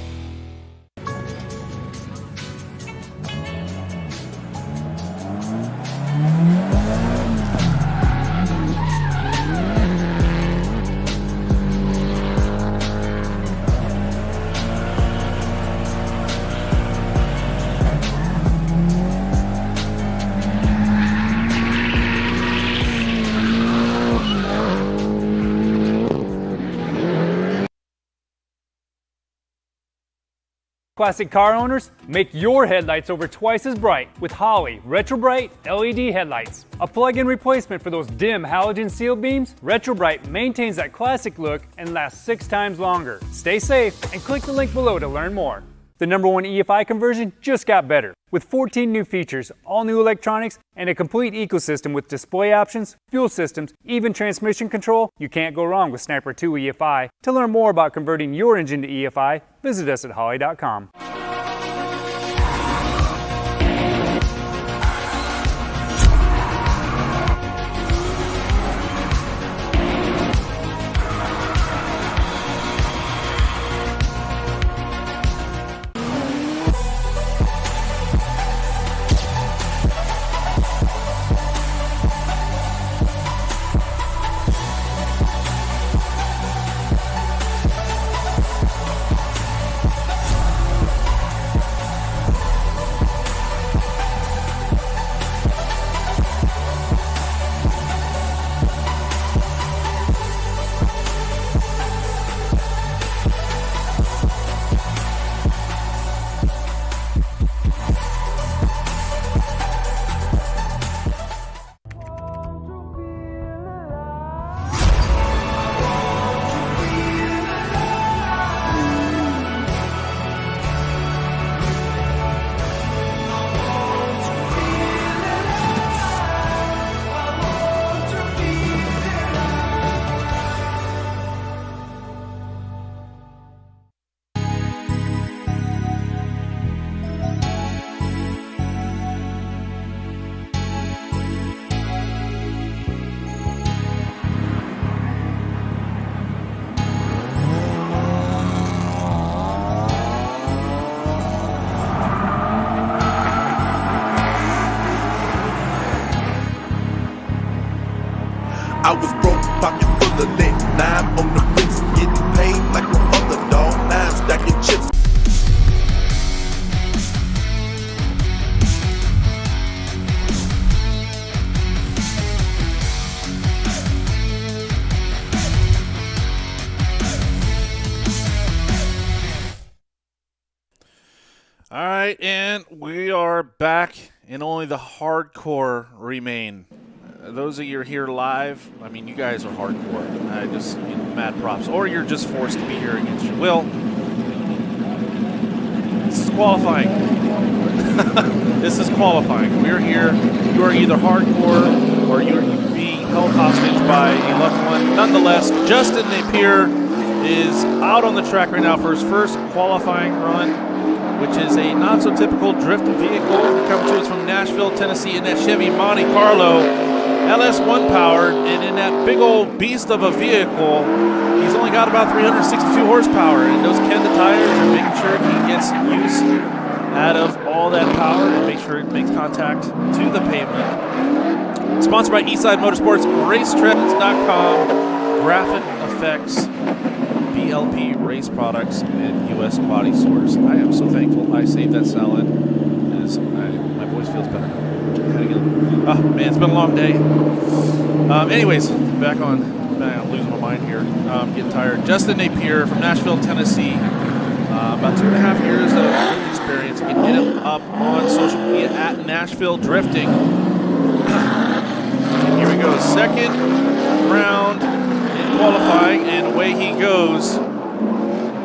Classic car owners, make your headlights over twice as bright with Holley Retro Bright LED headlights. A plug-in replacement for those dim halogen seal beams, Retro Bright maintains that classic look and lasts 6 times longer. Stay safe and click the link below to learn more. The #1 EFI conversion just got better. With 14 new features, all new electronics, and a complete ecosystem with display options, fuel systems, even transmission control, you can't go wrong with Sniper 2 EFI. To learn more about converting your engine to EFI, visit us at holley.com. full of lit. Now I'm on the bricks, getting paid like a underdog. Now I'm stacking chips. All right, and we are back, and only the hardcore remain. Those of you here live, I mean, you guys are hardcore. I just, mad props. Or you're just forced to be here against your will. This is qualifying. This is qualifying. We're here. You are either hardcore or you're being held hostage by a loved one. Nonetheless, Justin Napier is out on the track right now for his first qualifying run, which is a not-so-typical drift vehicle. Coming to us from Nashville, Tennessee, in that Chevy Monte Carlo LS1 powered, and in that big old beast of a vehicle, he's only got about 362 horsepower, and those Kenda tires are making sure he gets use out of all that power and make sure it makes contact to the pavement. Sponsored by Eastside Motorsports, Racetrends.com, Graphic Effects, BLP Race Products, and U.S. Body Source. I am so thankful I saved that salad because my voice feels better now. Oh, man, it's been a long day. Anyways, back on. I'm losing my mind here. Getting tired. Justin Napier from Nashville, Tennessee. About 2.5 years of drift experience. You can hit him up on social media at Nashville Drifting. And here we go. Second round in qualifying, and away he goes.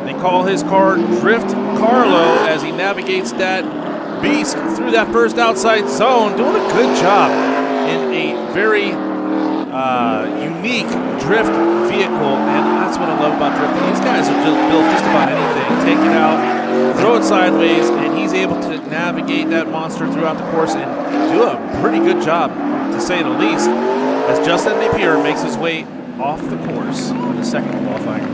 They call his car Drift Carlo as he navigates that beast through that first outside zone, doing a good job in a very unique drift vehicle, and that's what I love about drifting. These guys are just built just about anything. Take it out, throw it sideways, and he's able to navigate that monster throughout the course and do a pretty good job, to say the least, as Justin Napier makes his way off the course in the second qualifying.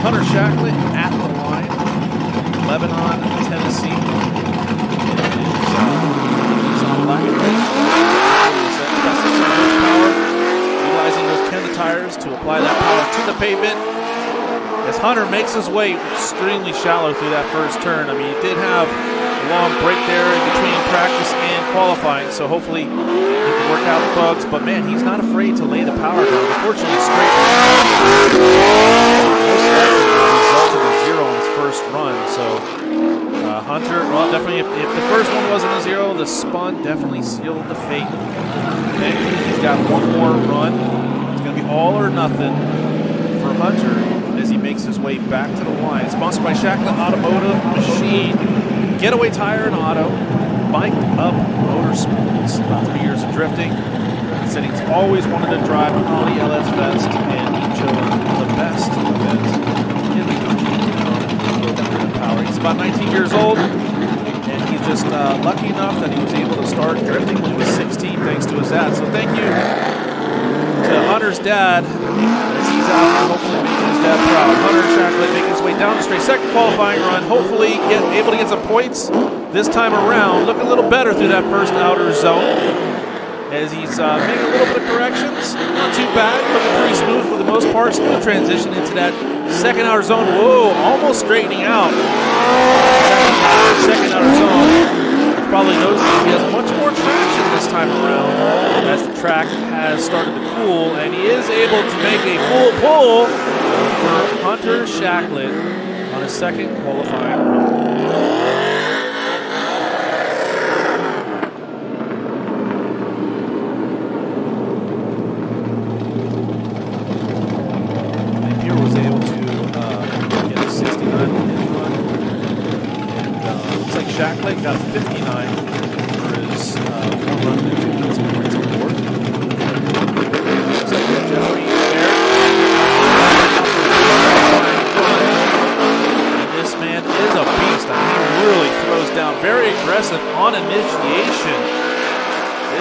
Hunter Shacklett at the line, Lebanon, Tennessee. He's on black and red. Power, utilizing those Kenda tires to apply that power to the pavement. As Hunter makes his way extremely shallow through that first turn. I mean, he did have a long break there in between practice and qualifying, so hopefully he can work out the bugs. But man, he's not afraid to lay the power down. Unfortunately, straight resulted in 0 on his first run. So Hunter, well, definitely if the first one wasn't a 0, the spun definitely sealed the fate. Okay, he's got one more run. It's going to be all or nothing for Hunter as he makes his way back to the line. Sponsored by Shacklett Automotive Machine, Getaway Tire and Auto, Biked Up Motorsports. About 3 years of drifting. He said he's always wanted to drive a Holley LS Fest, and he chose the best event in the country to power. He's about 19 years old, and he's just lucky enough that he was able to start drifting when he was 16 thanks to his dad. So thank you to Hunter's dad as he's out here hopefully making his dad proud. Hunter Shacklett making his way down the straight. Second qualifying run, hopefully able to get some points this time around. Look a little better through that first outer zone as he's making a little bit of corrections. Not too bad, looking pretty smooth for the most part. Smooth transition into that second outer zone. Whoa, almost straightening out. Second outer zone. Probably noticing he has much more traction this time around as the track has started to cool, and he is able to make a full pull for Hunter Shacklett on his second qualifying run. Shacklett got 59 for his one run there, 2 points on the board. Looks like Jeffrey Baird. And this man is a beast. I mean, he really throws down. Very aggressive on initiation.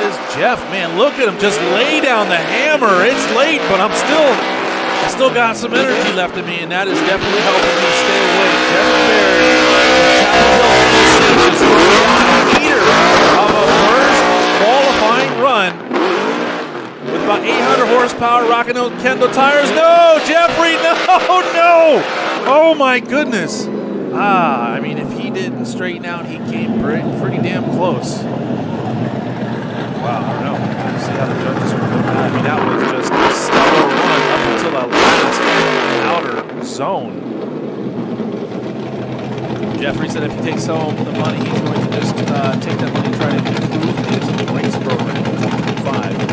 Is Jeff, man, look at him just lay down the hammer. It's late, but I'm still I still got some energy left in me, and that is definitely helping me stay awake. Jeffrey Baird, just throwing down a heater of a first qualifying run with about 800 horsepower, rocking those Kendo tires. No, Jeffrey, no. Oh my goodness. I mean, if he didn't straighten out, he came pretty damn close. Wow, I don't know. We'll see how the judges are doing that. I mean, that was just a stellar run up until that last outer zone. Jeffrey said if he takes home the money, he's going to just take that money and try to improve his race program in 2025.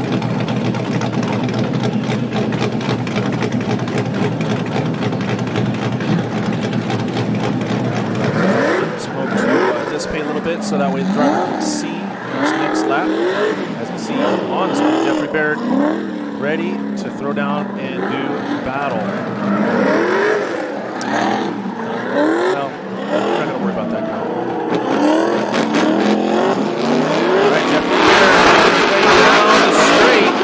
Pay a little bit so that way the driver can see this next lap. As you see on the screen, Jeffrey Baird ready to throw down and do battle. Well, I'm not going to worry about that now. All right, Jeffrey Baird down the straight.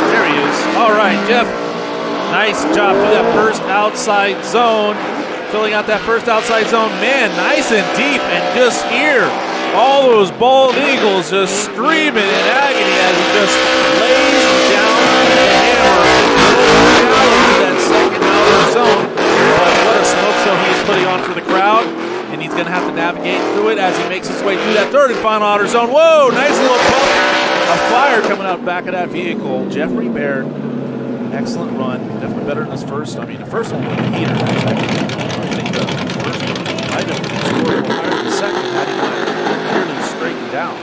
There he is. All right, Jeff. Nice job through that first outside zone. Filling out that first outside zone. Man, nice and deep, and just here, all those bald eagles just screaming in agony as he just lays down the hammer through that second outer zone. But what a smoke show he is putting on for the crowd, and he's going to have to navigate through it as he makes his way through that third and final outer zone. Whoa, nice little pump of fire coming out back of that vehicle. Jeffrey Baird, excellent run. Definitely better than his first. I mean, the first one was a heater. I think the first one might have scored a little higher than the second had he not clearly straightened down.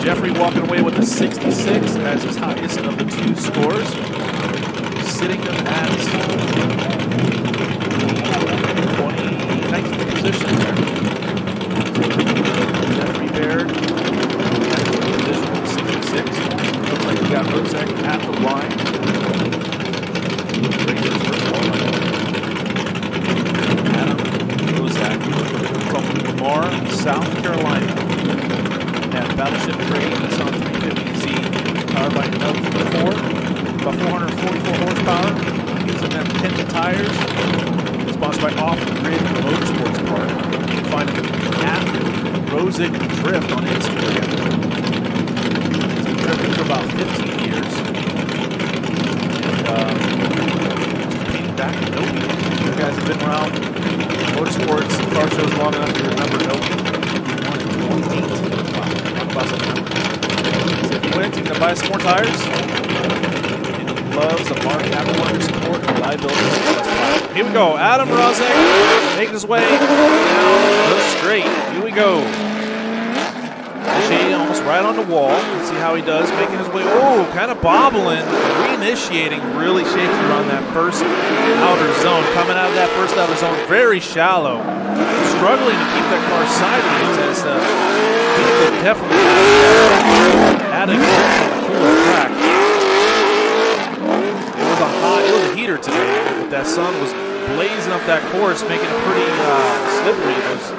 Jeffrey walking away with a 66 as his highest of the two scores, sitting at 19th position there. Jeffrey Baird, 19th position with 66. Looks like we got Rosario at the line. Adam Rosario from Lamar, South Carolina. At Battleship Grade, Nissan 350Z, powered by L4, about 444 horsepower. Using them Kenda tires. Sponsored by Off-Grid Motorsports Park. You can find them at Rosic Drift on Instagram. He's been drifting for about 15 years. And competing back in Doege. You guys have been around motorsports, car shows long enough to remember Doege. 2018. So if he wins, he's going to buy some more tires. And he loves the Mark aftermarket support and reliability. Here we go. Adam Rosek making his way down the straight. Here we go. Doege almost right on the wall. Let's see how he does. Making his way. Oh, kind of bobbling. Reinitiating. Really shaky around that first outer zone. Coming out of that first outer zone. Very shallow. Struggling to keep that car sideways as vehicle definitely added a cooler track. It was a heater today, but that sun was blazing up that course, making it pretty slippery. Those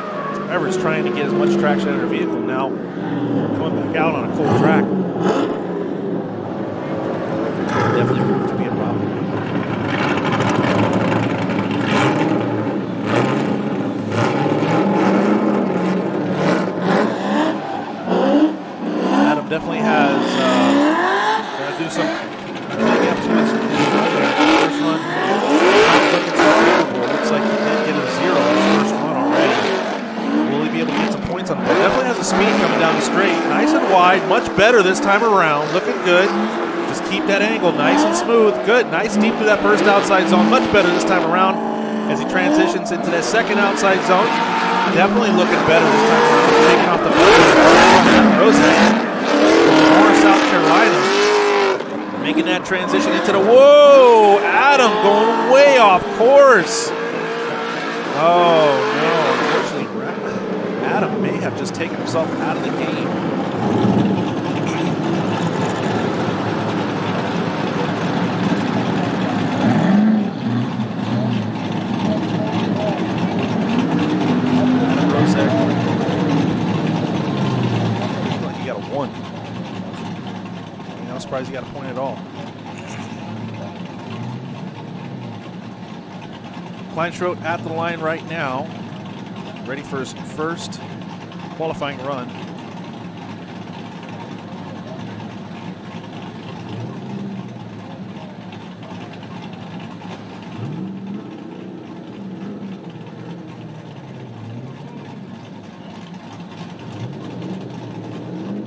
drivers trying to get as much traction out of their vehicle now, coming back out on a cold track. Definitely proved to be a problem. Definitely has got to do some cleaning up to his first run. Looking so favorable. Looks like he did get a 0 in his first run already. Will he be able to get some points on the board? Definitely has a speed coming down the straight. Nice and wide. Much better this time around. Looking good. Just keep that angle nice and smooth. Good. Nice deep through that first outside zone. Much better this time around as he transitions into that second outside zone. Definitely looking better this time around. Taking off the Rosario. South Carolina, making that transition into the, whoa, Adam going way off course. Oh no, unfortunately, Adam may have just taken himself out of the game. surprised he got a point at all. Kleinschrodt at the line right now, ready for his first qualifying run.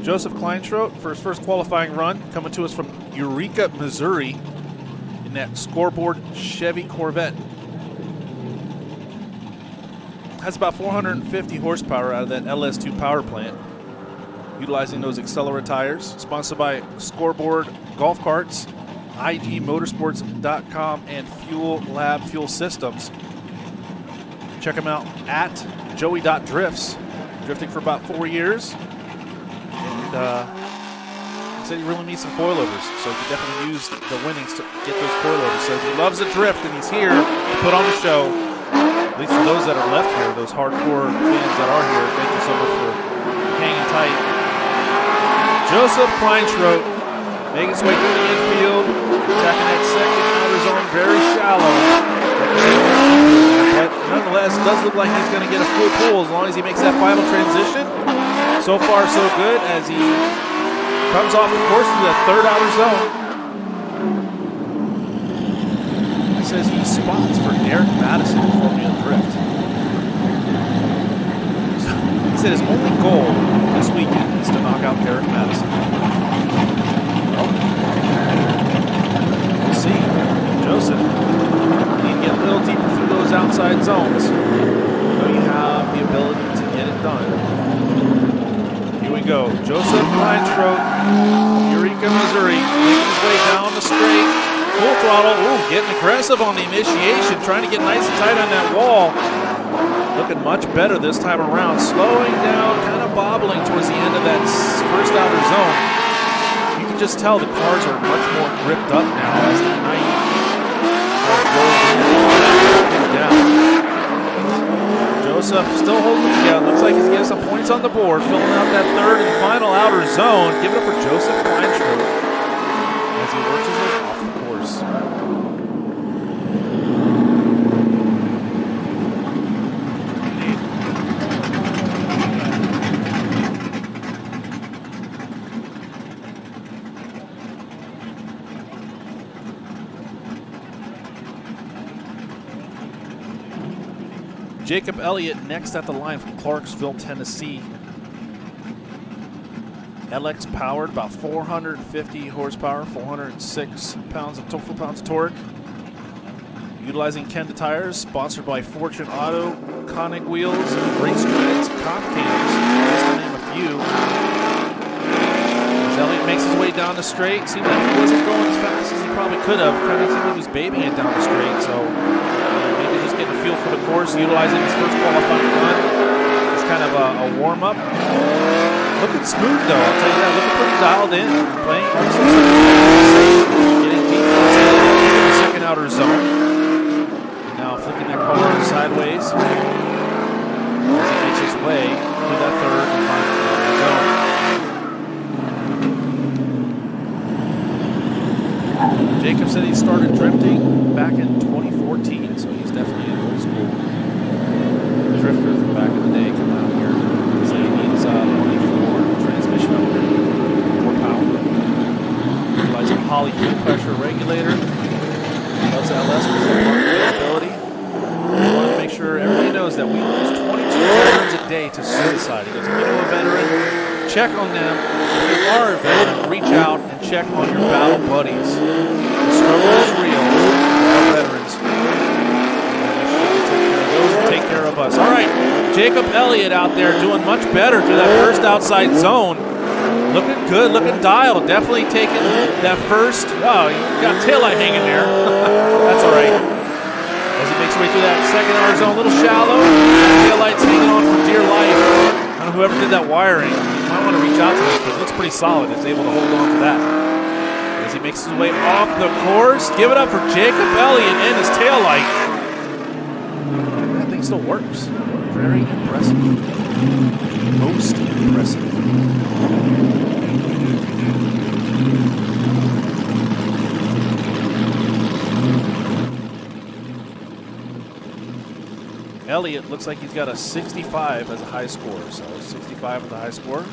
Joseph Kleinschrodt for his first qualifying run, coming to us from Eureka, Missouri, in that scoreboard Chevy Corvette. Has about 450 horsepower out of that LS2 power plant, utilizing those Accelera tires. Sponsored by Scoreboard Golf Carts, IGMotorsports.com, and Fuel Lab Fuel Systems. Check him out at joey.drifts, drifting for about 4 years. And he said he really needs some coilovers, so he could definitely use the winnings to get those coilovers. So he loves a drift, and he's here to put on the show. At least for those that are left here, those hardcore fans that are here, thank you so much for hanging tight. Joseph Kleinschrodt making his way through the infield, attacking that second outer zone, very shallow. But nonetheless, it does look like he's going to get a full pull as long as he makes that final transition. So far, so good as he comes off the course to the third outer zone. He says he spots for Derek Madison in Formula Drift. He said his only goal this weekend is to knock out Derek Madison. Well, we'll see. Joseph, you need to get a little deeper through those outside zones. You know you have the ability to get it done. Here we go. Joseph Kleinschrodt, Eureka, Missouri, making his way down the straight. Full throttle. Ooh, getting aggressive on the initiation, trying to get nice and tight on that wall. Looking much better this time around. Slowing down, kind of bobbling towards the end of that first outer zone. You can just tell the cars are much more gripped up now as the night rolls down. Joseph still holding it together. Looks like he's getting some points on the board, filling out that third and final outer zone. Give it up for Joseph Kleinschrodt as he works his way off the course. Jacob Elliott next at the line from Clarksville, Tennessee. LX powered, about 450 horsepower, 406 foot-pounds of torque. Utilizing Kenda tires, sponsored by Fortune Auto, Kansei Wheels, Race Treads, Comp Cams, just to name a few. As Elliott makes his way down the straight, seemed like he wasn't going as fast as he probably could have. Kind of seemed like he was babying it down the straight, so maybe just getting a feel for the course, utilizing his first qualifying run. It's kind of a warm-up. Looking smooth though, I'll tell you that. Looking pretty dialed in. Playing getting deep into the second outer zone. Now flicking that car sideways as he makes his way to that third and final outer zone. Jacob said he started drifting back in 2014, so he's definitely an old school drifter from back in the day coming out here. So he needs money for transmission upgrade, more power. Utilizing Holley fuel pressure regulator. Loves LS for availability. We want to make sure everybody knows that we lose 22 veterans a day to suicide. Because if you know a veteran, check on them. If you are a veteran, reach out and check on your battle buddies. The struggle is real. Our veterans. Take care of us. All right, Jacob Elliott out there doing much better through that first outside zone. Looking good, looking dialed. Definitely taking that first. Oh, you got taillight hanging there. That's all right. As he makes his way through that second outer zone, a little shallow. Taillight's hanging on for dear life. I don't know whoever did that wiring. You might want to reach out to him because it looks pretty solid. It's able to hold on to that. As he makes his way off the course, give it up for Jacob Elliott and his taillight. Still works. Very impressive. Most impressive. Elliott looks like he's got a 65 as a high score. So 65 as a high score.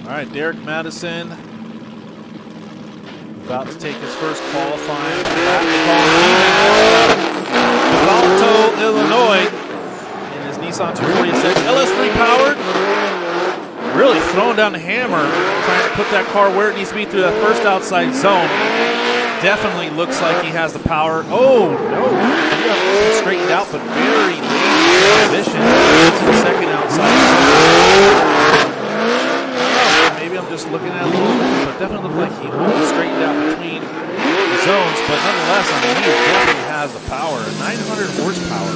All right, Derek Madison about to take his first qualifying lap. Alto, Illinois, in his Nissan 246 LS3 powered. Really throwing down the hammer, trying to put that car where it needs to be through that first outside zone. Definitely looks like he has the power. Oh no, he straightened out, but very lazy position. The second outside zone. Maybe I'm just looking at it a little bit, but definitely looked like he almost straightened out between the zones. But nonetheless, I mean, he definitely has the power. 900 horsepower,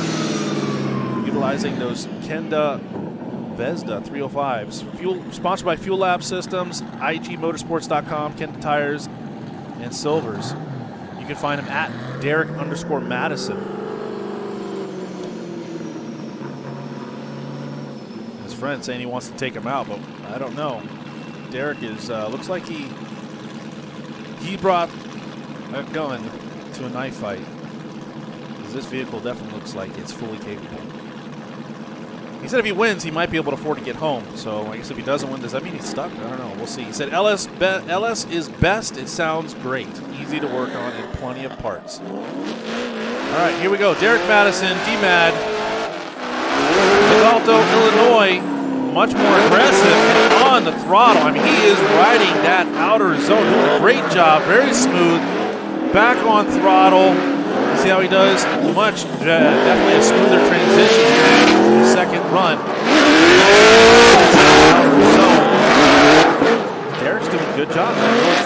utilizing those Kenda Vesda 305s. Fuel sponsored by Fuel Lab Systems, IGMotorsports.com, Kenda Tires, and Silvers. You can find him at Derek_Madison. His friend saying he wants to take him out, but I don't know. Derek is looks like he brought a gun to a knife fight, because this vehicle definitely looks like it's fully capable. He said if he wins, he might be able to afford to get home. So I guess if he doesn't win, does that mean he's stuck? I don't know. We'll see. He said LS is best. It sounds great. Easy to work on and plenty of parts. All right, here we go. Derek Madison, D-Mad. Alto, Illinois, much more aggressive and on the throttle. I mean, he is riding that outer zone, doing a great job, very smooth. Back on throttle. See how he does? Definitely a smoother transition here in the second run. Derek's doing a good job.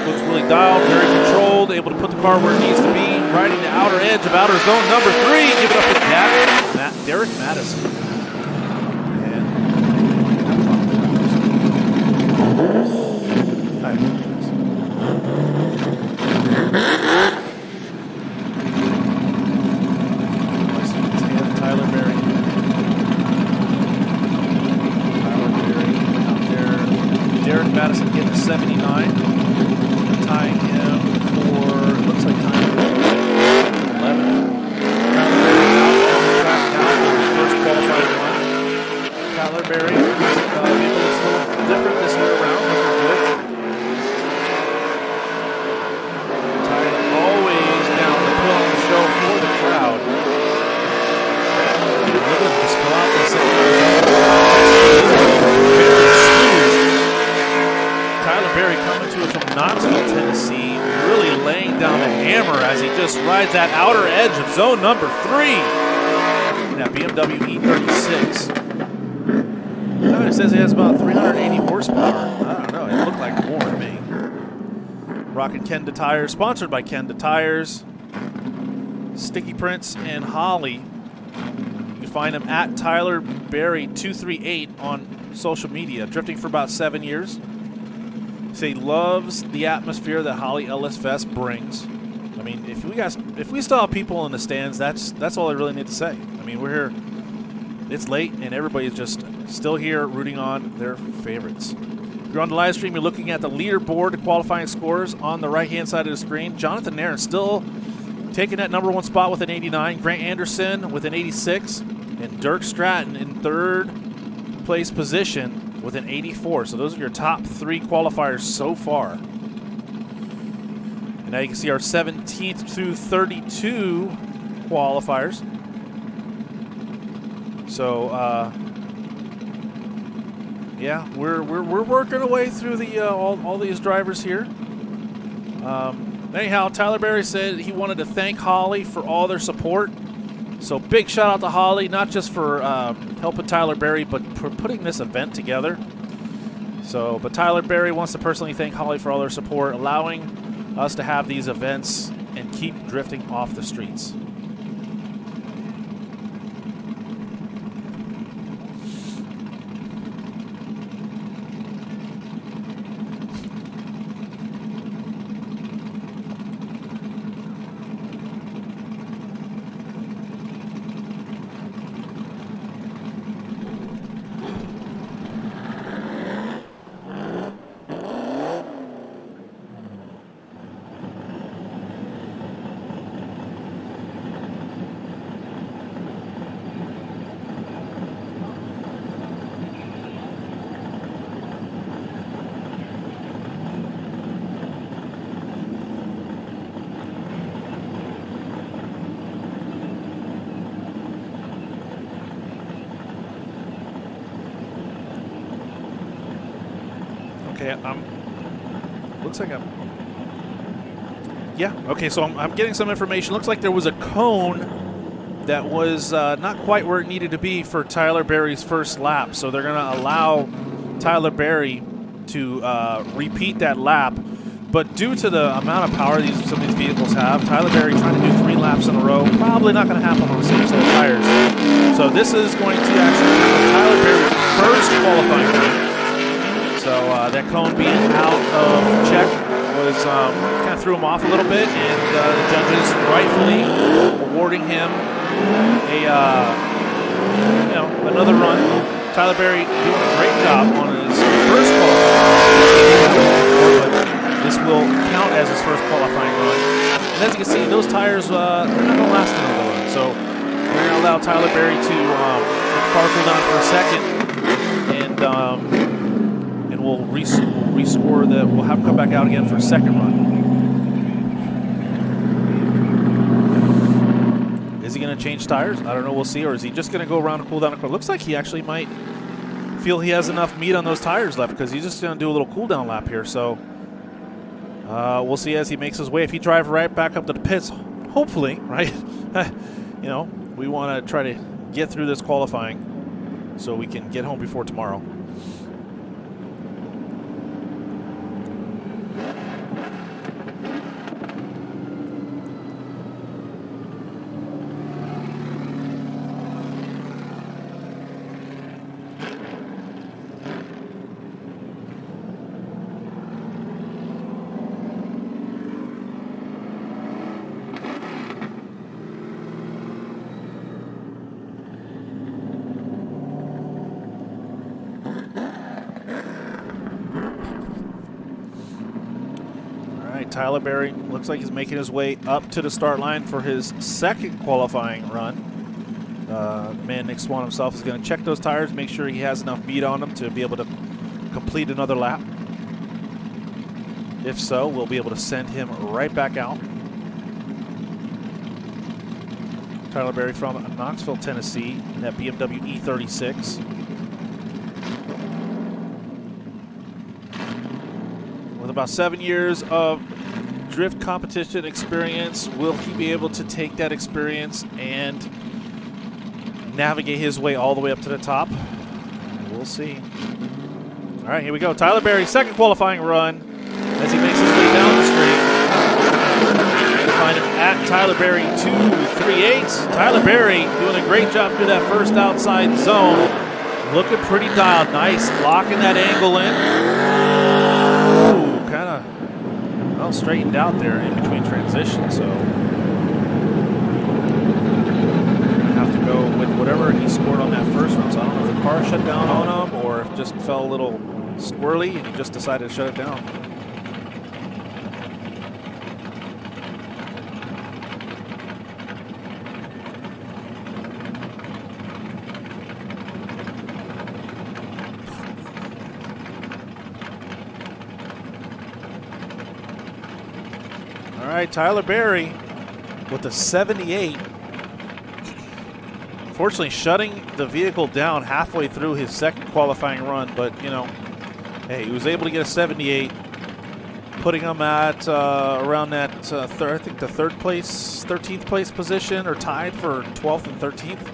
Looks really dialed, very controlled, able to put the car where it needs to be, riding the outer edge of outer zone number 3. Give it up with Derek Madison. Madison getting a 79, tying him for, looks like tying him for 11. Track now for his first qualifying run. Tyler Berry, looks a little different this year around, looking good. Tying always down the put on the show for the crowd. Look at him just fill out this. Tyler Berry coming to us from Knoxville, Tennessee, really laying down the hammer as he just rides that outer edge of zone number 3 in that BMW E36. It says he has about 380 horsepower. I don't know, it looked like more to me. Rocking Kenda Tires, sponsored by Kenda Tires, Sticky Prints, and Holley. You can find him at Tyler Berry 238 on social media, drifting for about 7 years. He loves the atmosphere that Holley LS Fest brings. I mean, if we still have people in the stands, that's all I really need to say. I mean, we're here. It's late, and everybody's just still here rooting on their favorites. If you're on the live stream, you're looking at the leaderboard, the qualifying scores on the right-hand side of the screen. Jonathan Nerren still taking that number 1 spot with an 89. Grant Anderson with an 86, and Dirk Stratton in 3rd place position with an 84. So those are your top 3 qualifiers so far. And now you can see our 17th through 32 qualifiers. So, yeah, we're working our way through the all these drivers here. Anyhow, Tyler Berry said he wanted to thank Holley for all their support. So big shout out to Holley, not just for helping Tyler Berry, but for putting this event together. So, but Tyler Berry wants to personally thank Holley for all their support, allowing us to have these events and keep drifting off the streets. Okay, looks like yeah, okay, so I'm getting some information. Looks like there was a cone that was not quite where it needed to be for Tyler Berry's first lap. So they're going to allow Tyler Berry to repeat that lap. But due to the amount of power some of these vehicles have, Tyler Berry trying to do 3 laps in a row, probably not going to happen on the same set of tires. So this is going to actually be Tyler Berry's first qualifying run. So that cone being out of check was kind of threw him off a little bit, and the judges rightfully awarding him another run. Tyler Berry doing a great job on his first qualifying, but this will count as his first qualifying run. And as you can see, those tires they're not going to last another run. So we're going to allow Tyler Berry to let the car cool down for a second, and we'll rescore we'll have him come back out again for a second run. Is he going to change tires? I don't know. We'll see. Or is he just going to go around and cool down the car? Looks like he actually might feel he has enough meat on those tires left, because he's just going to do a little cool down lap here. So we'll see as he makes his way. If he drives right back up to the pits, hopefully, right? We want to try to get through this qualifying so we can get home before tomorrow. Tyler Berry looks like he's making his way up to the start line for his second qualifying run. The man Nick Swan himself is going to check those tires, make sure he has enough meat on them to be able to complete another lap. If so, we'll be able to send him right back out. Tyler Berry from Knoxville, Tennessee, in that BMW E36. With about 7 years of drift competition experience, will he be able to take that experience and navigate his way all the way up to the top? We'll see. All right, here we go. Tyler Berry, second qualifying run as he makes his way down the street. We'll find him at Tyler Berry 238. Tyler Berry doing a great job through that first outside zone. Looking pretty dialed. Nice, locking that angle in. Ooh, kind of well straightened out there in between transitions. So I have to go with whatever he scored on that first run. So I don't know if the car shut down on him or if it just fell a little squirrely and he just decided to shut it down. All right, Tyler Berry with the 78. Unfortunately, shutting the vehicle down halfway through his second qualifying run, but, you know, hey, he was able to get a 78, putting him at around that, I think the 13th place position, or tied for 12th and 13th.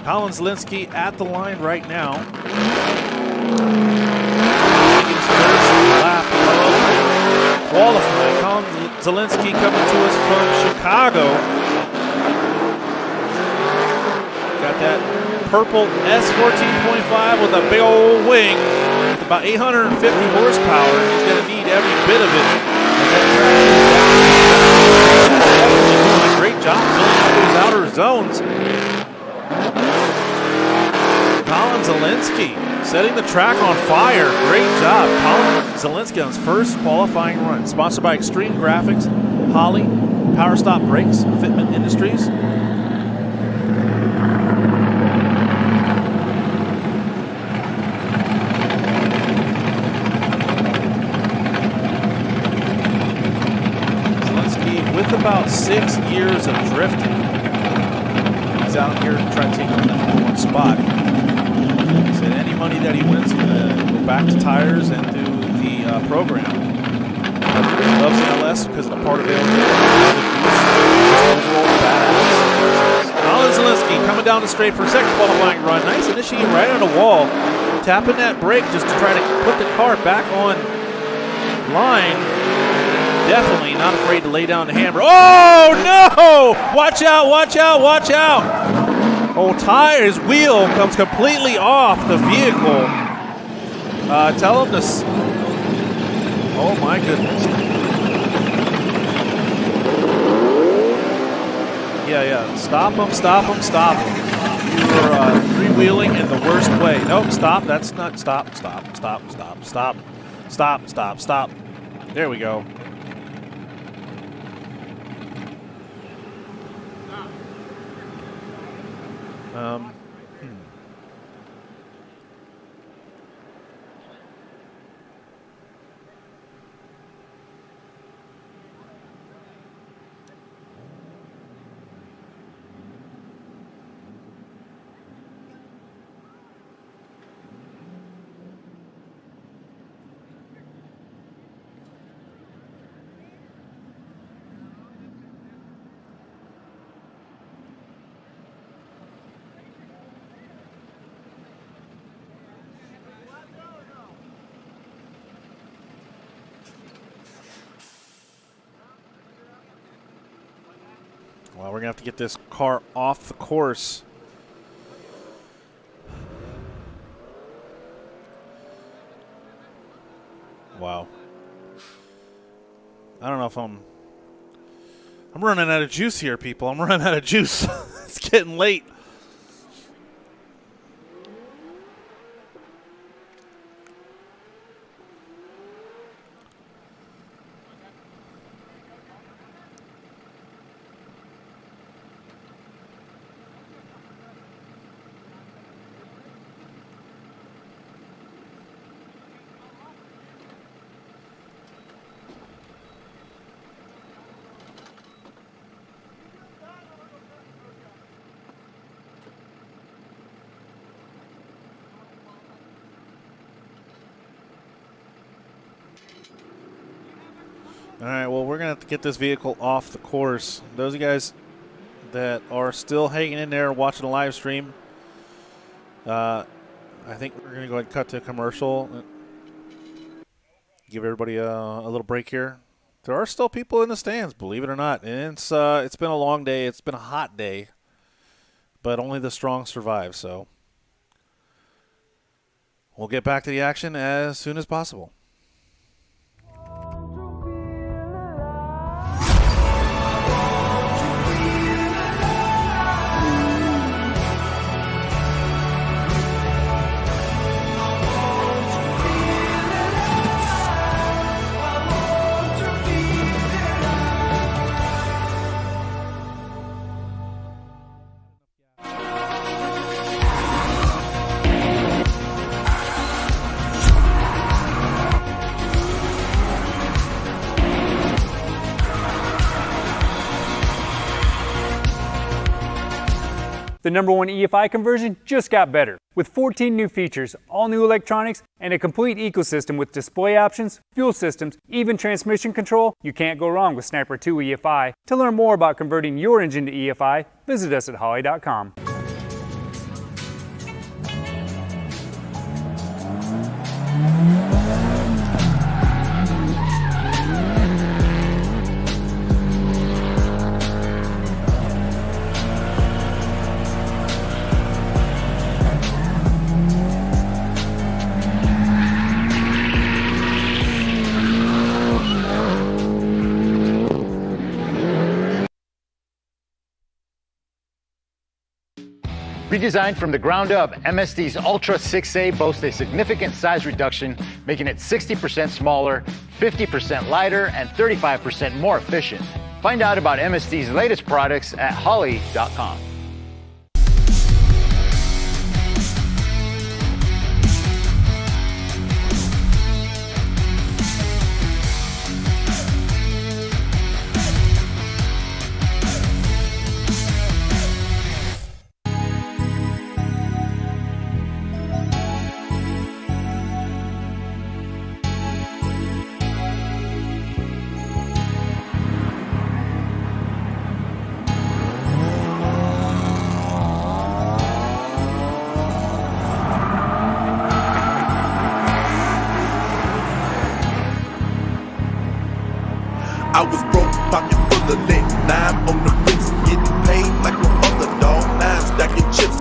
Colin Zielinski at the line right now. His first lap of qualifying. Colin Zielinski coming to us from Chicago. Got that purple S14.5 with a big old wing with about 850 horsepower. He's going to need every bit of it. Doing a great job filling out those outer zones. Colin Zielinski setting the track on fire. Great job. Colin Zielinski on his first qualifying run. Sponsored by Extreme Graphics, Holley, Power Stop Brakes, Fitment Industries. Zielinski with about 6 years of drifting. He's out here trying to take on that number one spot. Said any money that he wins, he's going to go back to tires and do the program. He loves the LS because of the part availability. Colin Zielinski coming down the straight for a second qualifying run. Nice initiating right on the wall. Tapping that brake just to try to put the car back on line. Definitely not afraid to lay down the hammer. Oh, no! Watch out, watch out, watch out! Oh, his wheel comes completely off the vehicle. Tell him to... Oh, my goodness. Yeah. Stop him, stop him, stop him. You were freewheeling in the worst way. Nope, stop. That's not... Stop. There we go. Well, we're going to have to get this car off the course. Wow. I don't know if I'm running out of juice here, people. I'm running out of juice. It's getting late. All right, well, we're going to have to get this vehicle off the course. Those of you guys that are still hanging in there watching the live stream, I think we're going to go ahead and cut to a commercial. Give everybody a little break here. There are still people in the stands, believe it or not. And it's been a long day. It's been a hot day. But only the strong survive, so we'll get back to the action as soon as possible. The #1 EFI conversion just got better. With 14 new features, all new electronics, and a complete ecosystem with display options, fuel systems, even transmission control, you can't go wrong with Sniper 2 EFI. To learn more about converting your engine to EFI, visit us at Holley.com. Redesigned from the ground up, MSD's Ultra 6A boasts a significant size reduction, making it 60% smaller, 50% lighter, and 35% more efficient. Find out about MSD's latest products at Holley.com. I was broke, pocket full of lead. Now I'm on the bricks, getting paid like a underdog. Now I'm stacking chips.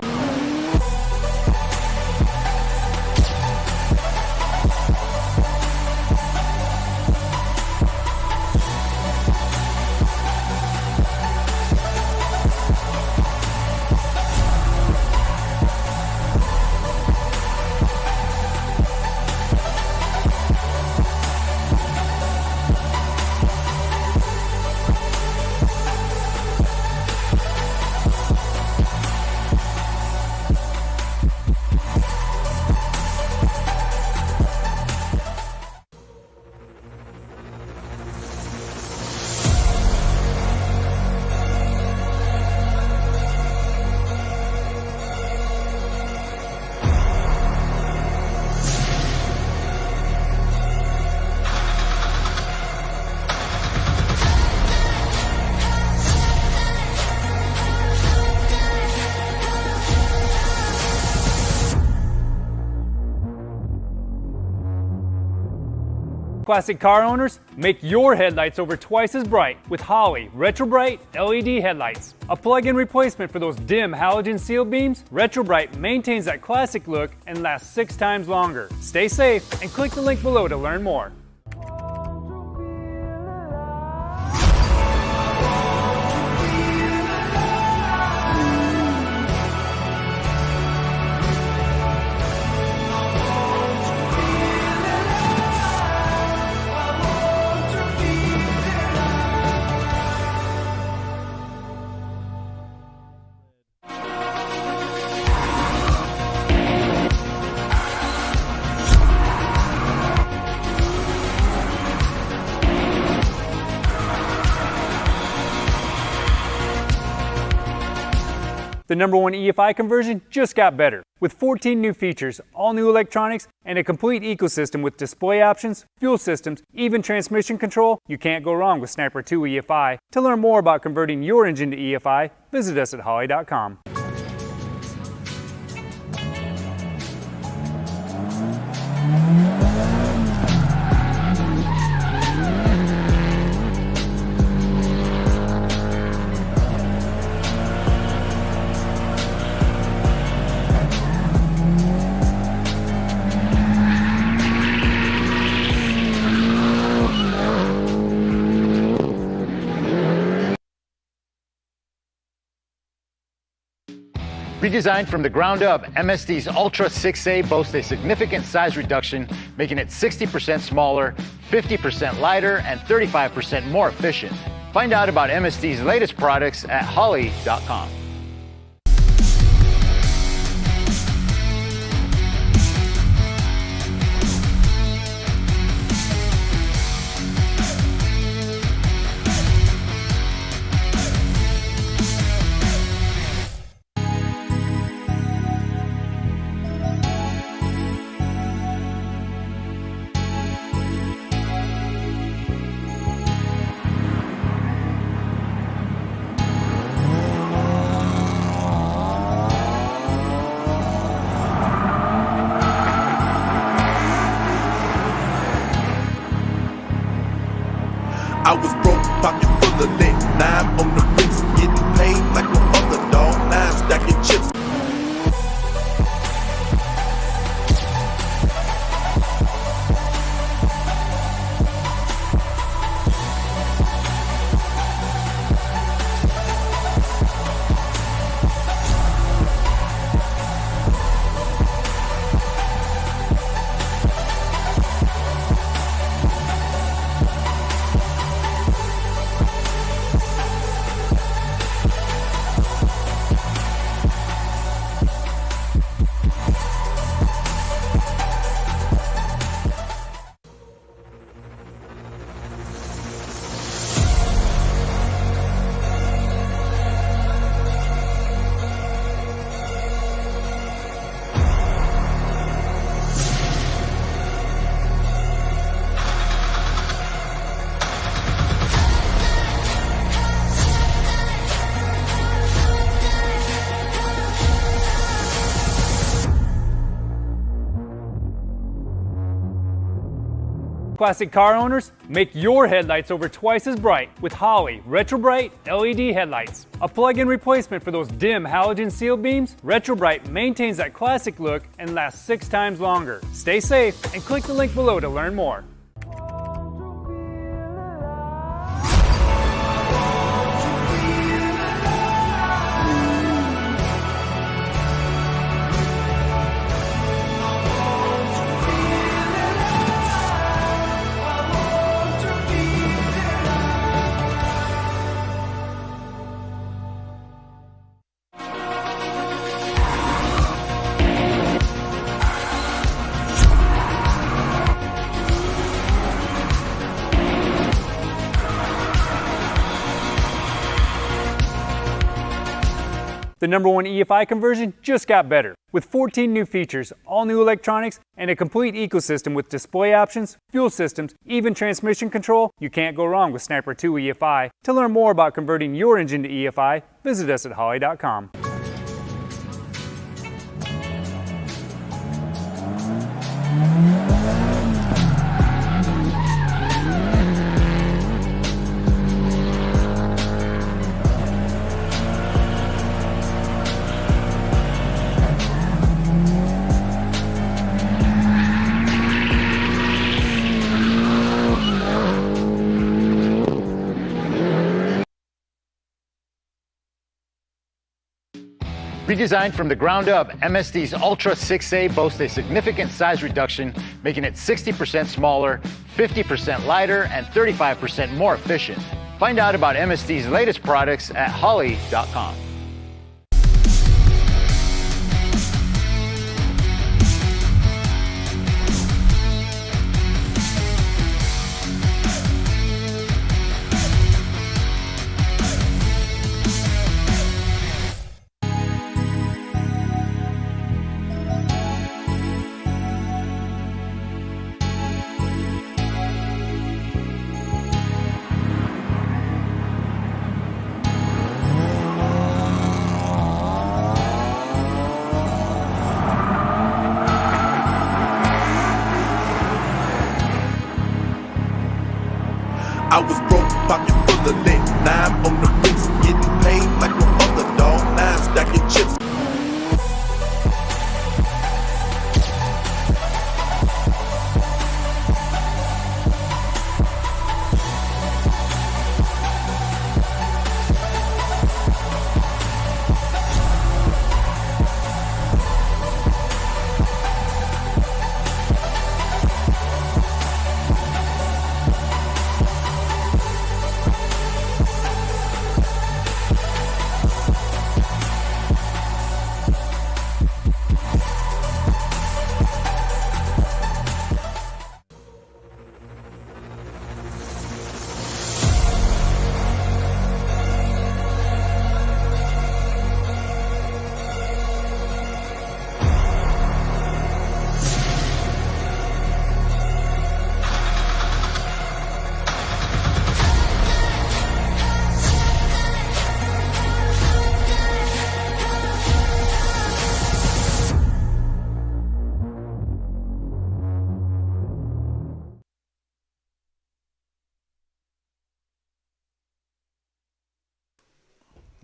Classic car owners, make your headlights over twice as bright with Holley Retro Bright LED headlights. A plug-in replacement for those dim halogen seal beams, Retro Bright maintains that classic look and lasts 6 times longer. Stay safe and click the link below to learn more. The #1 EFI conversion just got better. With 14 new features, all new electronics, and a complete ecosystem with display options, fuel systems, even transmission control, you can't go wrong with Sniper 2 EFI. To learn more about converting your engine to EFI, visit us at Holley.com. Redesigned from the ground up, MSD's Ultra 6A boasts a significant size reduction, making it 60% smaller, 50% lighter, and 35% more efficient. Find out about MSD's latest products at Holley.com. I was broke, pocket full of lit. Now I'm on the bricks, getting paid like a underdog. Now I'm stacking chips. Classic car owners, make your headlights over twice as bright with Holley Retro Bright LED headlights. A plug-in replacement for those dim halogen seal beams, Retro Bright maintains that classic look and lasts 6 times longer. Stay safe and click the link below to learn more. The #1 EFI conversion just got better. With 14 new features, all new electronics, and a complete ecosystem with display options, fuel systems, even transmission control, you can't go wrong with Sniper 2 EFI. To learn more about converting your engine to EFI, visit us at holley.com. Redesigned from the ground up, MSD's Ultra 6A boasts a significant size reduction, making it 60% smaller, 50% lighter, and 35% more efficient. Find out about MSD's latest products at holley.com. I was broke, pocket full of lit. Now I'm on the bricks, getting paid like a underdog. Now I'm stacking chips.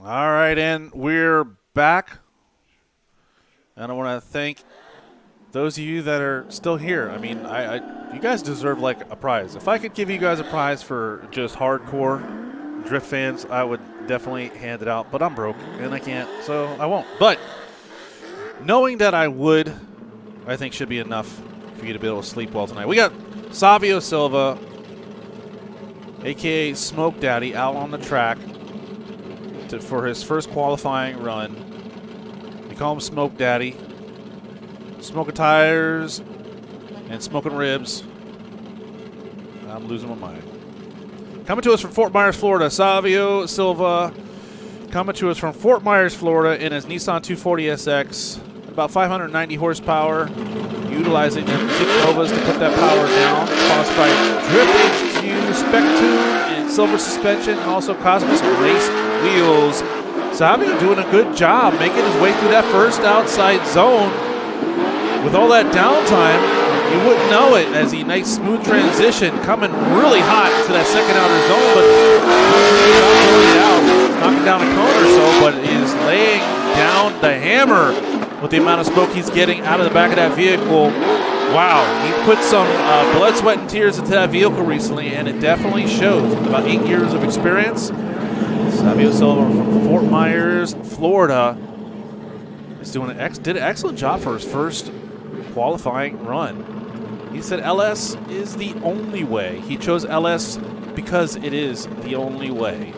All right, and we're back. And I want to thank those of you that are still here. I mean, you guys deserve like a prize. If I could give you guys a prize for just hardcore drift fans, I would definitely hand it out. But I'm broke, and I can't, so I won't. But knowing that I would, I think should be enough for you to be able to sleep well tonight. We got Savio Silva, a.k.a. Smoke Daddy, out on the track for his first qualifying run. We call him Smoke Daddy. Smoking tires and smoking ribs. I'm losing my mind. Coming to us from Fort Myers, Florida, Savio Silva. Coming to us from Fort Myers, Florida in his Nissan 240SX. About 590 horsepower. Utilizing them Novas to put that power down. Sponsored by Drift HQ, Spec-Tune, and Silver Suspension, and also Cosmos Race Wheels. Savio doing a good job making his way through that first outside zone. With all that downtime, you wouldn't know it as a nice smooth transition coming really hot to that second outer zone, but knocking down a cone or so, but is laying down the hammer with the amount of smoke he's getting out of the back of that vehicle. Wow, he put some blood, sweat, and tears into that vehicle recently, and it definitely shows. With about 8 years of experience, Savio Silva from Fort Myers, Florida, is did an excellent job for his first qualifying run. He said LS is the only way. He chose LS because it is the only way.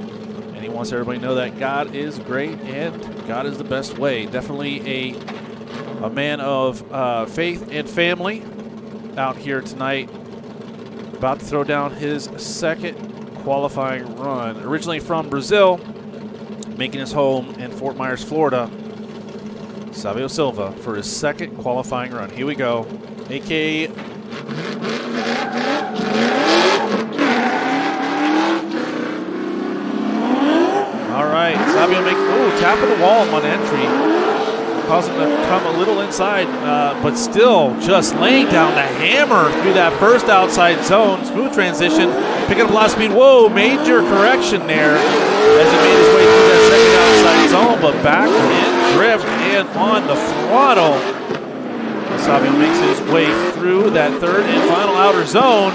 And he wants everybody to know that God is great and God is the best way. Definitely a man of faith and family out here tonight. About to throw down his second qualifying run. Originally from Brazil, making his home in Fort Myers, Florida. Savio Silva for his second qualifying run. Here we go. A.K.A. All right. Savio tapping the wall on entry. Causing him to come a little inside, but still just laying down the hammer through that first outside zone. Smooth transition. Picking up a lot of speed. Whoa, major correction there as he made his way through that second outside zone, but back in drift and on the throttle. Savio makes his way through that third and final outer zone.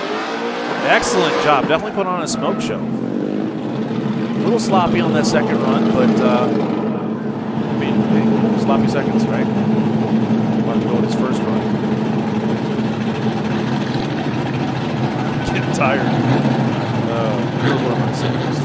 Excellent job. Definitely put on a smoke show. A little sloppy on that second run, but sloppy seconds, right? Want to go with his first run. Getting tired. Here's what I'm going to say next.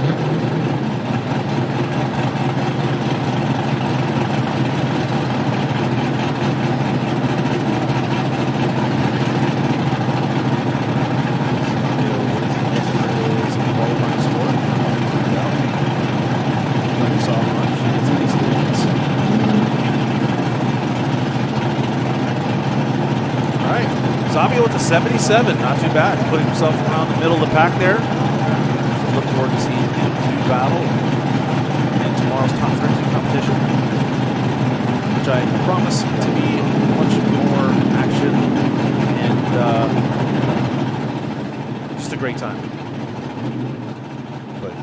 Savio with a 77, not too bad. Putting himself around the middle of the pack there. Look forward to seeing him do battle in tomorrow's top 13 competition, which I promise to be much more action and just a great time. But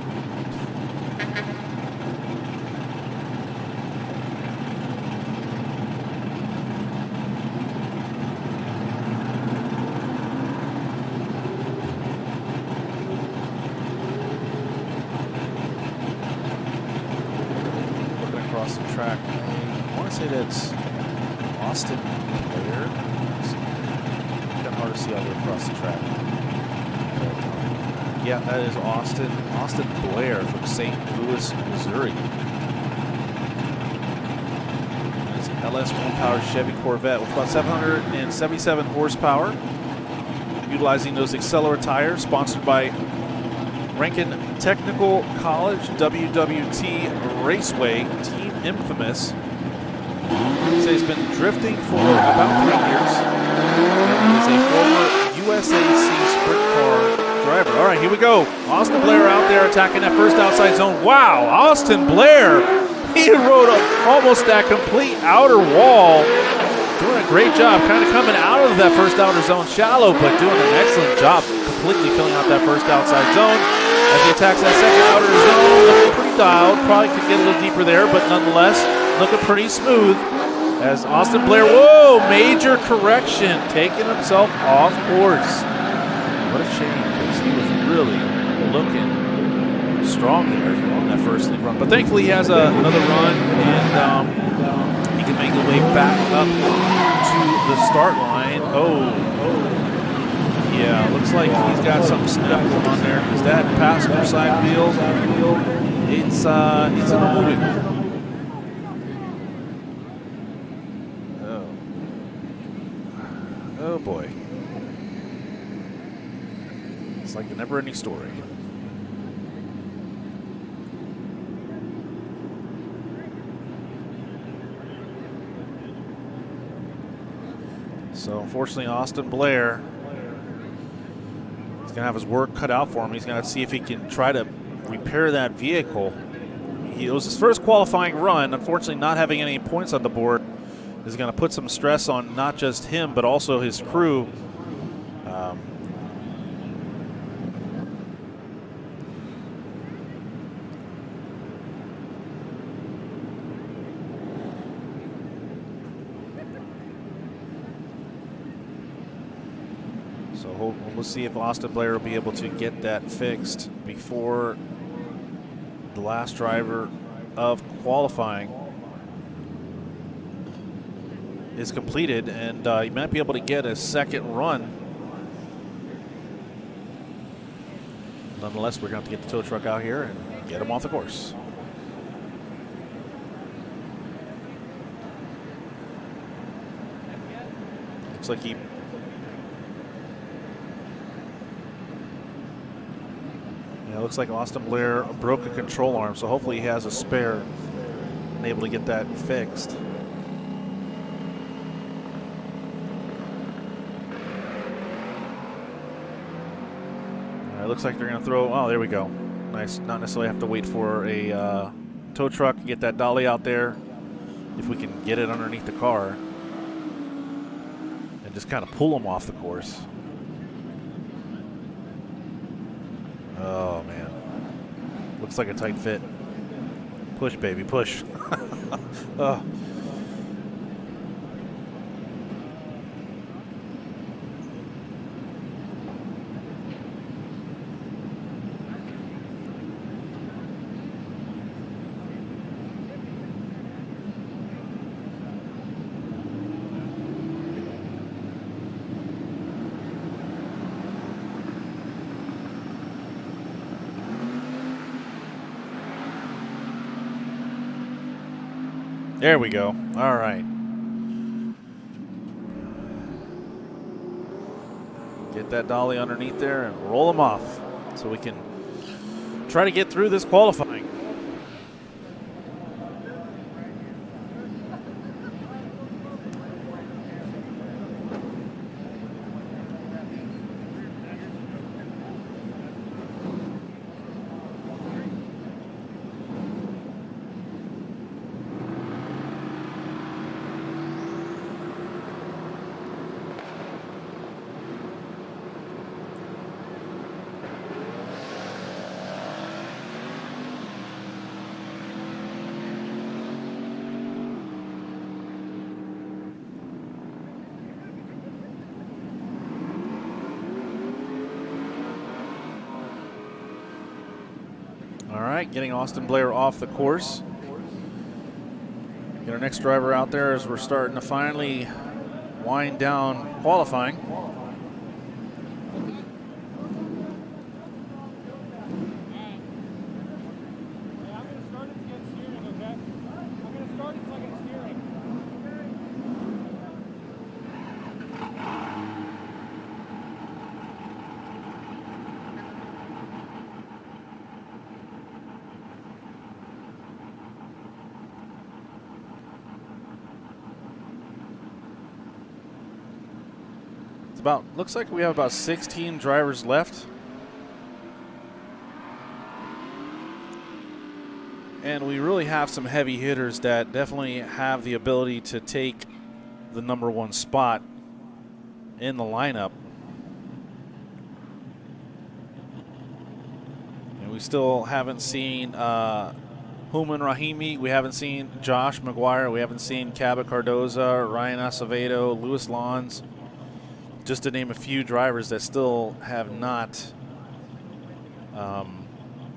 track. I want to say that's Austin Blair. It's kind of hard to see all the way across the track. But, yeah, that is Austin Blair from St. Louis, Missouri. It's an LS one-powered Chevy Corvette with about 777 horsepower. Utilizing those Accelera tires, sponsored by Rankin Technical College, WWT Raceway, Team Infamous. He's been drifting for about 3 years. And he's a former USAC sprint car driver. All right, here we go. Austin Blair out there attacking that first outside zone. Wow, Austin Blair, he rode almost that complete outer wall. Doing a great job, kind of coming out of that first outer zone shallow, but doing an excellent job completely filling out that first outside zone. As he attacks that second outer zone, looking pretty dialed. Probably could get a little deeper there, but nonetheless, looking pretty smooth. As Austin Blair, whoa, major correction, taking himself off course. What a shame, because he was really looking strong there on that first lead run. But thankfully, he has another run, and he can make the way back up to the start line. Yeah, looks like he's got something snapped on there, because that passenger side wheel, it's in a moving. Oh boy. It's like a never-ending story. So unfortunately, Austin Blair is going to have his work cut out for him. He's going to see if he can try to repair that vehicle. It was his first qualifying run. Unfortunately, not having any points on the board is going to put some stress on not just him, but also his crew. So we'll see if Austin Blair will be able to get that fixed before the last driver of qualifying is completed, and he might be able to get a second run. Nonetheless, we're going to have to get the tow truck out here and get him off the course. Looks like he looks like Austin Blair broke a control arm, so hopefully he has a spare and able to get that fixed. It looks like they're going to throw, oh, there we go. Nice, not necessarily have to wait for a tow truck to get that dolly out there, if we can get it underneath the car and just kind of pull them off the course. Oh, man. Looks like a tight fit. Push, baby, push. Oh. There we go. All right. Get that dolly underneath there and roll them off so we can try to get through this qualifying. Getting Austin Blair off the course. Get our next driver out there as we're starting to finally wind down qualifying. Looks like we have about 16 drivers left. And we really have some heavy hitters that definitely have the ability to take the #1 spot in the lineup. And we still haven't seen Human Rahimi. We haven't seen Josh McGuire. We haven't seen Cabot Cardoza, Ryan Acevedo, Louis Lons. Just to name a few drivers that still have not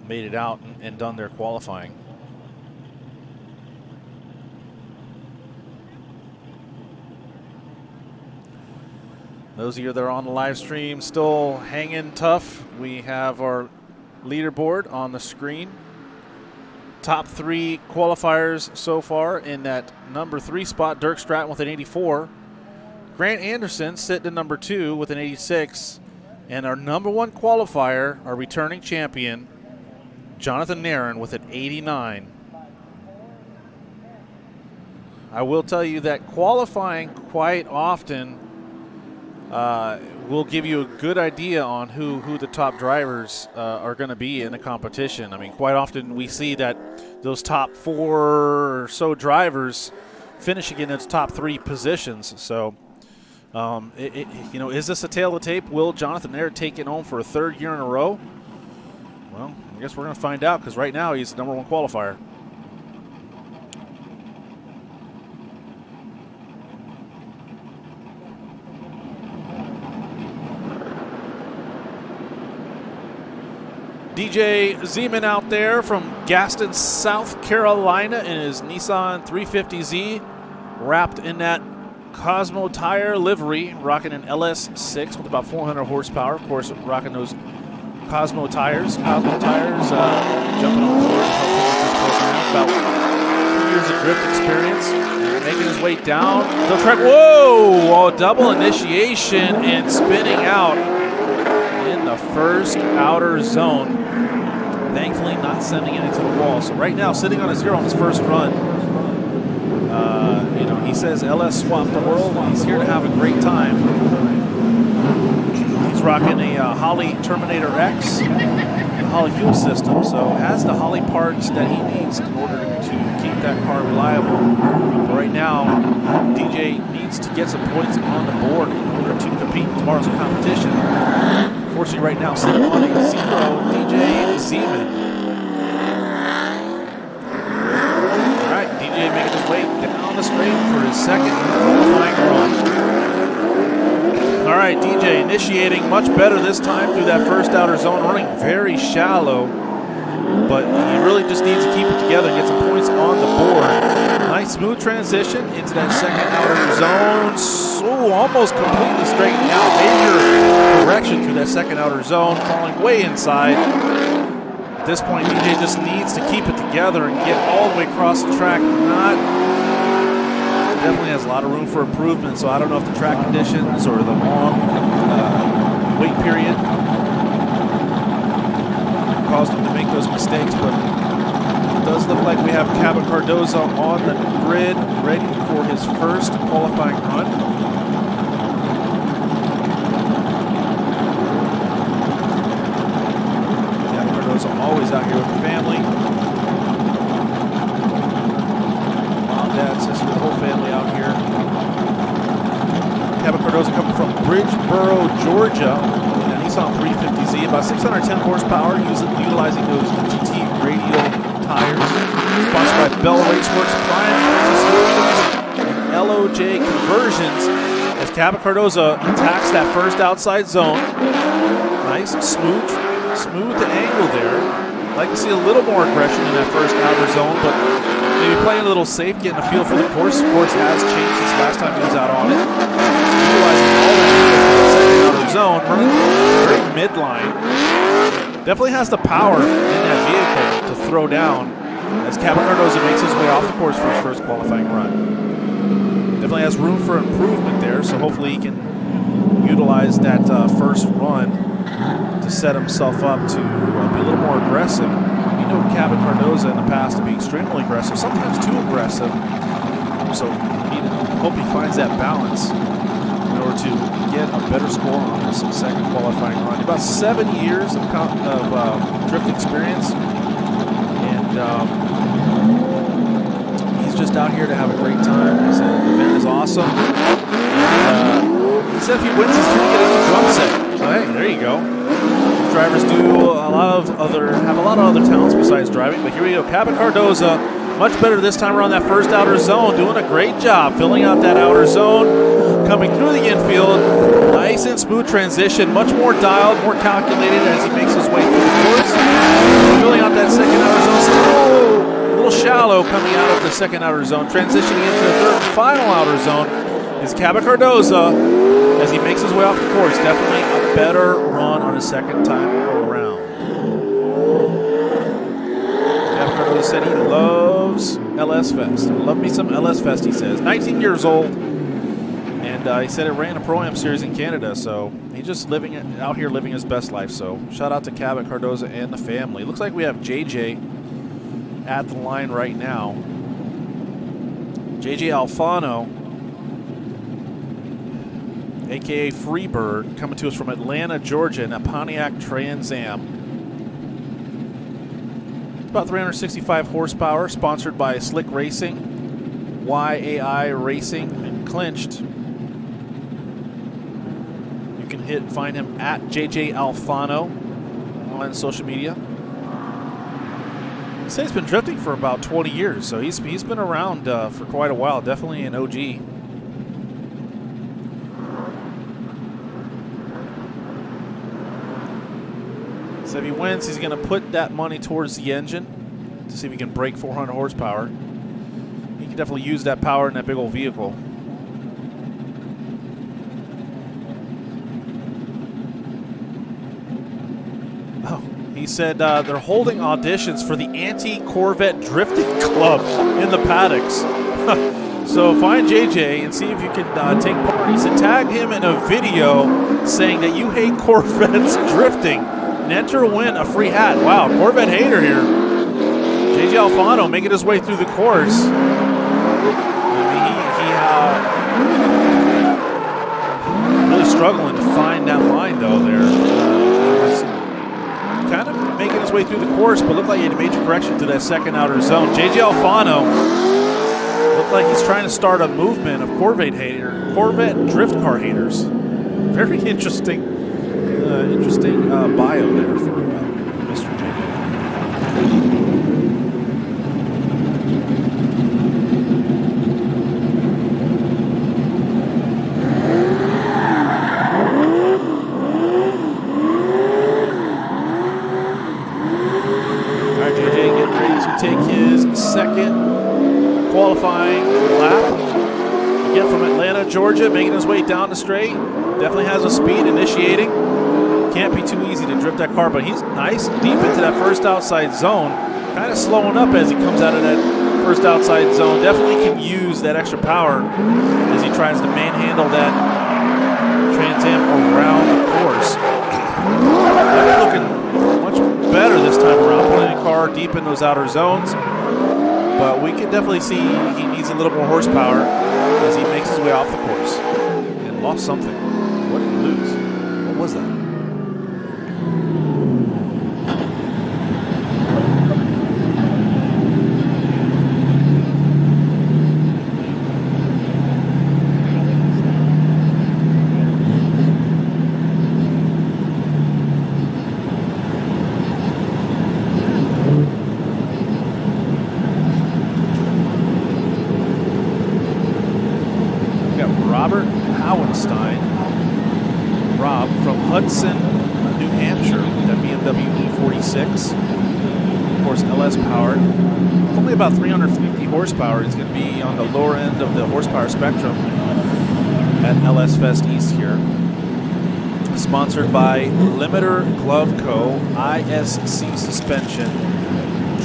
made it out and done their qualifying. Those of you that are on the live stream still hanging tough. We have our leaderboard on the screen. Top 3 qualifiers so far in that number 3 spot. Dirk Stratton with an 84. Grant Anderson sitting at number 2 with an 86. And our number 1 qualifier, our returning champion, Jonathan Nerren with an 89. I will tell you that qualifying quite often will give you a good idea on who the top drivers are going to be in the competition. I mean, quite often we see that those top 4 or so drivers finishing in its top 3 positions. So, you know, is this a tale of the tape? Will Jonathan Nerren take it home for a 3rd year in a row? Well, I guess we're going to find out, because right now he's the number 1 qualifier. DJ Zeman out there from Gaston, South Carolina in his Nissan 350Z, wrapped in that Cosmo tire livery, rocking an LS6 with about 400 horsepower. Of course, rocking those Cosmo tires. Cosmo tires jumping on board to help him with this program. About 2 years of drift experience. Making his way down the track. Whoa! A double initiation and spinning out in the first outer zone. Thankfully not sending it into the wall. So right now, sitting on a 0 on his first run. You know, he says LS swapped the world. He's here to have a great time. He's rocking a Holley Terminator X, Holley fuel system. So has the Holley parts that he needs in order to keep that car reliable. But right now, DJ needs to get some points on the board in order to compete in tomorrow's competition. Unfortunately, right now, sitting on a 0, DJ Zeman. All right, DJ making his way down the straight for his 2nd qualifying run. All right, DJ initiating much better this time through that first outer zone, running very shallow, but he really just needs to keep it together and get some points on the board. Nice smooth transition into that 2nd outer zone. So almost completely straightened out. Major correction through that 2nd outer zone, falling way inside. At this point, DJ just needs to keep it together and get all the way across the track. Definitely has a lot of room for improvement, so I don't know if the track conditions or the long wait period caused him to make those mistakes, but it does look like we have Cabot Cardoza on the grid, ready for his first qualifying run. Cabot Cardoza always out here with the family. Mom, dad, sister, the whole family out here. Cabot Cardoza coming from Bridgeboro, Georgia. Nissan 350Z, about 610 horsepower, utilizing those GT radial tires. Sponsored by Bell Raceworks, Prime, LOJ Conversions. As Cabot Cardoza attacks that first outside zone. Nice, smooth to angle there. Like to see a little more aggression in that first outer zone, but maybe playing a little safe, getting a feel for the course. The course has changed since last time he was out on it. Utilizing all that outer zone, running very midline. Definitely has the power in that vehicle to throw down as Cabot Cardoza makes his way off the course for his first qualifying run. Definitely has room for improvement there, so hopefully he can utilize that first run to set himself up to be a little more aggressive. We know Cabot Cardoza in the past to be extremely aggressive, sometimes too aggressive. So hope he finds that balance in order to get a better score on his 2nd qualifying run. About 7 years of drift experience, and he's just out here to have a great time. He said the event is awesome. He said if he wins, he's going to get a new drum set. So hey, there you go. drivers do have a lot of other talents besides driving. But here we go. Cabot Cardoza, much better this time around that first outer zone, doing a great job filling out that outer zone, coming through the infield. Nice and smooth transition, much more dialed, more calculated as he makes his way through the course. Filling out that second outer zone. A little shallow coming out of the second outer zone, transitioning into the third and final outer zone is Cabot Cardoza as he makes his way off the course. Definitely a better run on his second time around. Cabot Cardoza said he loves LS Fest. Love me some LS Fest, he says. 19 years old, and he said it ran a Pro-Am series in Canada, so he's just out here living his best life. So shout out to Cabot Cardoza and the family. Looks like we have JJ at the line right now. JJ Alfano, a.k.a. Freebird, coming to us from Atlanta, Georgia, in a Pontiac Trans Am. It's about 365 horsepower, sponsored by Slick Racing, YAI Racing, and Clinched. You can find him at JJ Alfano on social media. He said he's been drifting for about 20 years, so he's been around for quite a while. Definitely an OG. So if he wins, he's going to put that money towards the engine to see if he can break 400 horsepower. He can definitely use that power in that big old vehicle. He said they're holding auditions for the Anti-Corvette Drifting Club in the paddocks. So find JJ and see if you can take part. He said tag him in a video saying that you hate Corvettes drifting and enter to win a free hat. Wow, Corvette hater here. JJ Alfano making his way through the course. Really struggling to find that line though there. Kind of making his way through the course, but looked like he had a major correction to that second outer zone. JJ Alfano looked like he's trying to start a movement of Corvette drift car haters. Very interesting, bio there for Mr. JJ. Take his second qualifying lap. Again from Atlanta, Georgia, making his way down the straight. Definitely has a speed initiating. Can't be too easy to drift that car, but he's nice and deep into that first outside zone. Kind of slowing up as he comes out of that first outside zone. Definitely can use that extra power as he tries to manhandle that Trans Am around the course. Looking much better this time around, putting the car deep in those outer zones. But we can definitely see he needs a little more horsepower as he makes his way off the course. And lost something. What did he lose? What was that? Hudson, New Hampshire, that BMW E46. Of course, LS powered. Only about 350 horsepower. He's going to be on the lower end of the horsepower spectrum at LS Fest East here. Sponsored by Limiter Glove Co., ISC Suspension,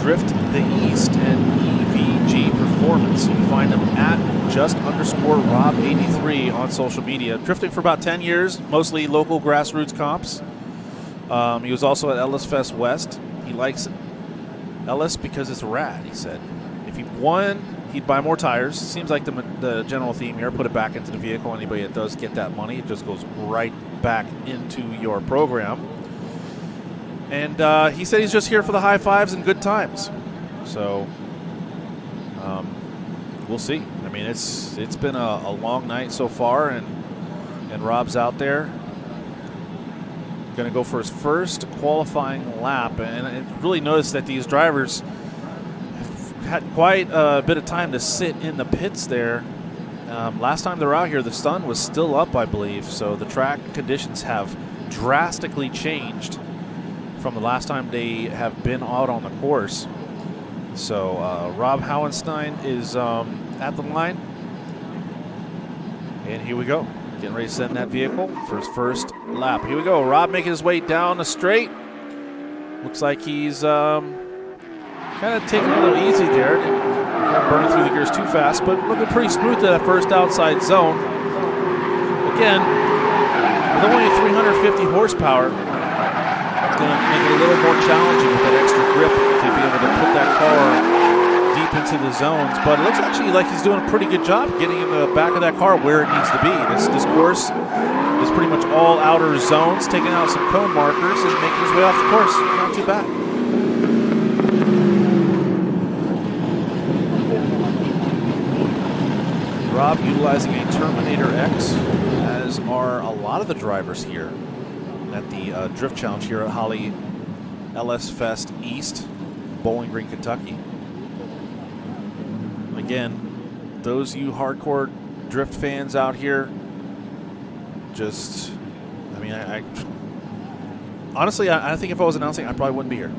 Drift the East, and EVG Performance. You can find them at @just_Rob83 on social media. Drifting for about 10 years, mostly local grassroots comps. He was also at LS Fest West. He likes LS because it's rad, he said. If he won, he'd buy more tires. Seems like the general theme here, put it back into the vehicle. Anybody that does get that money, it just goes right back into your program. And he said he's just here for the high fives and good times. So we'll see. I mean, it's been a long night so far, and Rob's out there going to go for his first qualifying lap. And I really noticed that these drivers have had quite a bit of time to sit in the pits there. Last time they were out here, the sun was still up, I believe. So the track conditions have drastically changed from the last time they have been out on the course. So Rob Hauenstein is at the line. And here we go. Getting ready to send that vehicle for his first lap. Here we go. Rob making his way down the straight. Looks like he's kind of taking it a little easy there. Not burning through the gears too fast, but looking pretty smooth to that first outside zone. Again, with only 350 horsepower, it's going to make it a little more challenging with that extra grip to be able to put that car deep into the zones. But it looks actually like he's doing a pretty good job getting in the back of that car where it needs to be. This course is pretty much all outer zones, taking out some cone markers and making his way off the course. Not too bad. Rob utilizing a Terminator X, as are a lot of the drivers here at the Drift Challenge here at Holley LS Fest East, Bowling Green, Kentucky. Again, those you hardcore drift fans out here, just, I mean, I honestly, I think if I was announcing, I probably wouldn't be here.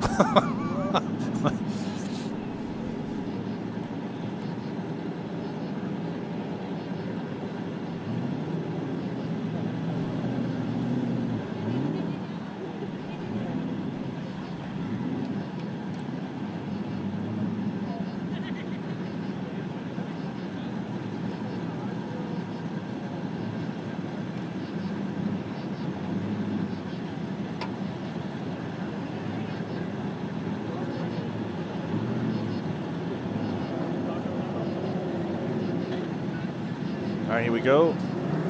All right, here we go.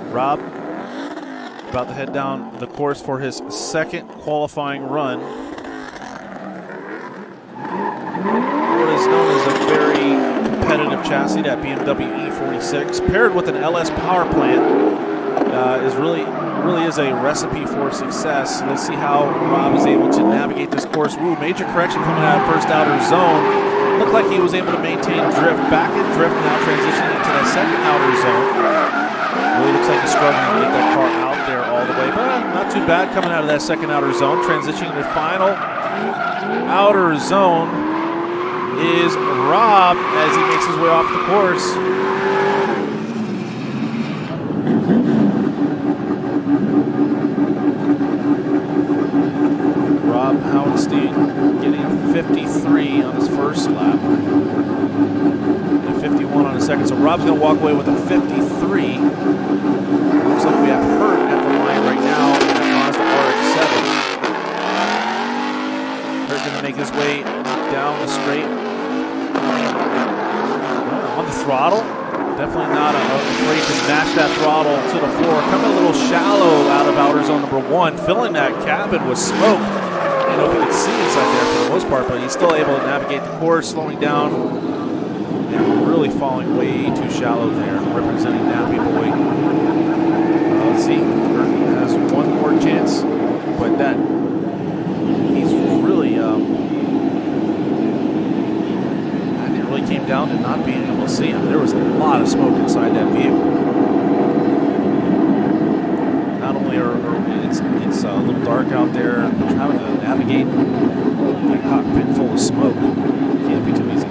Rob about to head down the course for his second qualifying run. What is known as a very competitive chassis, that BMW E46, paired with an LS power plant, really is a recipe for success. Let's see how Rob is able to navigate this course. Ooh, major correction coming out of first outer zone. Looked like he was able to maintain drift, back in drift, now transitioning into that second outer zone. Really looks like he's struggling to get that car out there all the way, but not too bad coming out of that second outer zone. Transitioning to the final outer zone is Rob as he makes his way off the course. Rob Hauenstein getting a 53 on his first lap. And a 51 on his second. So Rob's going to walk away with a 53. Looks like we have Hurt at the line right now in the Mazda RX-7. Hurt going to make his way down the straight. On the throttle. Definitely not afraid to match that throttle to the floor. Coming a little shallow out of outer zone number 1. Filling that cabin with smoke. I don't know if you can see inside there for the most part, but he's still able to navigate the course, slowing down and really falling way too shallow there, representing Napier boy. Let's see, Dirk has one more chance, but that he's really, I think it really came down to not being able to see him. There was a lot of smoke inside that vehicle. Not only it's a little dark out there, but having to navigate a cockpit full of smoke can't be too easy.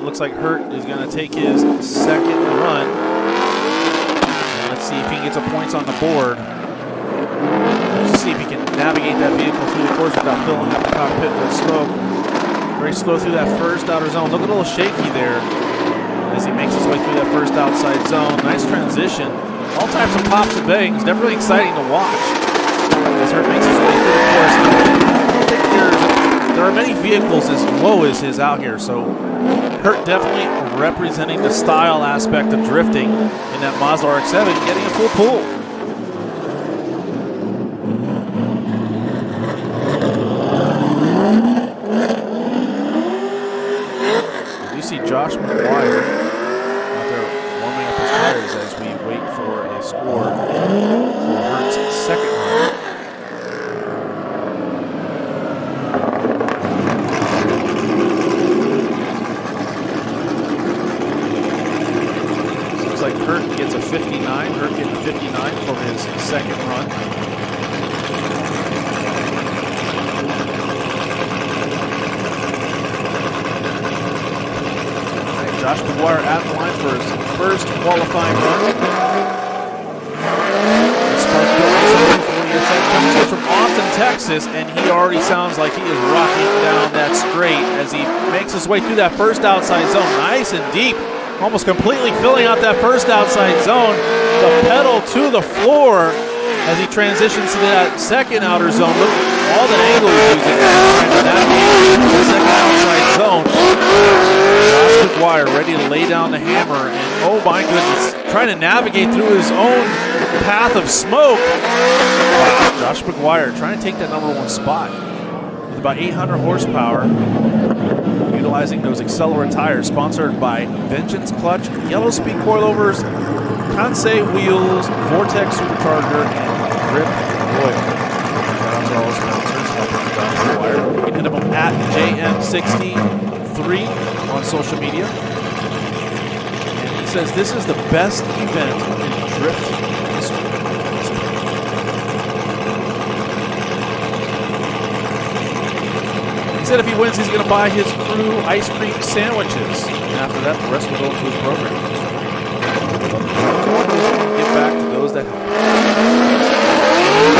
Looks like Hurt is going to take his second run. And let's see if he can get some points on the board. Let's see if he can navigate that vehicle through the course without filling up the cockpit with smoke. Very slow through that first outer zone. Looking a little shaky there as he makes his way through that first outside zone. Nice transition. All types of pops and bangs. Definitely exciting to watch as Hurt makes his way through the course. I don't think there are many vehicles as low as his out here, so Hurt definitely representing the style aspect of drifting in that Mazda RX-7, getting a full pull. You see Josh McGuire out there warming up his tires as we wait for a score for Hurt's second run. Looks like Hurt gets a 59. Hurt getting a 59 for his second run. Josh McGuire at the line for his first qualifying run. Comes in from Austin, Texas, and he already sounds like he is rocking down that straight as he makes his way through that first outside zone. Nice and deep, almost completely filling out that first outside zone. The pedal to the floor as he transitions to that second outer zone. Look at all the angle he's using to navigate the second outside zone. Josh McGuire ready to lay down the hammer, and oh my goodness, trying to navigate through his own path of smoke. Wow, Josh McGuire trying to take that #1 spot with about 800 horsepower, utilizing those Accelerate tires, sponsored by Vengeance Clutch, Yellow Speed Coilovers, Kansei Wheels, Vortex Supercharger, and Grip Doyle. Shout out to all those sponsors helping Josh McGuire. You can hit him up at JM63 on social media. And he says this is the best event in drift history. He said if he wins, he's going to buy his crew ice cream sandwiches. And after that, the rest will go into his program. Get back to those that help.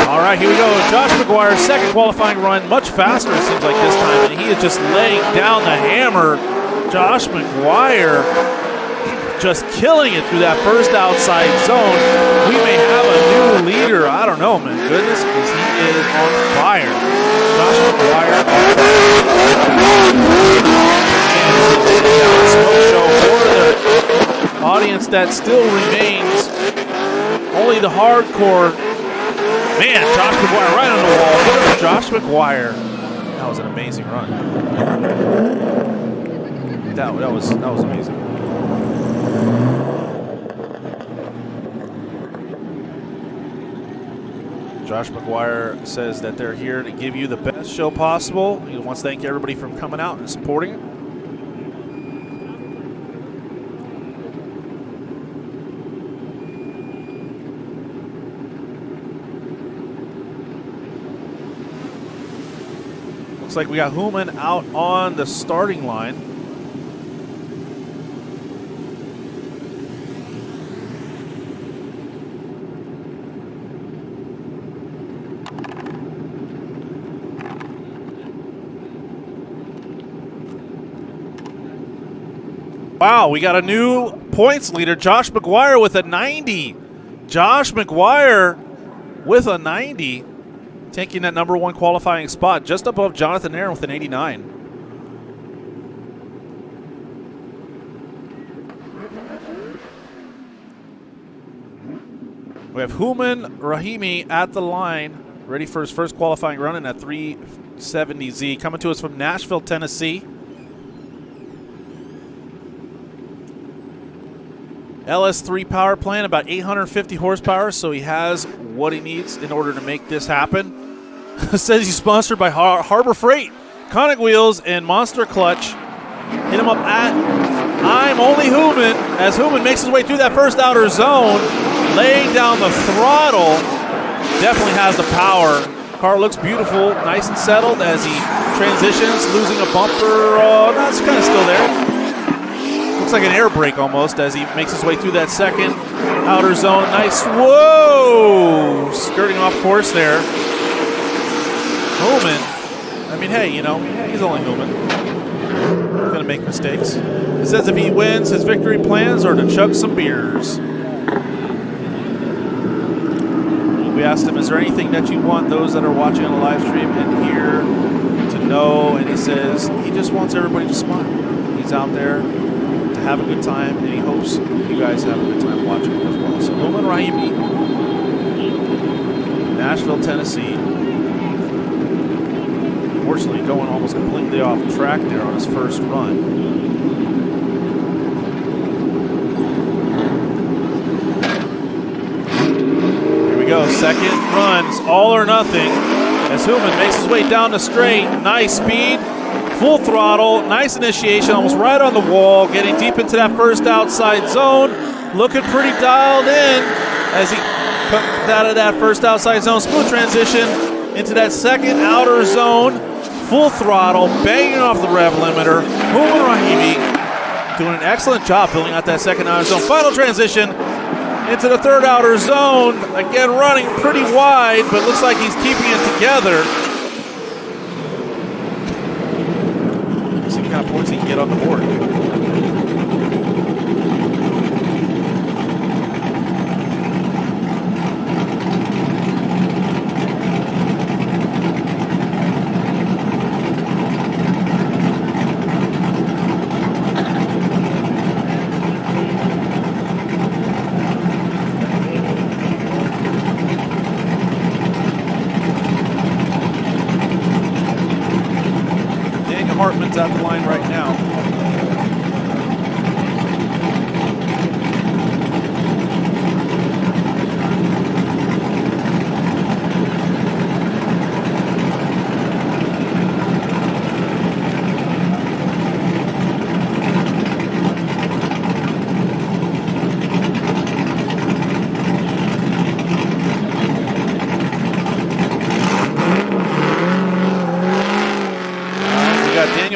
All right, here we go. Josh McGuire's second qualifying run, much faster it seems like this time, and he is just laying down the hammer. Josh McGuire just killing it through that first outside zone. We may have a new leader. I don't know, man. Goodness, because he is on fire. Josh McGuire on fire. Smoke show for the audience that still remains. Only the hardcore. Man, Josh McGuire right on the wall. Good for Josh McGuire. That was an amazing run. That was amazing. Josh McGuire says that they're here to give you the best show possible. He wants to thank everybody for coming out and supporting it. Looks like we got Human out on the starting line. Wow, we got a new points leader, Josh McGuire with a 90. Josh McGuire with a 90, taking that #1 qualifying spot, just above Jonathan Nerren with an 89. We have Human Rahimi at the line, ready for his first qualifying run in that 370Z, coming to us from Nashville, Tennessee. LS3 power plant, about 850 horsepower, so he has what he needs in order to make this happen. Says he's sponsored by Harbor Freight, Kansei Wheels, and Monster Clutch. Hit him up at I'm Only Human as Human makes his way through that first outer zone, laying down the throttle. Definitely has the power. Car looks beautiful, nice and settled as he transitions, losing a bumper. No, it's kind of still there. Looks like an air brake almost as he makes his way through that second outer zone. Nice, whoa! Skirting off course there. Human, I mean, hey, you know, he's only human. Gonna make mistakes. It says if he wins, his victory plans are to chug some beers. We asked him, is there anything that you want those that are watching on the live stream and here to know, and he says he just wants everybody to smile. He's out there to have a good time, and he hopes you guys have a good time watching it as well. So Lumen Raimi, Nashville, Tennessee. Unfortunately, going almost completely off track there on his first run. Here we go, second runs, all or nothing. As Human makes his way down the straight, nice speed, full throttle, nice initiation, almost right on the wall, getting deep into that first outside zone, looking pretty dialed in as he comes out of that first outside zone. Smooth transition into that second outer zone, full throttle, banging off the rev limiter. Human Rahimi doing an excellent job filling out that second outer zone. Final transition into the third outer zone. Again, running pretty wide, but looks like he's keeping it together. See what kind of points he can get on the board. At the line right now.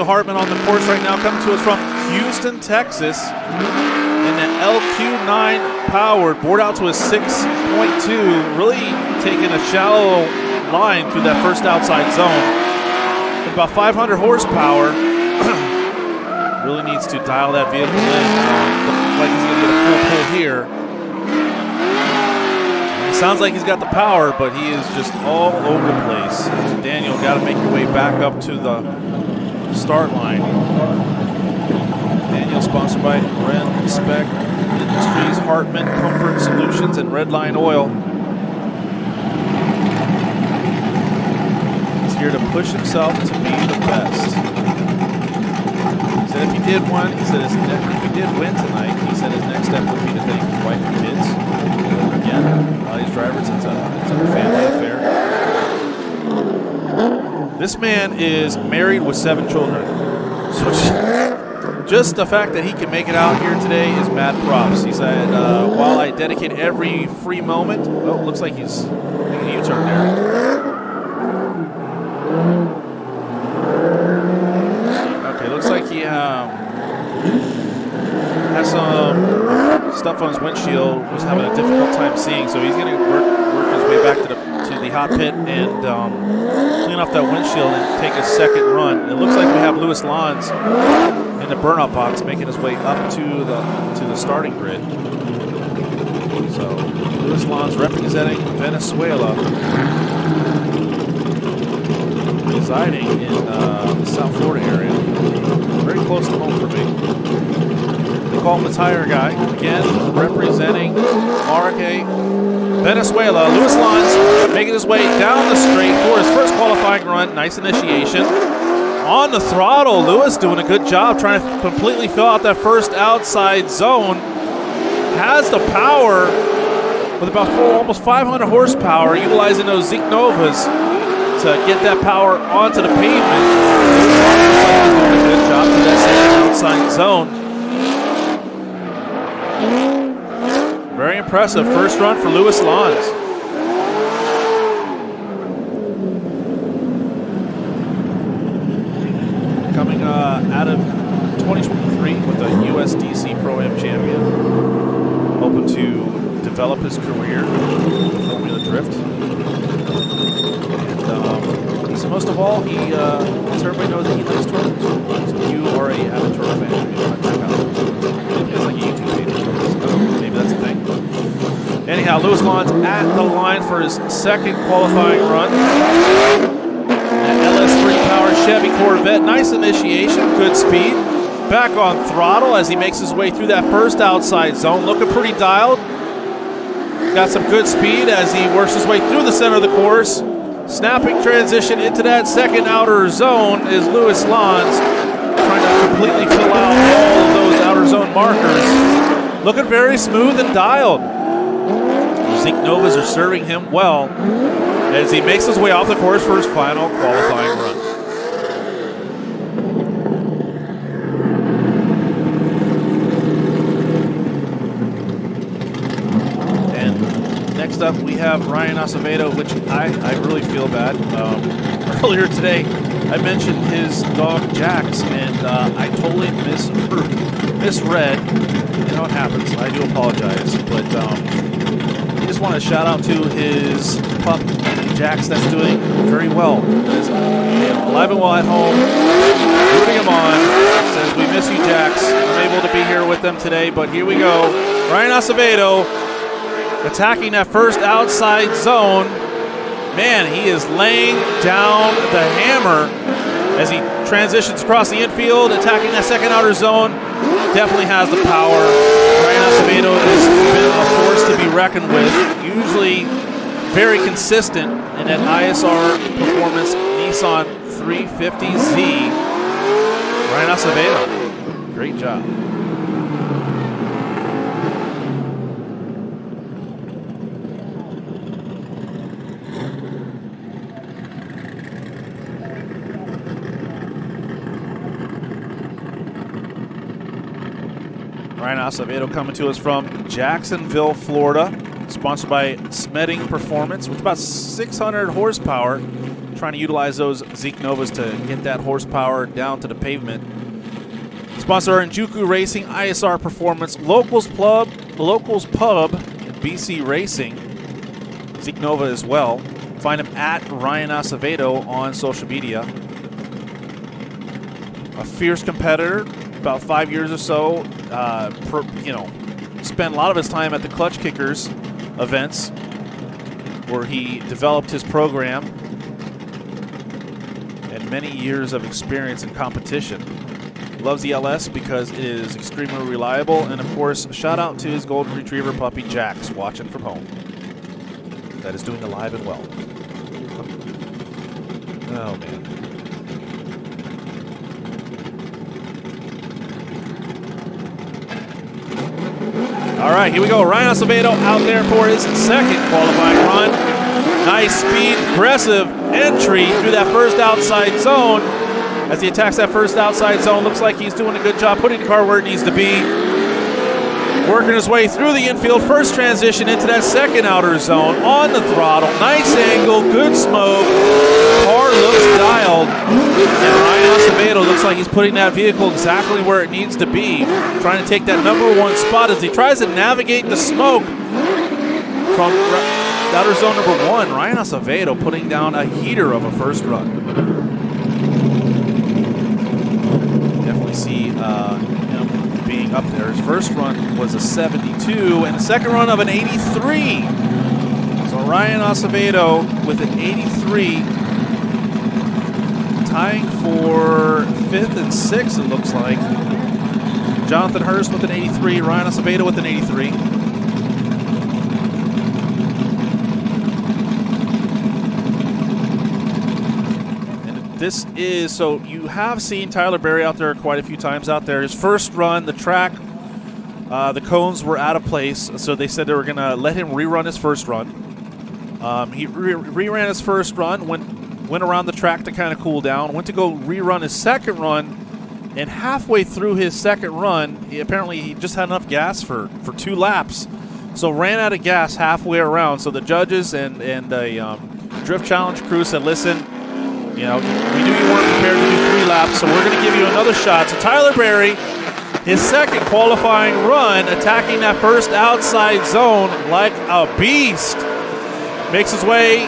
Hartman on the course right now, coming to us from Houston, Texas, in the LQ9 powered, board out to a 6.2, really taking a shallow line through that first outside zone. With about 500 horsepower, really needs to dial that vehicle in. Looks like he's going to get a full pull here. It sounds like he's got the power, but he is just all over the place. So Daniel, got to make your way back up to the start line. Daniel, sponsored by Ren Spec Industries, Hartman Comfort Solutions, and Redline Oil. He's here to push himself to be the best. He said if he did win tonight, he said his next step would be to thank his wife and kids. Again, a lot of these drivers, it's a family affair. This man is married with 7 children. So just the fact that he can make it out here today is mad props. He said, while I dedicate every free moment, oh, looks like he's making a U-turn there. Okay, looks like he has some stuff on his windshield, was having a difficult time seeing, so he's going to work his way back to the hot pit and clean off that windshield and take a second run. It looks like we have Louis Lons in the burnout box making his way up to the starting grid. So Louis Lons representing Venezuela, residing in the South Florida area, very close to home for me. They call him the tire guy. Again, representing Marque, Venezuela. Louis Lons making his way down the straight for his first qualifying run. Nice initiation. On the throttle, Louis doing a good job trying to completely fill out that first outside zone. Has the power with about almost 500 horsepower, utilizing those Zeke Novas to get that power onto the pavement. Doing a good job through that second outside zone. Very impressive first run for Louis Lons. Coming out of 2023 with the USDC Pro-Am champion, hoping to develop his career in Formula Drift. And so most of all, he lets everybody know that he likes tournaments. So if you are a avid tour fan, you want to check out it's like a YouTube page. Maybe that's a thing. Anyhow, Louis Lons at the line for his second qualifying run. LS3 powered Chevy Corvette. Nice initiation, good speed. Back on throttle as he makes his way through that first outside zone. Looking pretty dialed. Got some good speed as he works his way through the center of the course. Snapping transition into that second outer zone is Louis Lons, trying to completely fill out all of those outer zone markers. Looking very smooth and dialed. Zeke Novas are serving him well as he makes his way off the course for his final qualifying run. Next up, we have Ryan Acevedo, which I really feel bad. Earlier today, I mentioned his dog Jax, and I totally misread. You know what happens. I do apologize, but I just want to shout out to his pup Jax. That's doing very well. Is alive and well at home. Rooting him on. Says we miss you, Jax. I'm able to be here with them today, but here we go. Ryan Acevedo attacking that first outside zone. Man, he is laying down the hammer as he transitions across the infield, attacking that second outer zone. Definitely has the power. Ryan Acevedo has been a force to be reckoned with. Usually very consistent in that ISR performance Nissan 350Z. Ryan Acevedo, great job. Ryan Acevedo coming to us from Jacksonville, Florida, sponsored by Smeding Performance with about 600 horsepower, trying to utilize those Zeke Novas to get that horsepower down to the pavement. Sponsor Njuku Racing, ISR Performance, Locals Pub, and BC Racing. Zeke Nova as well. Find him at Ryan Acevedo on social media. A fierce competitor. About 5 years or so, spent a lot of his time at the Clutch Kickers events where he developed his program and many years of experience in competition. Loves the LS because it is extremely reliable, and of course, shout out to his golden retriever puppy Jax, watching from home. That is doing alive and well. Oh man. All right, here we go. Ryan Acevedo out there for his second qualifying run. Nice speed, aggressive entry through that first outside zone. As he attacks that first outside zone, looks like he's doing a good job putting the car where it needs to be. Working his way through the infield. First transition into that second outer zone on the throttle. Nice angle, good smoke. Car looks dialed. And Ryan Acevedo looks like he's putting that vehicle exactly where it needs to be. Trying to take that #1 spot as he tries to navigate the smoke from outer zone #1. Ryan Acevedo putting down a heater of a first run. Definitely see him being up there. His first run was a 72 and a second run of an 83. So Ryan Acevedo with an 83, tying for 5th and 6th, it looks like. Jonathan Hurst with an 83, Ryan Acevedo with an 83. This is, so you have seen Tyler Berry out there quite a few times out there. His first run, the track, the cones were out of place, so they said they were going to let him rerun his first run. He reran his first run, went around the track to kind of cool down, went to go rerun his second run, and halfway through his second run, he just had enough gas for 2 laps. So ran out of gas halfway around. So the judges and the Drift Challenge crew said, listen, we knew you weren't prepared to do 3 laps, so we're going to give you another shot. So Tyler Berry, his second qualifying run, attacking that first outside zone like a beast. Makes his way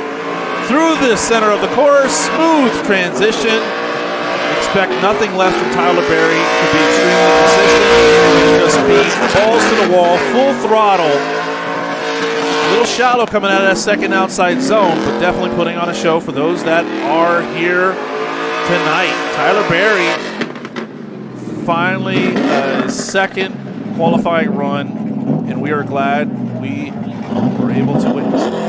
through the center of the course, smooth transition. Expect nothing less from Tyler Berry to be extremely consistent. Just be balls to the wall, full throttle little shallow coming out of that second outside zone, but definitely putting on a show for those that are here tonight. Tyler Berry finally his second qualifying run, and we are glad we were able to witness it.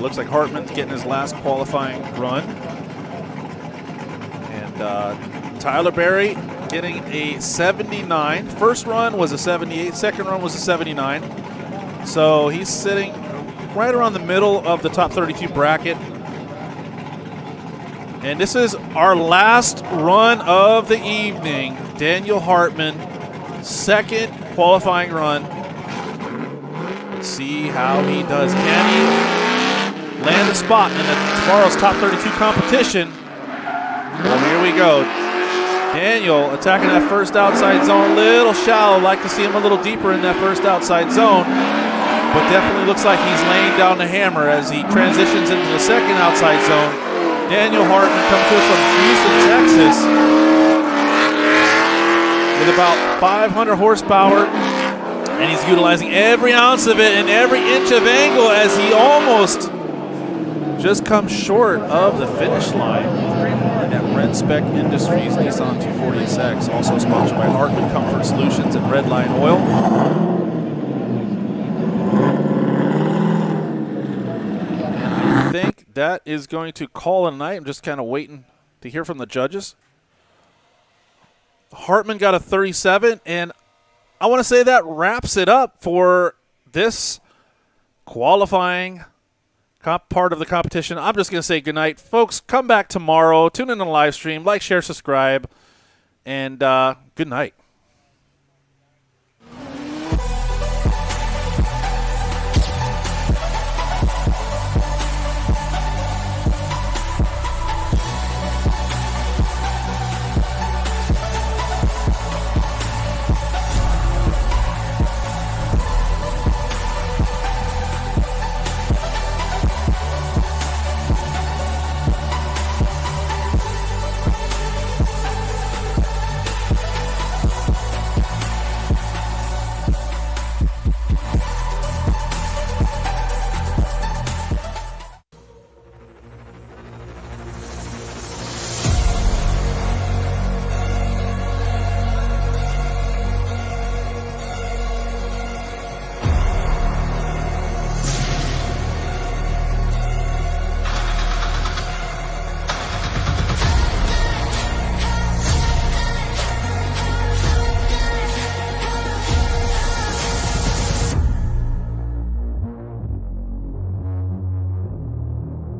Looks like Hartman's getting his last qualifying run. And Tyler Berry getting a 79. First run was a 78. Second run was a 79. So he's sitting right around the middle of the top 32 bracket. And this is our last run of the evening. Daniel Hartman, second qualifying run. Let's see how he does. Can he land a spot in tomorrow's top 32 competition? Well, here we go. Daniel attacking that first outside zone. Little shallow. Like to see him a little deeper in that first outside zone. But definitely looks like he's laying down the hammer as he transitions into the second outside zone. Daniel Hartman comes to us from Houston, Texas, with about 500 horsepower. And he's utilizing every ounce of it and every inch of angle as he almost just comes short of the finish line. And at Ren Spec Industries Nissan 240SX, also sponsored by Hartman Comfort Solutions and Red Line Oil. And I think that is going to call it a night. I'm just kind of waiting to hear from the judges. Hartman got a 37, and I want to say that wraps it up for this qualifying part of the competition. I'm just going to say goodnight. Folks, come back tomorrow. Tune in on the live stream. Like, share, subscribe. And good night.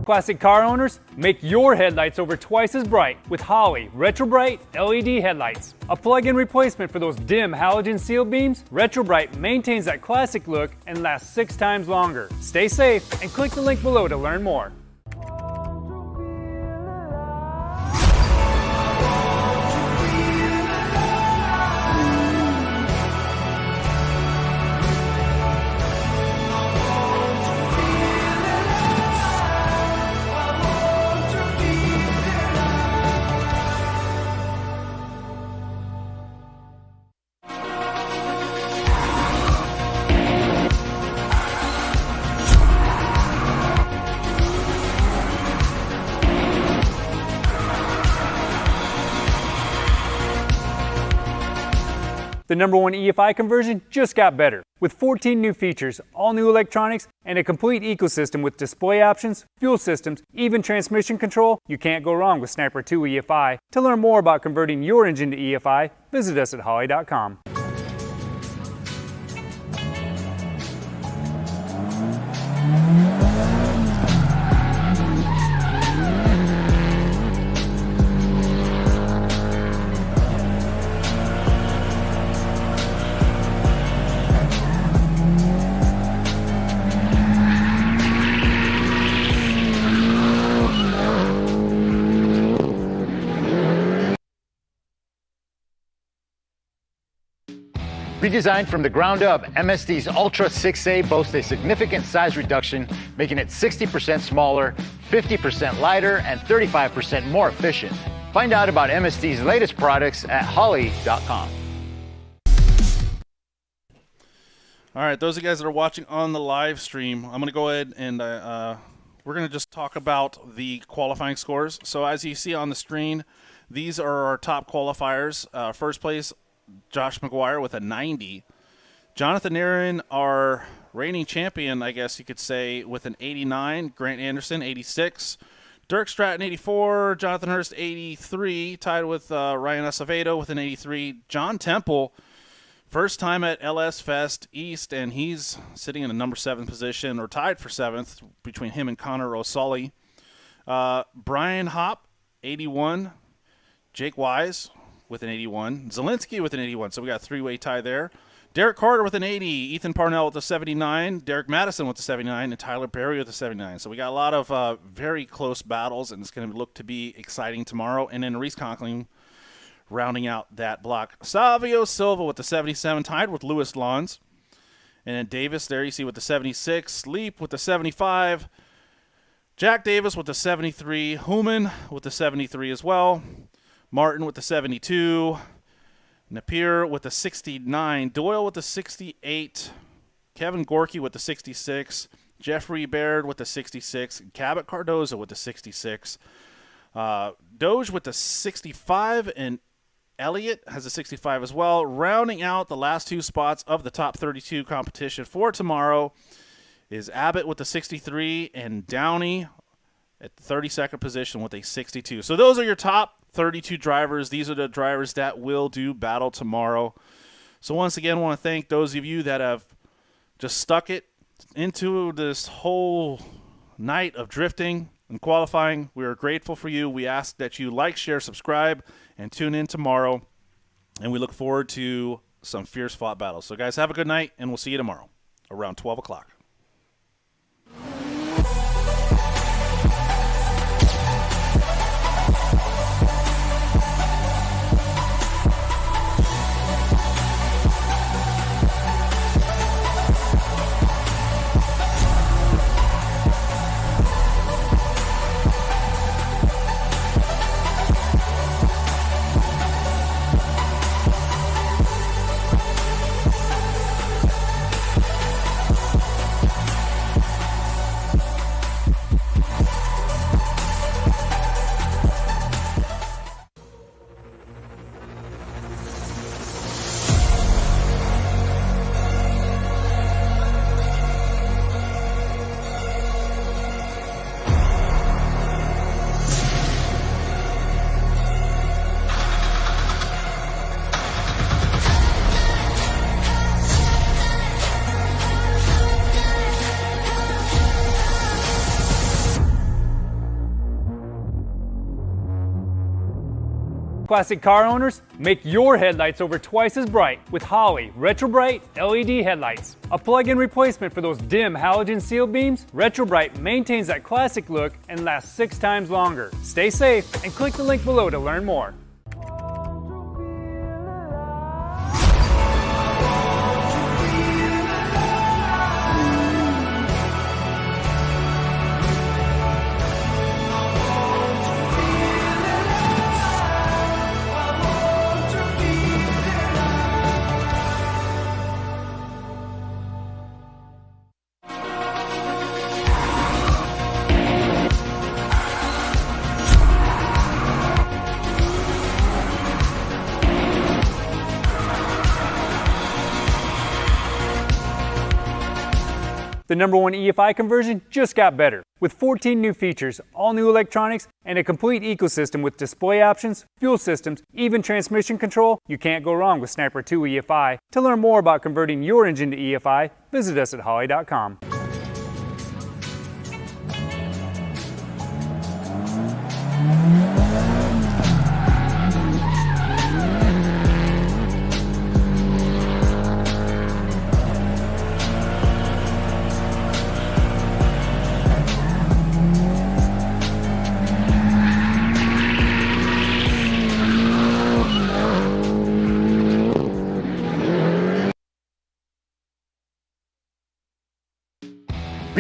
Classic car owners, make your headlights over twice as bright with Holley Retro Bright LED headlights. A plug-in replacement for those dim halogen seal beams, Retro Bright maintains that classic look and lasts 6 times longer. Stay safe and click the link below to learn more. The #1 EFI conversion just got better. With 14 new features, all new electronics, and a complete ecosystem with display options, fuel systems, even transmission control, you can't go wrong with Sniper 2 EFI. To learn more about converting your engine to EFI, visit us at holley.com. Redesigned from the ground up, MSD's Ultra 6A boasts a significant size reduction, making it 60% smaller, 50% lighter, and 35% more efficient. Find out about MSD's latest products at Holley.com. All right, those of you guys that are watching on the live stream, I'm going to go ahead and we're going to just talk about the qualifying scores. So as you see on the screen, these are our top qualifiers. First place, Josh McGuire with a 90. Jonathan Nerren, our reigning champion, I guess you could say, with an 89. Grant Anderson, 86. Dirk Stratton, 84. Jonathan Hurst, 83. Tied with Ryan Acevedo with an 83. John Temple, first time at LS Fest East, and he's sitting in a number 7 position, or tied for 7th between him and Connor Rosario. Brian Hop, 81. Jake Wise with an 81. Zielinski with an 81, so we got a 3-way tie there. Derek Carter with an 80. Ethan Parnell with a 79. Derek Madison with a 79. And Tyler Perry with a 79. So we got a lot of very close battles, and it's going to look to be exciting tomorrow. And then Rhys Conklin rounding out that block. Savio Silva with the 77, tied with Lewis Lawns. And then Davis, there you see, with the 76. Leep with the 75. Jack Davis with the 73. Human with the 73 as well. Martin with the 72. Napier with the 69. Doyle with the 68. Kevin Gorke with the 66. Jeffrey Baird with the 66. Cabot Cardoza with the 66. Doege with the 65. And Elliott has a 65 as well. Rounding out the last 2 spots of the top 32 competition for tomorrow is Abbott with the 63 and Downey at the 32nd position with a 62. So those are your top 32 drivers. These are the drivers that will do battle tomorrow. So once again, I want to thank those of you that have just stuck it into this whole night of drifting and qualifying. We are grateful for you. We ask that you like, share, subscribe, and tune in tomorrow. And we look forward to some fierce fought battles. So guys, have a good night, and we'll see you tomorrow around 12 o'clock. Classic car owners, make your headlights over twice as bright with Holley Retro Bright LED headlights. A plug-in replacement for those dim halogen seal beams, Retro Bright maintains that classic look and lasts 6 times longer. Stay safe and click the link below to learn more. The #1 EFI conversion just got better. With 14 new features, all new electronics, and a complete ecosystem with display options, fuel systems, even transmission control, you can't go wrong with Sniper 2 EFI. To learn more about converting your engine to EFI, visit us at Holley.com.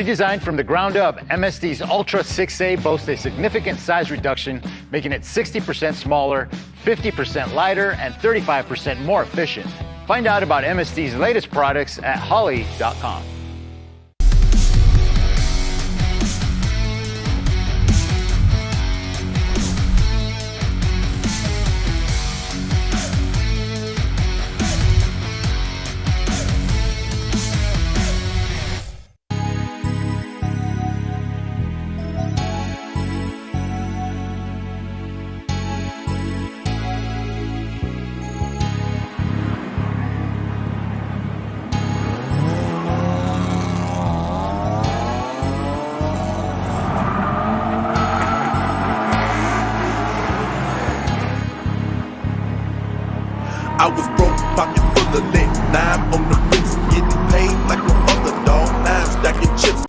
Redesigned from the ground up, MSD's Ultra 6A boasts a significant size reduction, making it 60% smaller, 50% lighter, and 35% more efficient. Find out about MSD's latest products at Holley.com. I was broke, pocket full of lit. Now I'm on the bricks, getting paid like a underdog. Now I'm stacking chips.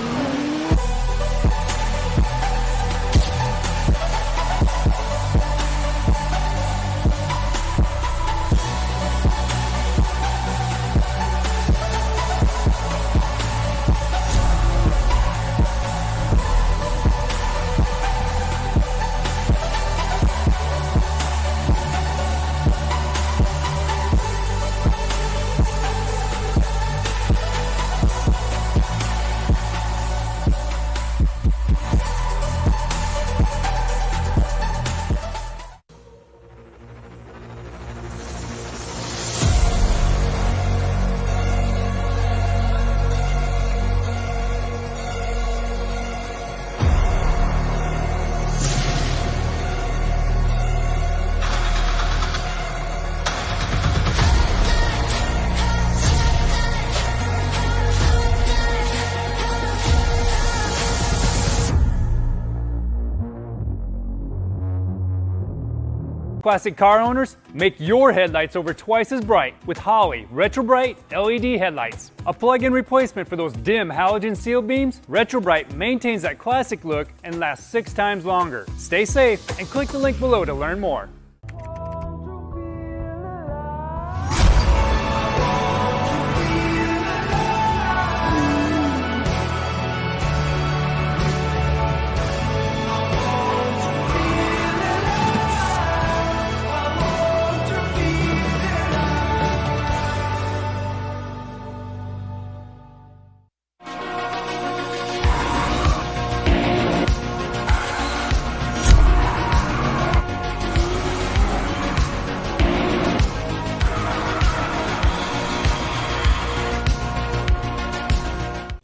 Classic car owners, make your headlights over twice as bright with Holley Retro Bright LED headlights. A plug-in replacement for those dim halogen seal beams, Retro Bright maintains that classic look and lasts 6 times longer. Stay safe and click the link below to learn more.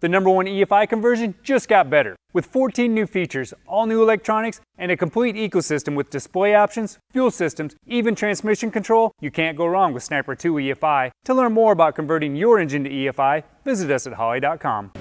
The #1 EFI conversion just got better. With 14 new features, all new electronics, and a complete ecosystem with display options, fuel systems, even transmission control, you can't go wrong with Sniper 2 EFI. To learn more about converting your engine to EFI, visit us at Holley.com.